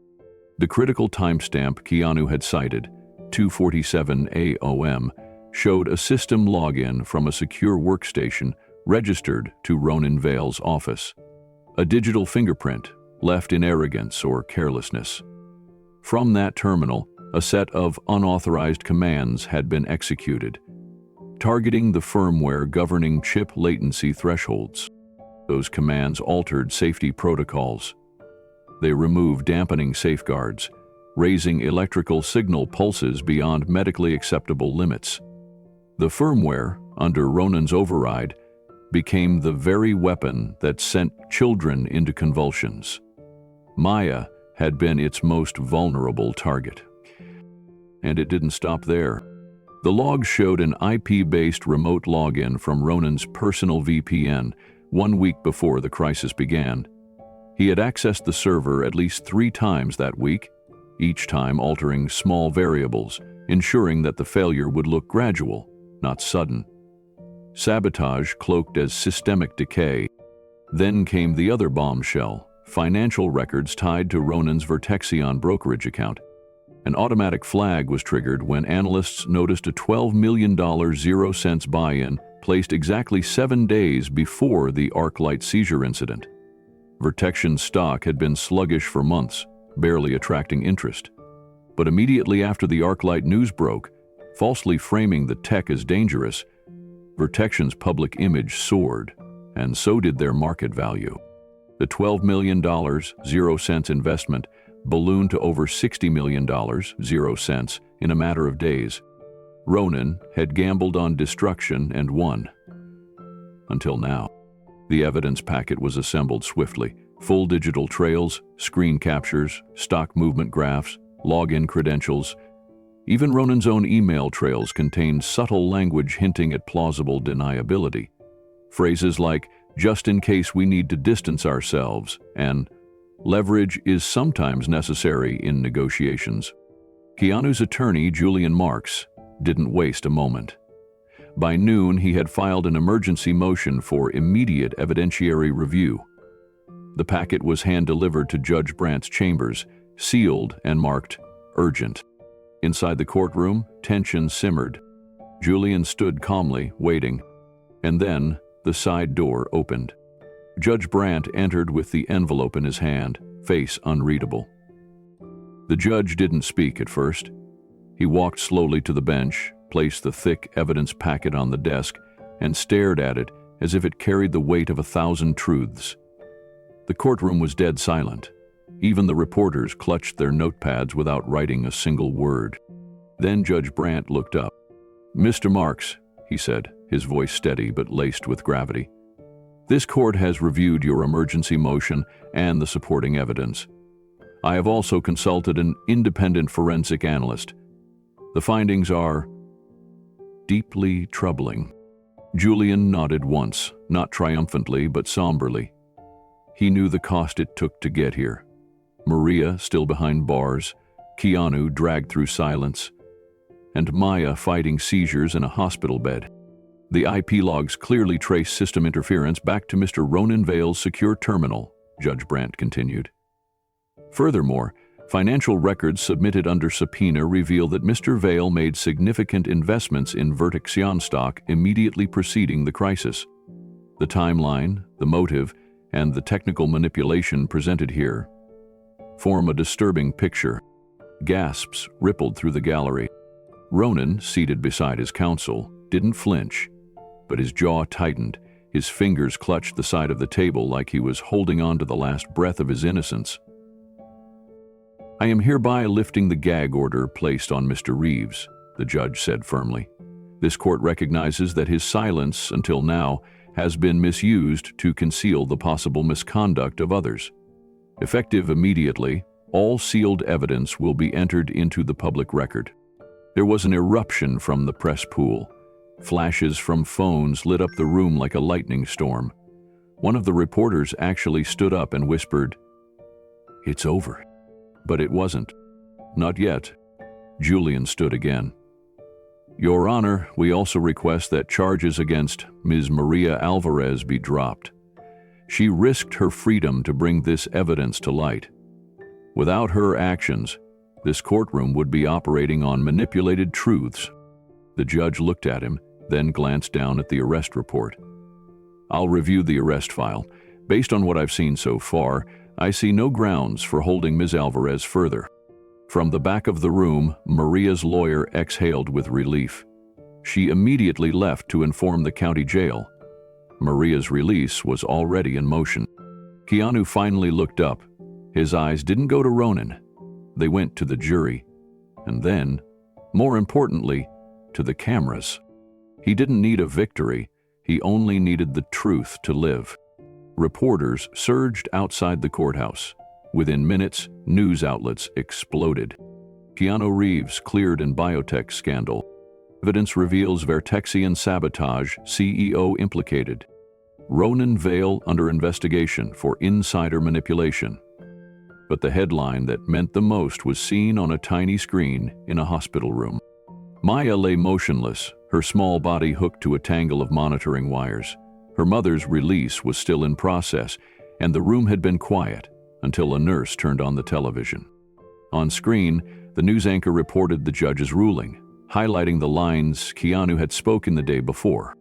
The critical timestamp Keanu had cited, 2:47 AOM, showed a system login from a secure workstation registered to Ronan Vale's office. A digital fingerprint left in arrogance or carelessness. From that terminal, a set of unauthorized commands had been executed, targeting the firmware governing chip latency thresholds. Those commands altered safety protocols. They removed dampening safeguards, raising electrical signal pulses beyond medically acceptable limits. The firmware, under Ronan's override, became the very weapon that sent children into convulsions. Maya had been its most vulnerable target. And it didn't stop there. The logs showed an IP-based remote login from Ronan's personal VPN 1 week before the crisis began. He had accessed the server at least 3 times that week, each time altering small variables, ensuring that the failure would look gradual, not sudden. Sabotage cloaked as systemic decay. Then came the other bombshell, financial records tied to Ronan's Vertexion brokerage account. An automatic flag was triggered when analysts noticed a $12 million 0-cents buy-in placed exactly 7 days before the ArcLight seizure incident. Vertexion stock had been sluggish for months, barely attracting interest. But immediately after the ArcLight news broke, falsely framing the tech as dangerous, Vertexion's public image soared, and so did their market value. The $12 million 0-cents investment ballooned to over $60 million 0 cents in a matter of days. Ronan had gambled on destruction and won. Until now. The evidence packet was assembled swiftly. Full digital trails, screen captures, stock movement graphs, login credentials. Even Ronan's own email trails contained subtle language hinting at plausible deniability. Phrases like, "just in case we need to distance ourselves," and "leverage is sometimes necessary in negotiations." Keanu's attorney, Julian Marks, didn't waste a moment. By noon, he had filed an emergency motion for immediate evidentiary review. The packet was hand-delivered to Judge Brandt's chambers, sealed and marked urgent. Inside the courtroom, tension simmered. Julian stood calmly, waiting. And then, the side door opened. Judge Brandt entered with the envelope in his hand, face unreadable. The judge didn't speak at first. He walked slowly to the bench, placed the thick evidence packet on the desk, and stared at it as if it carried the weight of 1,000 truths. The courtroom was dead silent. Even the reporters clutched their notepads without writing a single word. Then Judge Brandt looked up. "Mr. Marks," he said, his voice steady but laced with gravity, "this court has reviewed your emergency motion and the supporting evidence. I have also consulted an independent forensic analyst. The findings are deeply troubling." Julian nodded once, not triumphantly but somberly. He knew the cost it took to get here. Maria still behind bars, Keanu dragged through silence, and Maya fighting seizures in a hospital bed. The IP logs clearly trace system interference back to Mr. Ronan Vale's secure terminal, Judge Brandt continued. Furthermore, Financial records submitted under subpoena reveal that Mr. Vale made significant investments in Vertixion stock immediately preceding the crisis. The timeline, the motive, and the technical manipulation presented here form a disturbing picture. Gasps rippled through the gallery. Ronan, seated beside his counsel, didn't flinch, but his jaw tightened. His fingers clutched the side of the table like he was holding on to the last breath of his innocence. "I am hereby lifting the gag order placed on Mr. Reeves," the judge said firmly. "This court recognizes that his silence until now has been misused to conceal the possible misconduct of others. Effective immediately, all sealed evidence will be entered into the public record." There was an eruption from the press pool. Flashes from phones lit up the room like a lightning storm. One of the reporters actually stood up and whispered, "It's over." But it wasn't. Not yet. Julian stood again. "Your Honor, we also request that charges against Ms. Maria Alvarez be dropped. She risked her freedom to bring this evidence to light. Without her actions, this courtroom would be operating on manipulated truths." The judge looked at him, then glanced down at the arrest report. "I'll review the arrest file. Based on what I've seen so far, I see no grounds for holding Ms. Alvarez further." From the back of the room, Maria's lawyer exhaled with relief. She immediately left to inform the county jail. Maria's release was already in motion. Keanu finally looked up. His eyes didn't go to Ronan. They went to the jury. And then, more importantly, to the cameras. He didn't need a victory. He only needed the truth to live. Reporters surged outside the courthouse. Within minutes, news outlets exploded. Keanu Reeves cleared in biotech scandal. Evidence reveals Vertexion sabotage, CEO implicated. Ronan Vale under investigation for insider manipulation. But the headline that meant the most was seen on a tiny screen in a hospital room. Maya lay motionless, her small body hooked to a tangle of monitoring wires. Her mother's release was still in process, and the room had been quiet until a nurse turned on the television. On screen, the news anchor reported the judge's ruling, highlighting the lines Keanu had spoken the day before.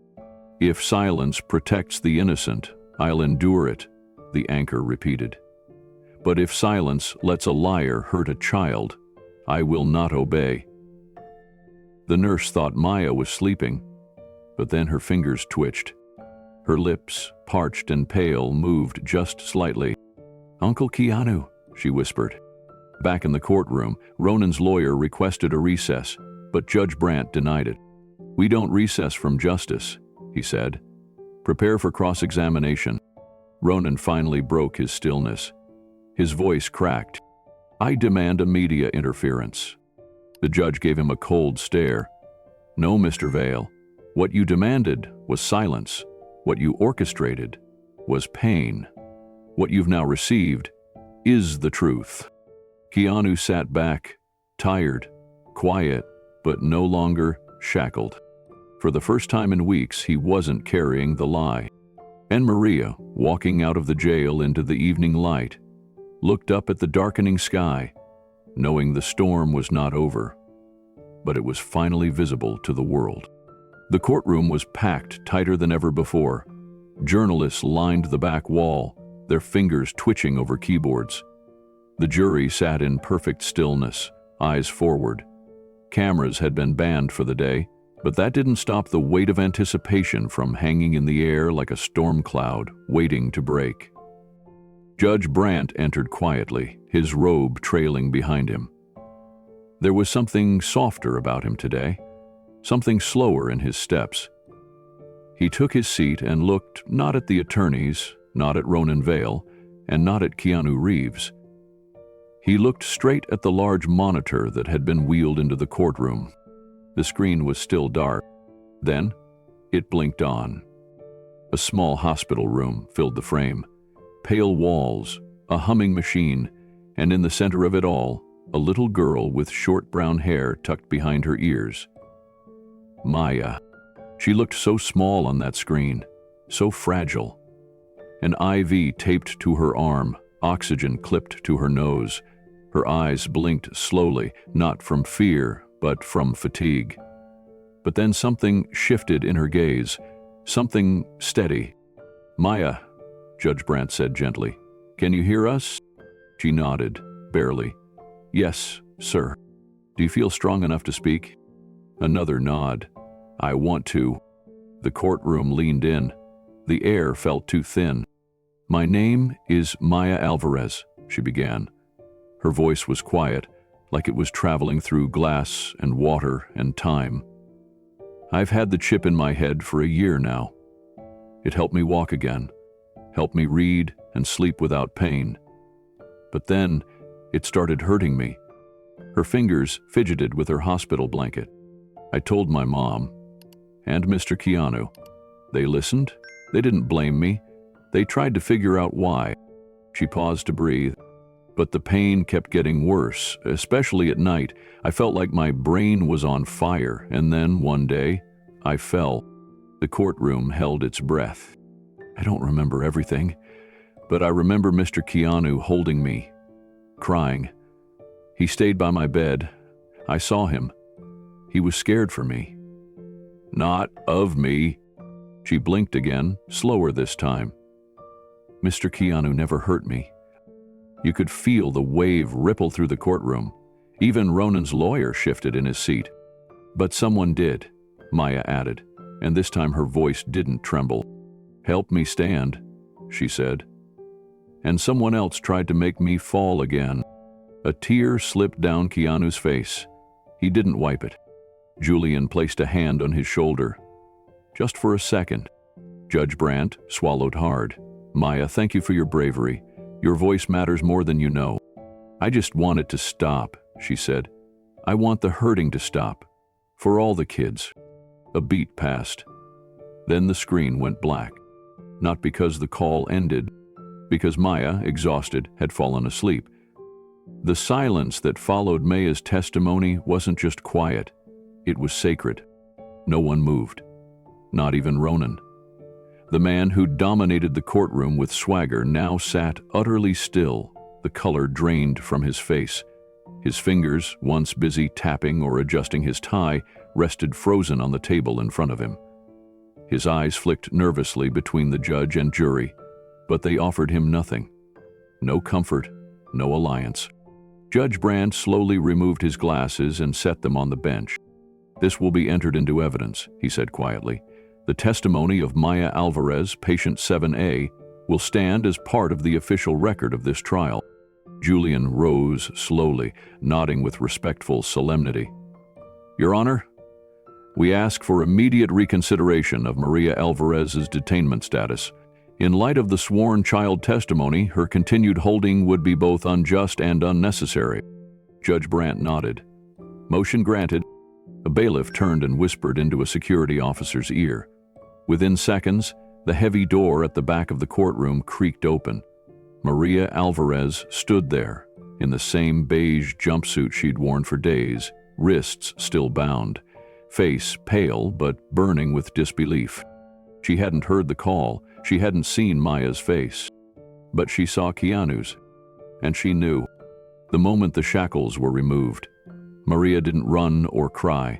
"If silence protects the innocent, I'll endure it," the anchor repeated. "But if silence lets a liar hurt a child, I will not obey." The nurse thought Maya was sleeping, but then her fingers twitched. Her lips, parched and pale, moved just slightly. "Uncle Keanu," she whispered. Back in the courtroom, Ronan's lawyer requested a recess, but Judge Brandt denied it. "We don't recess from justice," he said. "Prepare for cross-examination." Ronan finally broke his stillness. His voice cracked. "I demand a media interference." The judge gave him a cold stare. "No, Mr. Vale. What you demanded was silence. What you orchestrated was pain. What you've now received is the truth." Keanu sat back, tired, quiet, but no longer shackled. For the first time in weeks, he wasn't carrying the lie. And Maria, walking out of the jail into the evening light, looked up at the darkening sky, knowing the storm was not over, but it was finally visible to the world. The courtroom was packed tighter than ever before. Journalists lined the back wall, their fingers twitching over keyboards. The jury sat in perfect stillness, eyes forward. Cameras had been banned for the day, but that didn't stop the weight of anticipation from hanging in the air like a storm cloud waiting to break. Judge Brandt entered quietly, his robe trailing behind him. There was something softer about him today, something slower in his steps. He took his seat and looked not at the attorneys, not at Ronan Vale, and not at Keanu Reeves. He looked straight at the large monitor that had been wheeled into the courtroom. The screen was still dark. Then, it blinked on. A small hospital room filled the frame. Pale walls, a humming machine, and in the center of it all, a little girl with short brown hair tucked behind her ears. Maya. She looked so small on that screen, so fragile. An IV taped to her arm, oxygen clipped to her nose, Her eyes blinked slowly, not from fear, but from fatigue. But then something shifted in her gaze, something steady. "Maya," Judge Brandt said gently, "can you hear us?" She nodded, barely. "Yes, sir." "Do you feel strong enough to speak?" Another nod. "I want to." The courtroom leaned in. The air felt too thin. "My name is Maya Alvarez," she began. Her voice was quiet, like it was traveling through glass and water and time. "I've had the chip in my head for a year now. It helped me walk again, helped me read and sleep without pain. But then, it started hurting me." Her fingers fidgeted with her hospital blanket. "I told my mom, and Mr. Keanu. They listened. They didn't blame me. They tried to figure out why." She paused to breathe. "But the pain kept getting worse, especially at night. I felt like my brain was on fire, and then, one day, I fell." The courtroom held its breath. "I don't remember everything, but I remember Mr. Keanu holding me, crying. He stayed by my bed. I saw him. He was scared for me." "Not of me." She blinked again, slower this time. "Mr. Keanu never hurt me." You could feel the wave ripple through the courtroom. Even Ronan's lawyer shifted in his seat. "But someone did," Maya added, and this time her voice didn't tremble. "Help me stand," she said. "And someone else tried to make me fall again." A tear slipped down Keanu's face. He didn't wipe it. Julian placed a hand on his shoulder. "Just for a second." Judge Brandt swallowed hard. "Maya, thank you for your bravery. Your voice matters more than you know." "I just want it to stop," she said. "I want the hurting to stop. For all the kids." A beat passed. Then the screen went black. Not because the call ended, because Maya, exhausted, had fallen asleep. The silence that followed Maya's testimony wasn't just quiet. It was sacred. No one moved. Not even Ronan. The man who dominated the courtroom with swagger now sat utterly still, the color drained from his face. His fingers, once busy tapping or adjusting his tie, rested frozen on the table in front of him. His eyes flicked nervously between the judge and jury, but they offered him nothing. No comfort, no alliance. Judge Brandt slowly removed his glasses and set them on the bench. "This will be entered into evidence," he said quietly. "The testimony of Maya Alvarez, patient 7A, will stand as part of the official record of this trial." Julian rose slowly, nodding with respectful solemnity. "Your Honor, we ask for immediate reconsideration of Maria Alvarez's detainment status. In light of the sworn child testimony, her continued holding would be both unjust and unnecessary." Judge Brandt nodded. "Motion granted." A bailiff turned and whispered into a security officer's ear. Within seconds, the heavy door at the back of the courtroom creaked open. Maria Alvarez stood there, in the same beige jumpsuit she'd worn for days, wrists still bound, face pale but burning with disbelief. She hadn't heard the call, she hadn't seen Maya's face. But she saw Keanu's, and she knew. The moment the shackles were removed, Maria didn't run or cry.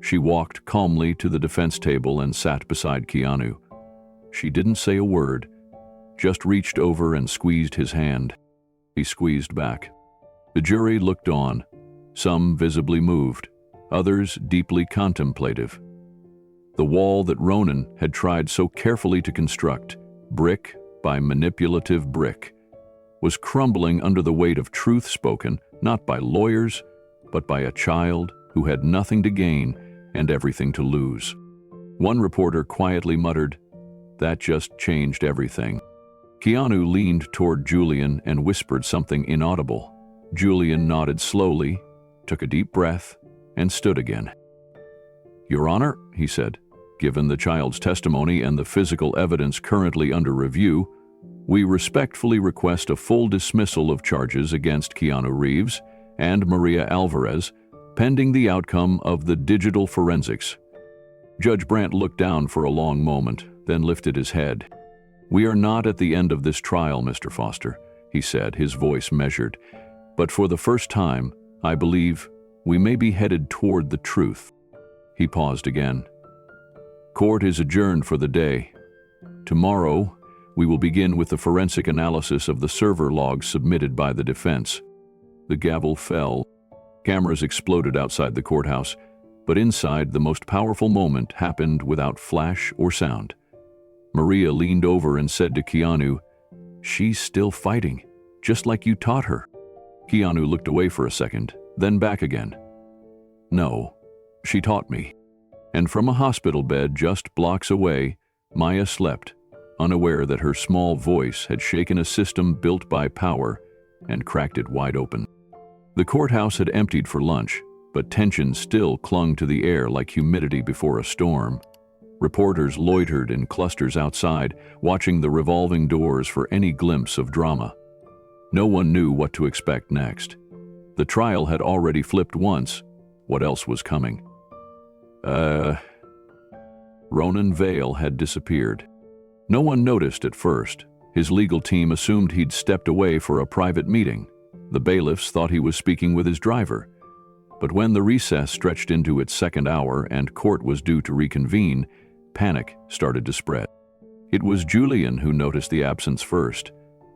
She walked calmly to the defense table and sat beside Keanu. She didn't say a word, just reached over and squeezed his hand. He squeezed back. The jury looked on, some visibly moved, others deeply contemplative. The wall that Ronan had tried so carefully to construct, brick by manipulative brick, was crumbling under the weight of truth spoken not by lawyers, but by a child who had nothing to gain and everything to lose. One reporter quietly muttered, "That just changed everything." Keanu leaned toward Julian and whispered something inaudible. Julian nodded slowly, took a deep breath, and stood again. "Your Honor," he said, "given the child's testimony and the physical evidence currently under review, we respectfully request a full dismissal of charges against Keanu Reeves and Maria Alvarez, pending the outcome of the digital forensics." Judge Brandt looked down for a long moment, then lifted his head. "We are not at the end of this trial, Mr. Foster," he said, his voice measured. But for the first time, I believe we may be headed toward the truth." He paused again. "Court is adjourned for the day. Tomorrow, we will begin with the forensic analysis of the server logs submitted by the defense." The gavel fell. Cameras exploded outside the courthouse, but inside, the most powerful moment happened without flash or sound. Maria leaned over and said to Keanu, "She's still fighting, just like you taught her." Keanu looked away for a second, then back again. "No, she taught me." And from a hospital bed just blocks away, Maya slept, unaware that her small voice had shaken a system built by power and cracked it wide open. The courthouse had emptied for lunch, but tension still clung to the air like humidity before a storm. Reporters loitered in clusters outside, watching the revolving doors for any glimpse of drama. No one knew what to expect next. The trial had already flipped once. What else was coming? Ronan Vale had disappeared. No one noticed at first. His legal team assumed he'd stepped away for a private meeting. The bailiffs thought he was speaking with his driver. But when the recess stretched into its second hour and court was due to reconvene, panic started to spread. It was Julian who noticed the absence first.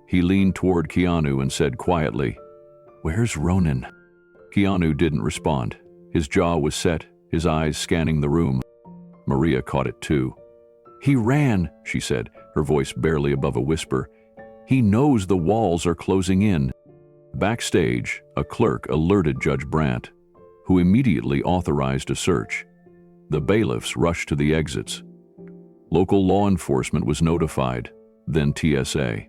He leaned toward Keanu and said quietly, "Where's Ronan?" Keanu didn't respond. His jaw was set, his eyes scanning the room. Maria caught it too. "He ran," she said, her voice barely above a whisper. "He knows the walls are closing in." Backstage, a clerk alerted Judge Brandt, who immediately authorized a search. The bailiffs rushed to the exits. Local law enforcement was notified, then TSA.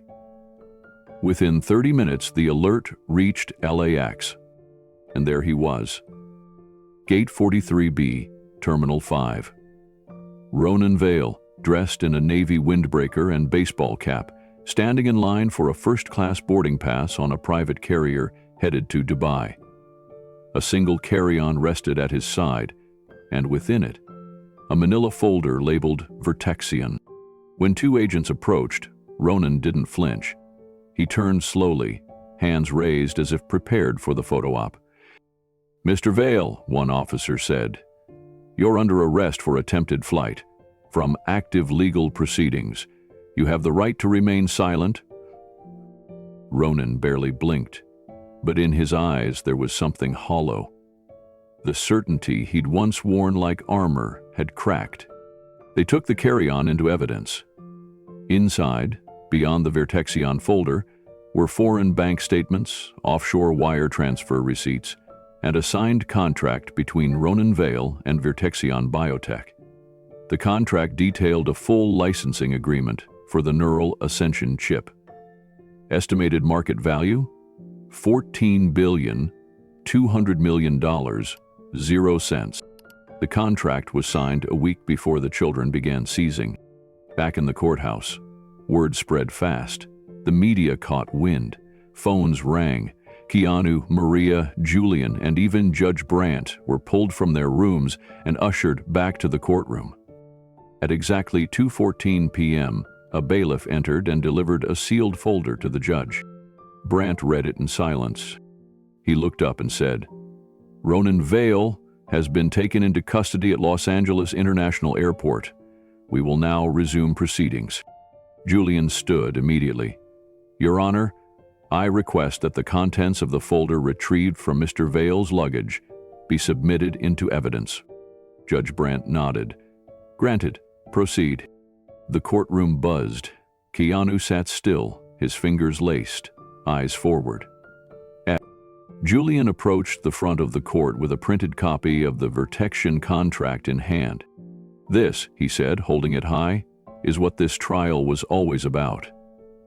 Within 30 minutes, the alert reached LAX. And there he was. Gate 43B, Terminal 5. Ronan Vale, dressed in a Navy windbreaker and baseball cap, standing in line for a first-class boarding pass on a private carrier headed to Dubai. A single carry-on rested at his side, and within it, a manila folder labeled Vertexian. When two agents approached, Ronan didn't flinch. He turned slowly, hands raised as if prepared for the photo op. "Mr. Vale," one officer said, "you're under arrest for attempted flight. From active legal proceedings. You have the right to remain silent." Ronan barely blinked, but in his eyes there was something hollow. The certainty he'd once worn like armor had cracked. They took the carry-on into evidence. Inside, beyond the Vertexian folder, were foreign bank statements, offshore wire transfer receipts, and a signed contract between Ronan Vale and Vertexian Biotech. The contract detailed a full licensing agreement for the Neural Ascension chip. Estimated market value? $14,200,000,000, 0 cents. The contract was signed a week before the children began seizing. Back in the courthouse, word spread fast. The media caught wind. Phones rang. Keanu, Maria, Julian, and even Judge Brandt were pulled from their rooms and ushered back to the courtroom. At exactly 2:14 p.m., a bailiff entered and delivered a sealed folder to the judge. Brandt read it in silence. He looked up and said, "Ronan Vale has been taken into custody at Los Angeles International Airport. We will now resume proceedings." Julian stood immediately. "Your Honor, I request that the contents of the folder retrieved from Mr. Vale's luggage be submitted into evidence." Judge Brandt nodded. "Granted. Proceed." The courtroom buzzed. Keanu sat still, his fingers laced, eyes forward. Julian approached the front of the court with a printed copy of the Vertexian contract in hand. "This," he said, holding it high, "is what this trial was always about.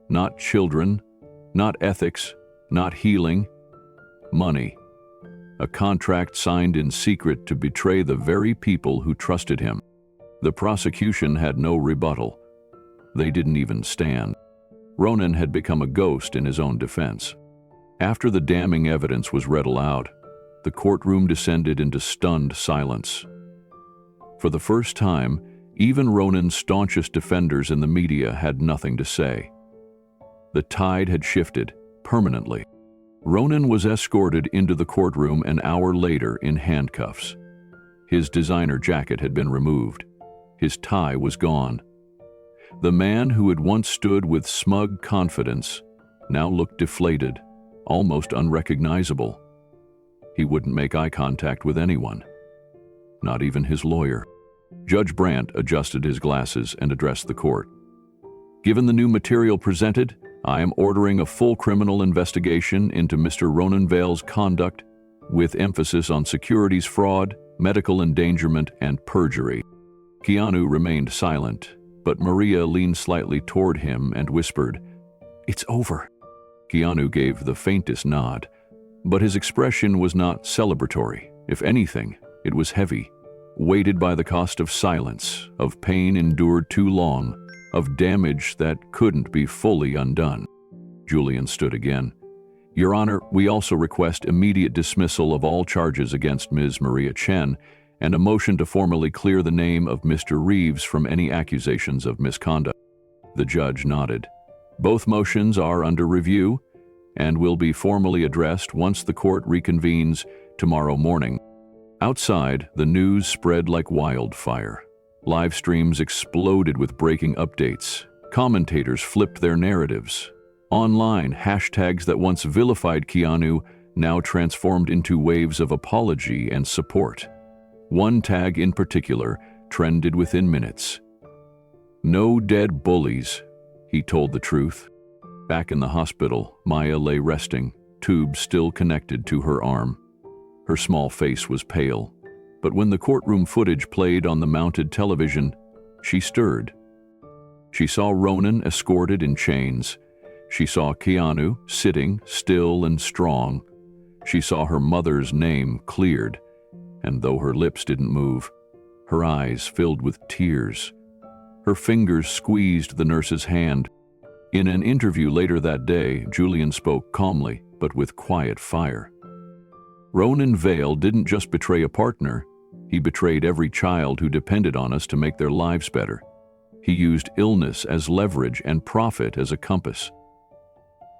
Not children, not ethics, not healing. Money. A contract signed in secret to betray the very people who trusted him." The prosecution had no rebuttal. They didn't even stand. Ronan had become a ghost in his own defense. After the damning evidence was read aloud, the courtroom descended into stunned silence. For the first time, even Ronan's staunchest defenders in the media had nothing to say. The tide had shifted permanently. Ronan was escorted into the courtroom an hour later in handcuffs. His designer jacket had been removed. His tie was gone. The man who had once stood with smug confidence now looked deflated, almost unrecognizable. He wouldn't make eye contact with anyone, not even his lawyer. Judge Brandt adjusted his glasses and addressed the court. Given the new material presented, I am ordering a full criminal investigation into Mr. Ronan Vale's conduct, with emphasis on securities fraud, medical endangerment, and perjury. Keanu remained silent, but Maria leaned slightly toward him and whispered, "It's over." Keanu gave the faintest nod, but his expression was not celebratory. If anything, it was heavy, weighted by the cost of silence, of pain endured too long, of damage that couldn't be fully undone. Julian stood again. "Your Honor, we also request immediate dismissal of all charges against Ms. Maria Chen and a motion to formally clear the name of Mr. Reeves from any accusations of misconduct." The judge nodded. "Both motions are under review and will be formally addressed once the court reconvenes tomorrow morning." Outside, the news spread like wildfire. Live streams exploded with breaking updates. Commentators flipped their narratives. Online, hashtags that once vilified Keanu now transformed into waves of apology and support. One tag in particular trended within minutes. "No dead bullies," he told the truth. Back in the hospital, Maya lay resting, tubes still connected to her arm. Her small face was pale, but when the courtroom footage played on the mounted television, she stirred. She saw Ronan escorted in chains. She saw Keanu sitting still and strong. She saw her mother's name cleared, and though her lips didn't move, her eyes filled with tears. Her fingers squeezed the nurse's hand. In an interview later that day, Julian spoke calmly, but with quiet fire. Ronan Vale didn't just betray a partner, he betrayed every child who depended on us to make their lives better. He used illness as leverage and profit as a compass.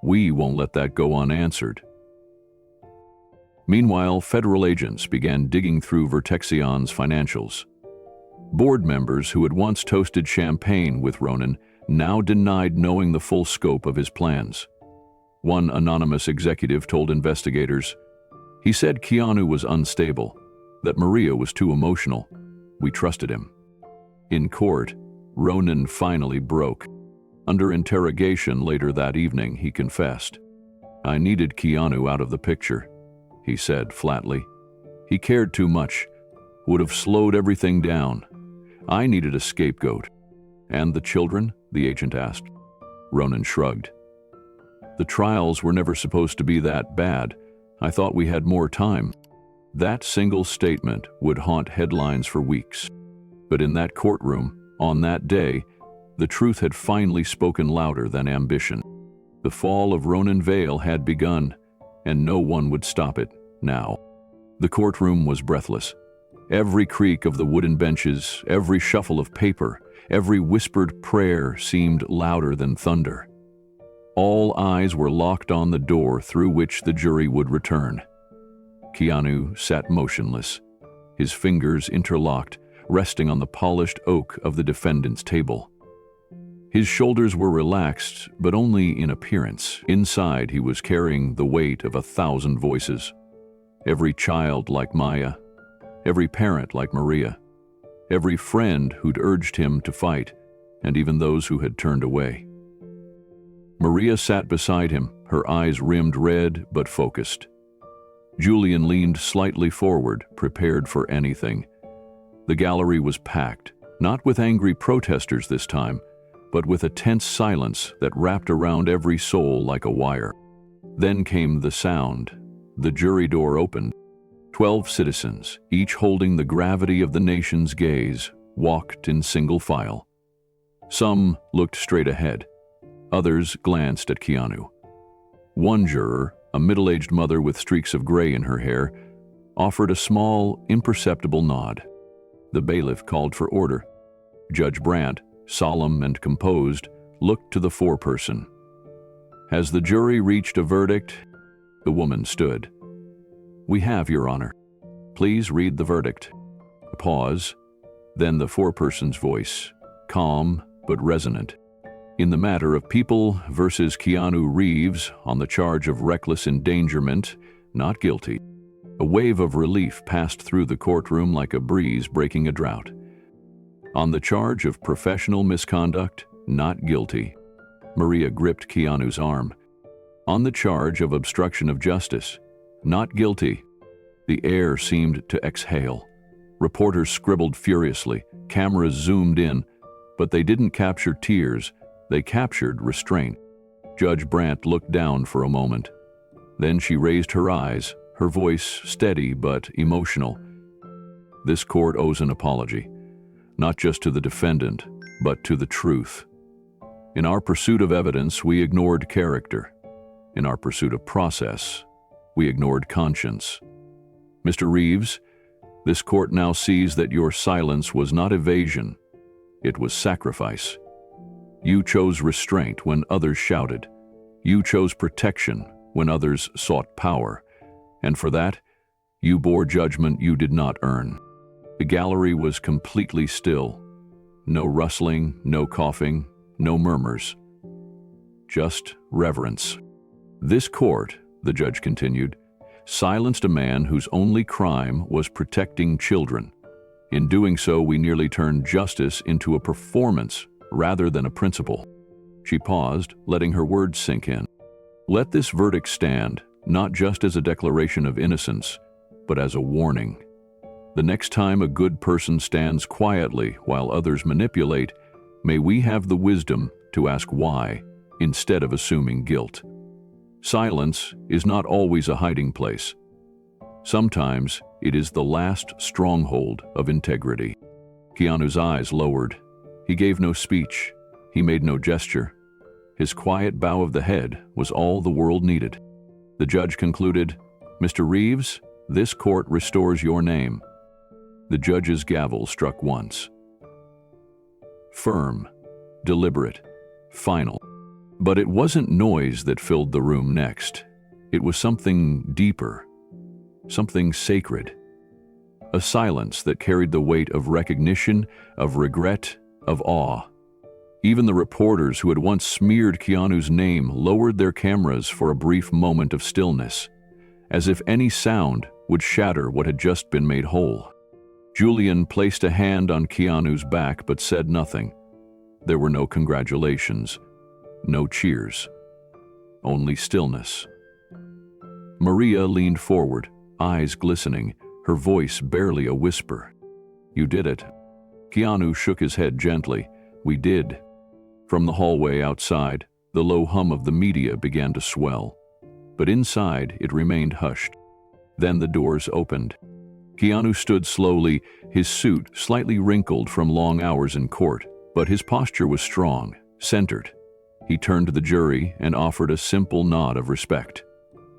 We won't let that go unanswered. Meanwhile, federal agents began digging through Vertexion's financials. Board members who had once toasted champagne with Ronan now denied knowing the full scope of his plans. One anonymous executive told investigators, "He said Keanu was unstable, that Maria was too emotional. We trusted him." In court, Ronan finally broke. Under interrogation later that evening, he confessed. "I needed Keanu out of the picture," he said flatly. "He cared too much, would have slowed everything down. I needed a scapegoat." "And the children?" the agent asked. Ronan shrugged. "The trials were never supposed to be that bad. I thought we had more time." That single statement would haunt headlines for weeks. But in that courtroom, on that day, the truth had finally spoken louder than ambition. The fall of Ronan Vale had begun, and no one would stop it now. The courtroom was breathless. Every creak of the wooden benches, every shuffle of paper, every whispered prayer seemed louder than thunder. All eyes were locked on the door through which the jury would return. Keanu sat motionless, his fingers interlocked, resting on the polished oak of the defendant's table. His shoulders were relaxed, but only in appearance. Inside, he was carrying the weight of 1,000 voices. Every child like Maya, every parent like Maria, every friend who'd urged him to fight, and even those who had turned away. Maria sat beside him, her eyes rimmed red but focused. Julian leaned slightly forward, prepared for anything. The gallery was packed, not with angry protesters this time, but with a tense silence that wrapped around every soul like a wire. Then came the sound. The jury door opened. 12 citizens, each holding the gravity of the nation's gaze, walked in single file. Some looked straight ahead. Others glanced at Keanu. One juror, a middle-aged mother with streaks of gray in her hair, offered a small, imperceptible nod. The bailiff called for order. Judge Brandt, solemn and composed, looked to the foreperson. "Has the jury reached a verdict?" The woman stood. "We have, Your Honor. Please read the verdict." A pause, then the foreperson's voice, calm but resonant. "In the matter of People versus Keanu Reeves on the charge of reckless endangerment, not guilty." A wave of relief passed through the courtroom like a breeze breaking a drought. "On the charge of professional misconduct, not guilty." Maria gripped Keanu's arm. "On the charge of obstruction of justice, not guilty." The air seemed to exhale. Reporters scribbled furiously, cameras zoomed in, but they didn't capture tears, they captured restraint. Judge Brandt looked down for a moment. Then she raised her eyes, her voice steady but emotional. "This court owes an apology, not just to the defendant, but to the truth. In our pursuit of evidence, we ignored character. In our pursuit of process, we ignored conscience. Mr. Reeves, this court now sees that your silence was not evasion, it was sacrifice. You chose restraint when others shouted. You chose protection when others sought power. And for that, you bore judgment you did not earn." The gallery was completely still. No rustling, no coughing, no murmurs. Just reverence. "This court," the judge continued, "silenced a man whose only crime was protecting children. In doing so, we nearly turned justice into a performance rather than a principle." She paused, letting her words sink in. "Let this verdict stand, not just as a declaration of innocence, but as a warning. The next time a good person stands quietly while others manipulate, may we have the wisdom to ask why, instead of assuming guilt. Silence is not always a hiding place. Sometimes it is the last stronghold of integrity." Keanu's eyes lowered. He gave no speech. He made no gesture. His quiet bow of the head was all the world needed. The judge concluded, "Mr. Reeves, this court restores your name." The judge's gavel struck once. Firm, deliberate, final. But it wasn't noise that filled the room next. It was something deeper, something sacred. A silence that carried the weight of recognition, of regret, of awe. Even the reporters who had once smeared Keanu's name lowered their cameras for a brief moment of stillness, as if any sound would shatter what had just been made whole. Julian placed a hand on Keanu's back but said nothing. There were no congratulations, no cheers, only stillness. Maria leaned forward, eyes glistening, her voice barely a whisper. "You did it." Keanu shook his head gently. "We did." From the hallway outside, the low hum of the media began to swell. But inside, it remained hushed. Then the doors opened. Keanu stood slowly, his suit slightly wrinkled from long hours in court, but his posture was strong, centered. He turned to the jury and offered a simple nod of respect.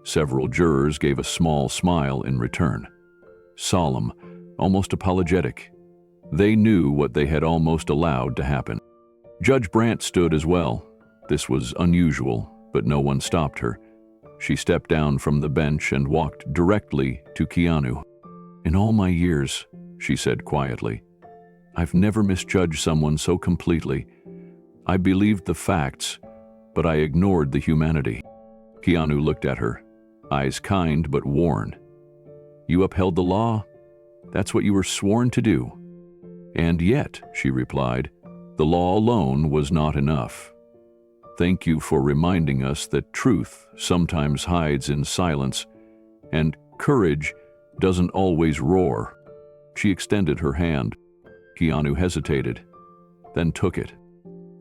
Several jurors gave a small smile in return. Solemn, almost apologetic. They knew what they had almost allowed to happen. Judge Brandt stood as well. This was unusual, but no one stopped her. She stepped down from the bench and walked directly to Keanu. "In all my years," she said quietly, "I've never misjudged someone so completely. I believed the facts, but I ignored the humanity." Keanu looked at her, eyes kind but worn. "You upheld the law? That's what you were sworn to do." "And yet," she replied, "the law alone was not enough. Thank you for reminding us that truth sometimes hides in silence, and courage doesn't always roar." She extended her hand. Keanu hesitated, then took it.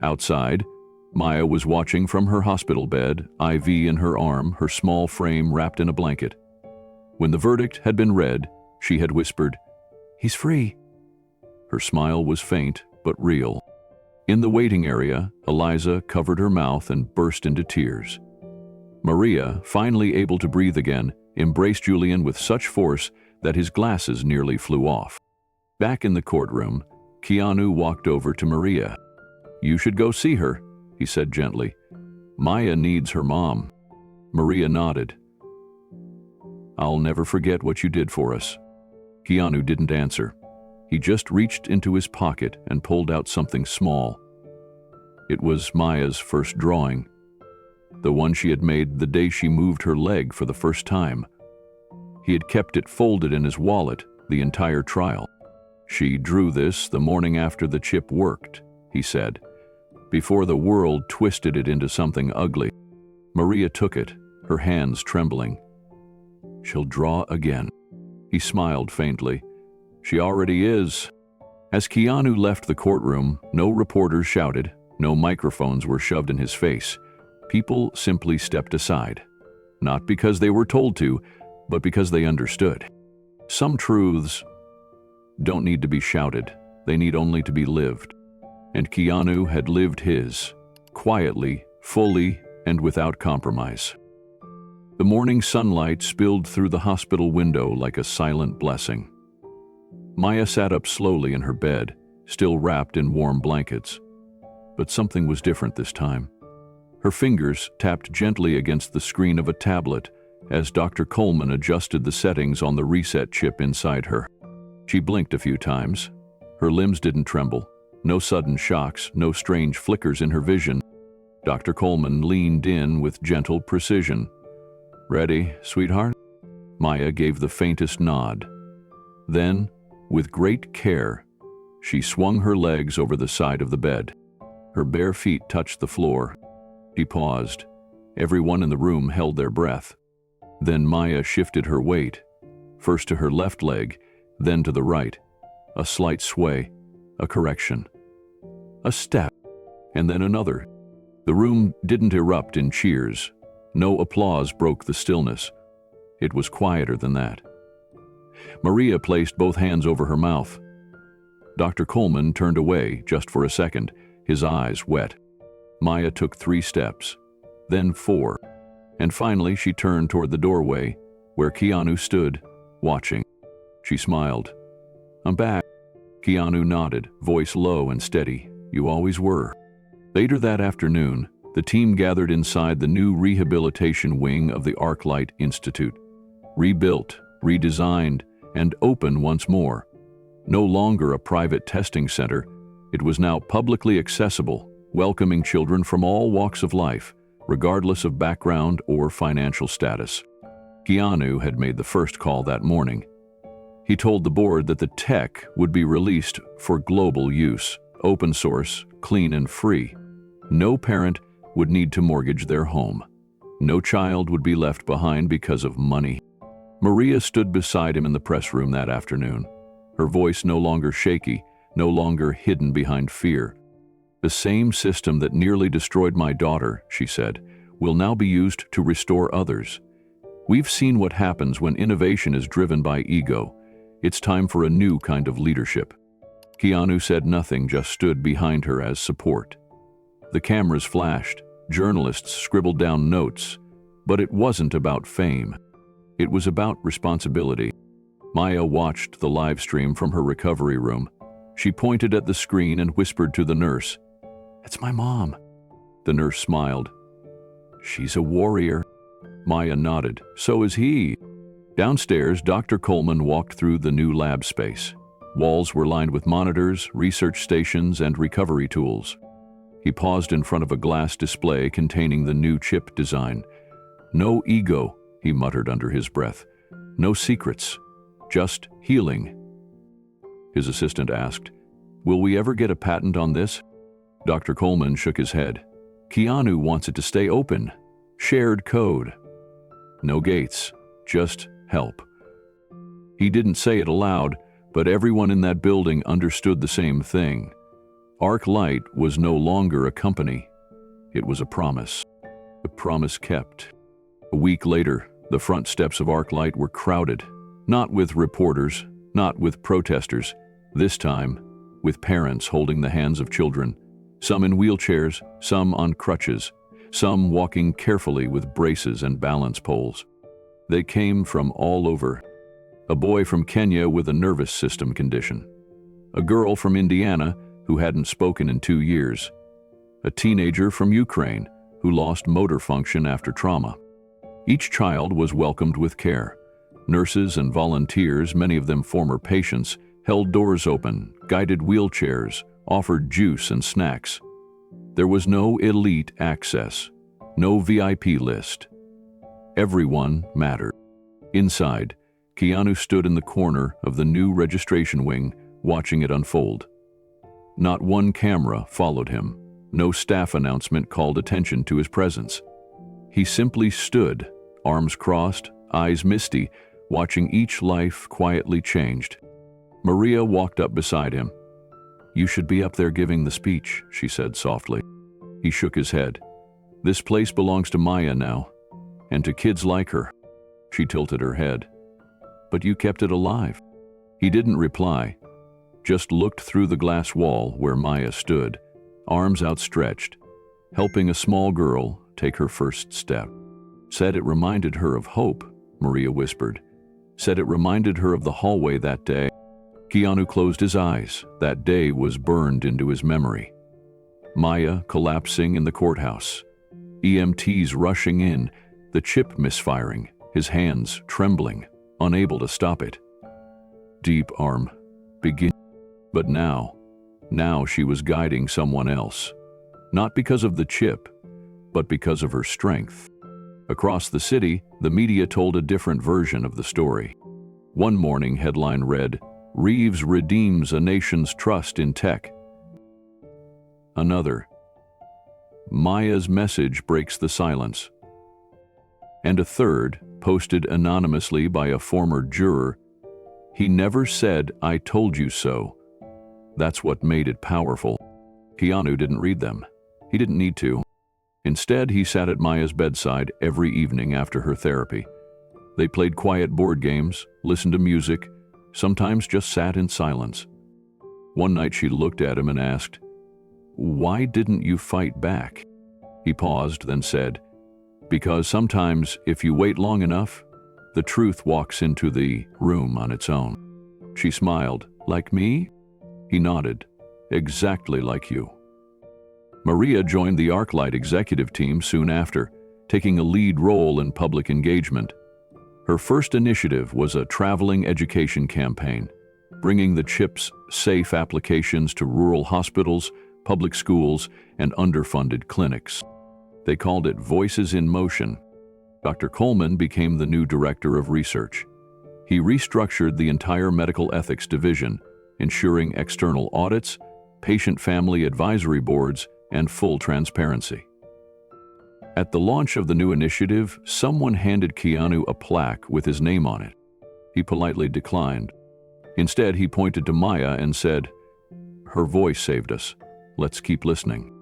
Outside, Maya was watching from her hospital bed, IV in her arm, her small frame wrapped in a blanket. When the verdict had been read, she had whispered, "He's free." Her smile was faint but real. In the waiting area, Eliza covered her mouth and burst into tears. Maria, finally able to breathe again, embraced Julian with such force that his glasses nearly flew off. Back in the courtroom, Keanu walked over to Maria. "You should go see her," he said gently. "Maya needs her mom." Maria nodded. I'll never forget what you did for us." Keanu didn't answer. He just reached into his pocket and pulled out something small. It was Maya's first drawing, the one she had made the day she moved her leg for the first time. He had kept it folded in his wallet the entire trial. "She drew this the morning after the chip worked," he said, "before the world twisted it into something ugly." Maria took it, her hands trembling. "She'll draw again." He smiled faintly. "She already is." As Keanu left the courtroom, no reporters shouted, no microphones were shoved in his face. People simply stepped aside. Not because they were told to, but because they understood. Some truths don't need to be shouted, they need only to be lived. And Keanu had lived his, quietly, fully, and without compromise. The morning sunlight spilled through the hospital window like a silent blessing. Maya sat up slowly in her bed, still wrapped in warm blankets. But something was different this time. Her fingers tapped gently against the screen of a tablet as Dr. Coleman adjusted the settings on the reset chip inside her. She blinked a few times. Her limbs didn't tremble. No sudden shocks, no strange flickers in her vision. Dr. Coleman leaned in with gentle precision. "Ready, sweetheart?" Maya gave the faintest nod. Then, with great care, she swung her legs over the side of the bed. Her bare feet touched the floor. She paused. Everyone in the room held their breath. Then Maya shifted her weight, first to her left leg, then to the right. A slight sway, a correction. A step, and then another. The room didn't erupt in cheers. No applause broke the stillness. It was quieter than that. Maria placed both hands over her mouth. Dr. Coleman turned away just for a second, his eyes wet. Maya took 3 steps, then 4, and finally she turned toward the doorway, where Keanu stood, watching. She smiled. "I'm back." Keanu nodded, voice low and steady. "You always were." Later that afternoon, the team gathered inside the new rehabilitation wing of the ArcLight Institute. Rebuilt, redesigned, and open once more. No longer a private testing center, it was now publicly accessible, welcoming children from all walks of life, regardless of background or financial status. Keanu had made the first call that morning. He told the board that the tech would be released for global use, open source, clean and free. No parent would need to mortgage their home. No child would be left behind because of money. Maria stood beside him in the press room that afternoon, her voice no longer shaky, no longer hidden behind fear. "The same system that nearly destroyed my daughter," she said, "will now be used to restore others. We've seen what happens when innovation is driven by ego. It's time for a new kind of leadership." Keanu said nothing, just stood behind her as support. The cameras flashed, journalists scribbled down notes, but it wasn't about fame. It was about responsibility. Maya watched the live stream from her recovery room. She pointed at the screen and whispered to the nurse, "It's my mom." The nurse smiled. "She's a warrior." Maya nodded. "So is he." Downstairs, Dr. Coleman walked through the new lab space. Walls were lined with monitors, research stations, and recovery tools. He paused in front of a glass display containing the new chip design. "No ego," he muttered under his breath. "No secrets. Just healing." His assistant asked, "Will we ever get a patent on this?" Dr. Coleman shook his head. "Keanu wants it to stay open. Shared code. No gates, just help." He didn't say it aloud, but everyone in that building understood the same thing. ArcLight was no longer a company. It was a promise. A promise kept. A week later, the front steps of ArcLight were crowded, not with reporters, not with protesters, this time with parents holding the hands of children, some in wheelchairs, some on crutches, some walking carefully with braces and balance poles. They came from all over. A boy from Kenya with a nervous system condition. A girl from Indiana who hadn't spoken in 2 years. A teenager from Ukraine who lost motor function after trauma. Each child was welcomed with care, Nurses and volunteers, many of them former patients, held doors open, guided wheelchairs, offered juice and snacks. There was no elite access, no VIP list. Everyone mattered. Inside, Keanu stood in the corner of the new registration wing, watching it unfold. Not one camera followed him. No staff announcement called attention to his presence. He simply stood, arms crossed, eyes misty, watching each life quietly changed. Maria walked up beside him. "You should be up there giving the speech," she said softly. He shook his head. "This place belongs to Maya now, and to kids like her." She tilted her head. "But you kept it alive." He didn't reply, just looked through the glass wall where Maya stood, arms outstretched, helping a small girl take her first step. "Said it reminded her of hope," Maria whispered. "Said it reminded her of the hallway that day." Keanu closed his eyes. That day was burned into his memory. Maya collapsing in the courthouse, EMTs rushing in, the chip misfiring, his hands trembling, unable to stop it. Deep arm, begin. But now she was guiding someone else. Not because of the chip, but because of her strength. Across the city, the media told a different version of the story. One morning headline read, "Reeves redeems a nation's trust in tech." Another, "Maya's message breaks the silence." And a third, posted anonymously by a former juror, "He never said, 'I told you so.'" That's what made it powerful. Keanu didn't read them. He didn't need to. Instead, he sat at Maya's bedside every evening after her therapy. They played quiet board games, listened to music, sometimes just sat in silence. One night she looked at him and asked, "Why didn't you fight back?" He paused, then said, "Because sometimes, if you wait long enough, the truth walks into the room on its own." She smiled. "Like me?" He nodded. "Exactly like you." Maria joined the ArcLight executive team soon after, taking a lead role in public engagement. Her first initiative was a traveling education campaign, bringing the chip's safe applications to rural hospitals, public schools, and underfunded clinics. They called it Voices in Motion. Dr. Coleman became the new director of research. He restructured the entire medical ethics division, ensuring external audits, patient family advisory boards, and full transparency. At the launch of the new initiative, someone handed Keanu a plaque with his name on it. He politely declined. Instead, he pointed to Maya and said, "Her voice saved us. Let's keep listening."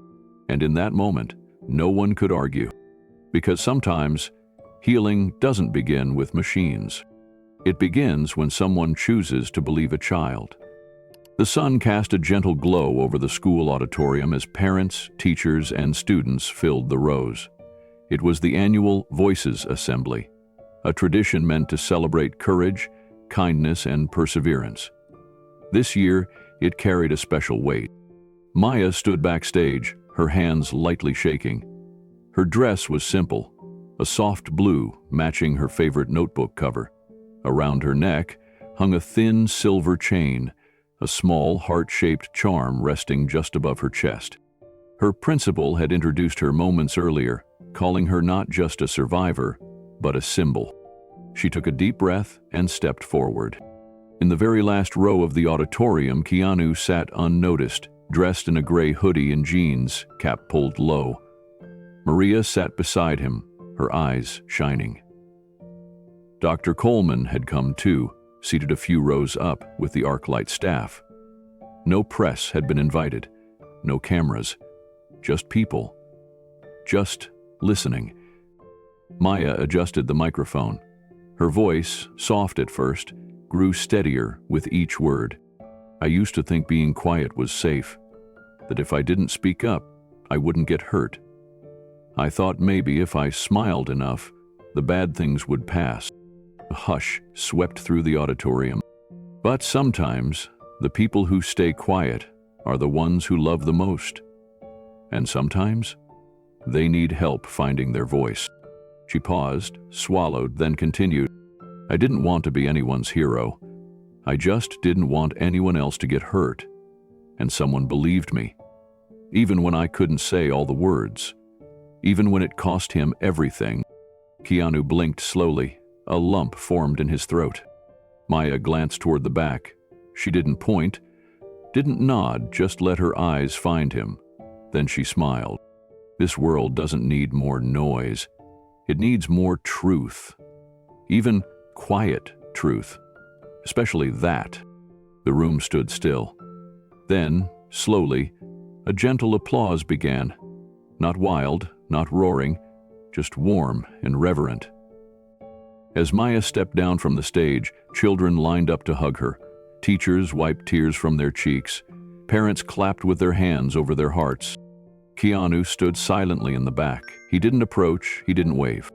And in that moment, no one could argue. Because sometimes, healing doesn't begin with machines. It begins when someone chooses to believe a child. The sun cast a gentle glow over the school auditorium as parents, teachers, and students filled the rows. It was the annual Voices Assembly, a tradition meant to celebrate courage, kindness, and perseverance. This year, it carried a special weight. Maya stood backstage, her hands lightly shaking. Her dress was simple, a soft blue matching her favorite notebook cover. Around her neck hung a thin silver chain, a small heart-shaped charm resting just above her chest. Her principal had introduced her moments earlier, calling her not just a survivor, but a symbol. She took a deep breath and stepped forward. In the very last row of the auditorium, Keanu sat unnoticed, dressed in a gray hoodie and jeans, cap pulled low. Maria sat beside him, her eyes shining. Dr. Coleman had come too, seated a few rows up with the ArcLight staff. No press had been invited, no cameras, just people, just listening. Maya adjusted the microphone. Her voice, soft at first, grew steadier with each word. "I used to think being quiet was safe, that if I didn't speak up, I wouldn't get hurt. I thought maybe if I smiled enough, the bad things would pass." A hush swept through the auditorium. But sometimes, the people who stay quiet are the ones who love the most. And sometimes, they need help finding their voice. She paused, swallowed, then continued. I didn't want to be anyone's hero. I just didn't want anyone else to get hurt. And someone believed me. Even when I couldn't say all the words. Even when it cost him everything. Keanu blinked slowly. A lump formed in his throat. Maya glanced toward the back. She didn't point, didn't nod, just let her eyes find him. Then she smiled. This world doesn't need more noise. It needs more truth. Even quiet truth. Especially that. The room stood still. Then, slowly, a gentle applause began. Not wild, not roaring, just warm and reverent. As Maya stepped down from the stage, children lined up to hug her. Teachers wiped tears from their cheeks. Parents clapped with their hands over their hearts. Keanu stood silently in the back. He didn't approach, he didn't wave.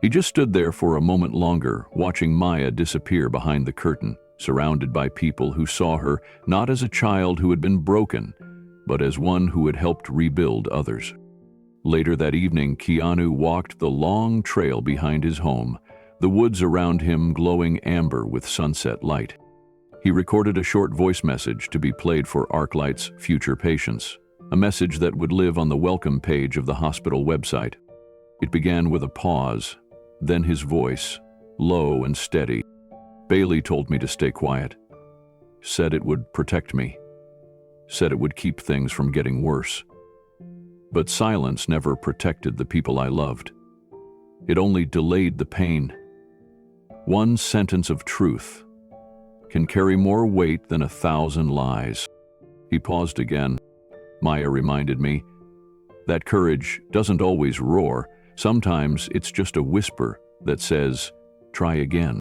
He just stood there for a moment longer, watching Maya disappear behind the curtain, surrounded by people who saw her not as a child who had been broken, but as one who had helped rebuild others. Later that evening, Keanu walked the long trail behind his home, the woods around him glowing amber with sunset light. He recorded a short voice message to be played for ArcLight's future patients, a message that would live on the welcome page of the hospital website. It began with a pause, then his voice, low and steady. Bailey told me to stay quiet. Said it would protect me. Said it would keep things from getting worse. But silence never protected the people I loved. It only delayed the pain. One sentence of truth can carry more weight than 1,000 lies. He paused again. Maya reminded me that courage doesn't always roar. Sometimes it's just a whisper that says, "Try again."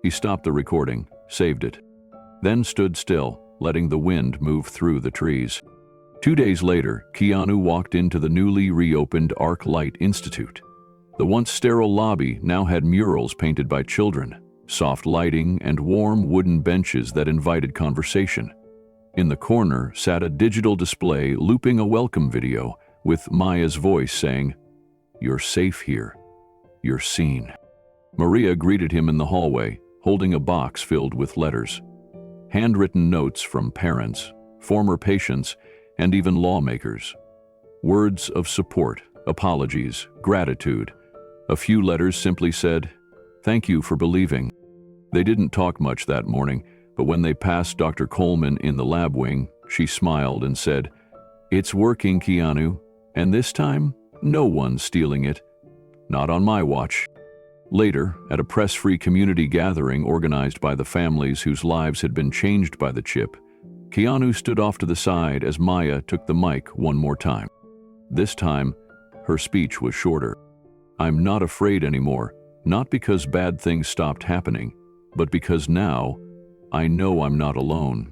He stopped the recording, saved it, then stood still, letting the wind move through the trees. 2 days later, Keanu walked into the newly reopened ArcLight Institute. The once sterile lobby now had murals painted by children, soft lighting, and warm wooden benches that invited conversation. In the corner sat a digital display looping a welcome video with Maya's voice saying, "You're safe here. You're seen." Maria greeted him in the hallway, holding a box filled with letters. Handwritten notes from parents, former patients, and even lawmakers. Words of support, apologies, gratitude. A few letters simply said, "Thank you for believing." They didn't talk much that morning, but when they passed Dr. Coleman in the lab wing, she smiled and said, "It's working, Keanu, and this time, no one's stealing it. Not on my watch." Later, at a press-free community gathering organized by the families whose lives had been changed by the chip, Keanu stood off to the side as Maya took the mic one more time. This time, her speech was shorter. "I'm not afraid anymore, not because bad things stopped happening, but because now, I know I'm not alone."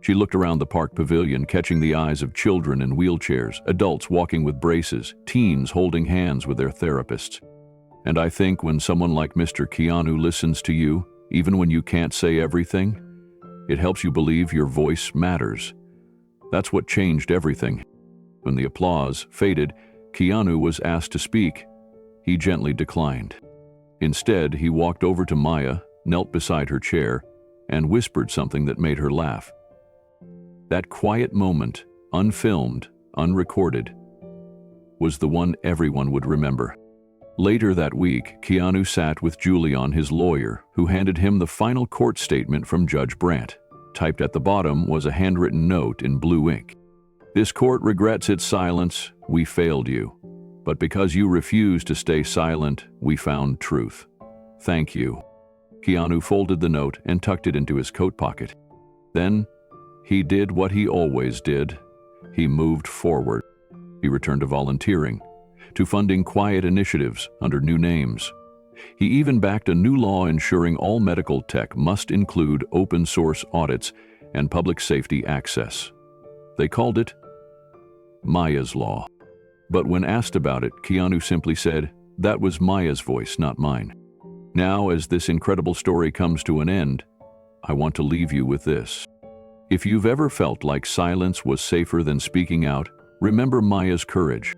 She looked around the park pavilion, catching the eyes of children in wheelchairs, adults walking with braces, teens holding hands with their therapists. "And I think when someone like Mr. Keanu listens to you, even when you can't say everything, it helps you believe your voice matters. That's what changed everything." When the applause faded, Keanu was asked to speak. He gently declined. Instead, he walked over to Maya, knelt beside her chair, and whispered something that made her laugh. That quiet moment, unfilmed, unrecorded, was the one everyone would remember. Later that week, Keanu sat with Julian, his lawyer, who handed him the final court statement from Judge Brandt. Typed at the bottom was a handwritten note in blue ink. "This court regrets its silence. We failed you. But because you refused to stay silent, we found truth. Thank you." Keanu folded the note and tucked it into his coat pocket. Then, he did what he always did. He moved forward. He returned to volunteering, to funding quiet initiatives under new names. He even backed a new law ensuring all medical tech must include open-source audits and public safety access. They called it Maya's Law. But when asked about it, Keanu simply said, "That was Maya's voice, not mine." Now, as this incredible story comes to an end, I want to leave you with this. If you've ever felt like silence was safer than speaking out, remember Maya's courage.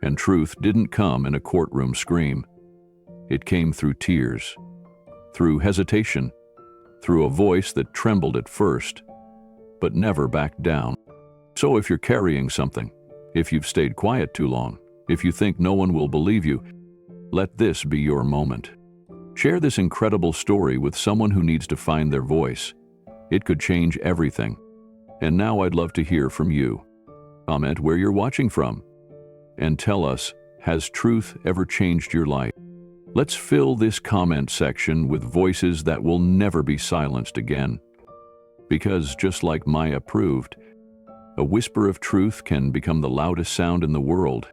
And truth didn't come in a courtroom scream. It came through tears, through hesitation, through a voice that trembled at first, but never backed down. So if you're carrying something, if you've stayed quiet too long, if you think no one will believe you, let this be your moment. Share this incredible story with someone who needs to find their voice. It could change everything. And now I'd love to hear from you. Comment where you're watching from. And tell us, has truth ever changed your life? Let's fill this comment section with voices that will never be silenced again. Because just like Maya proved, a whisper of truth can become the loudest sound in the world.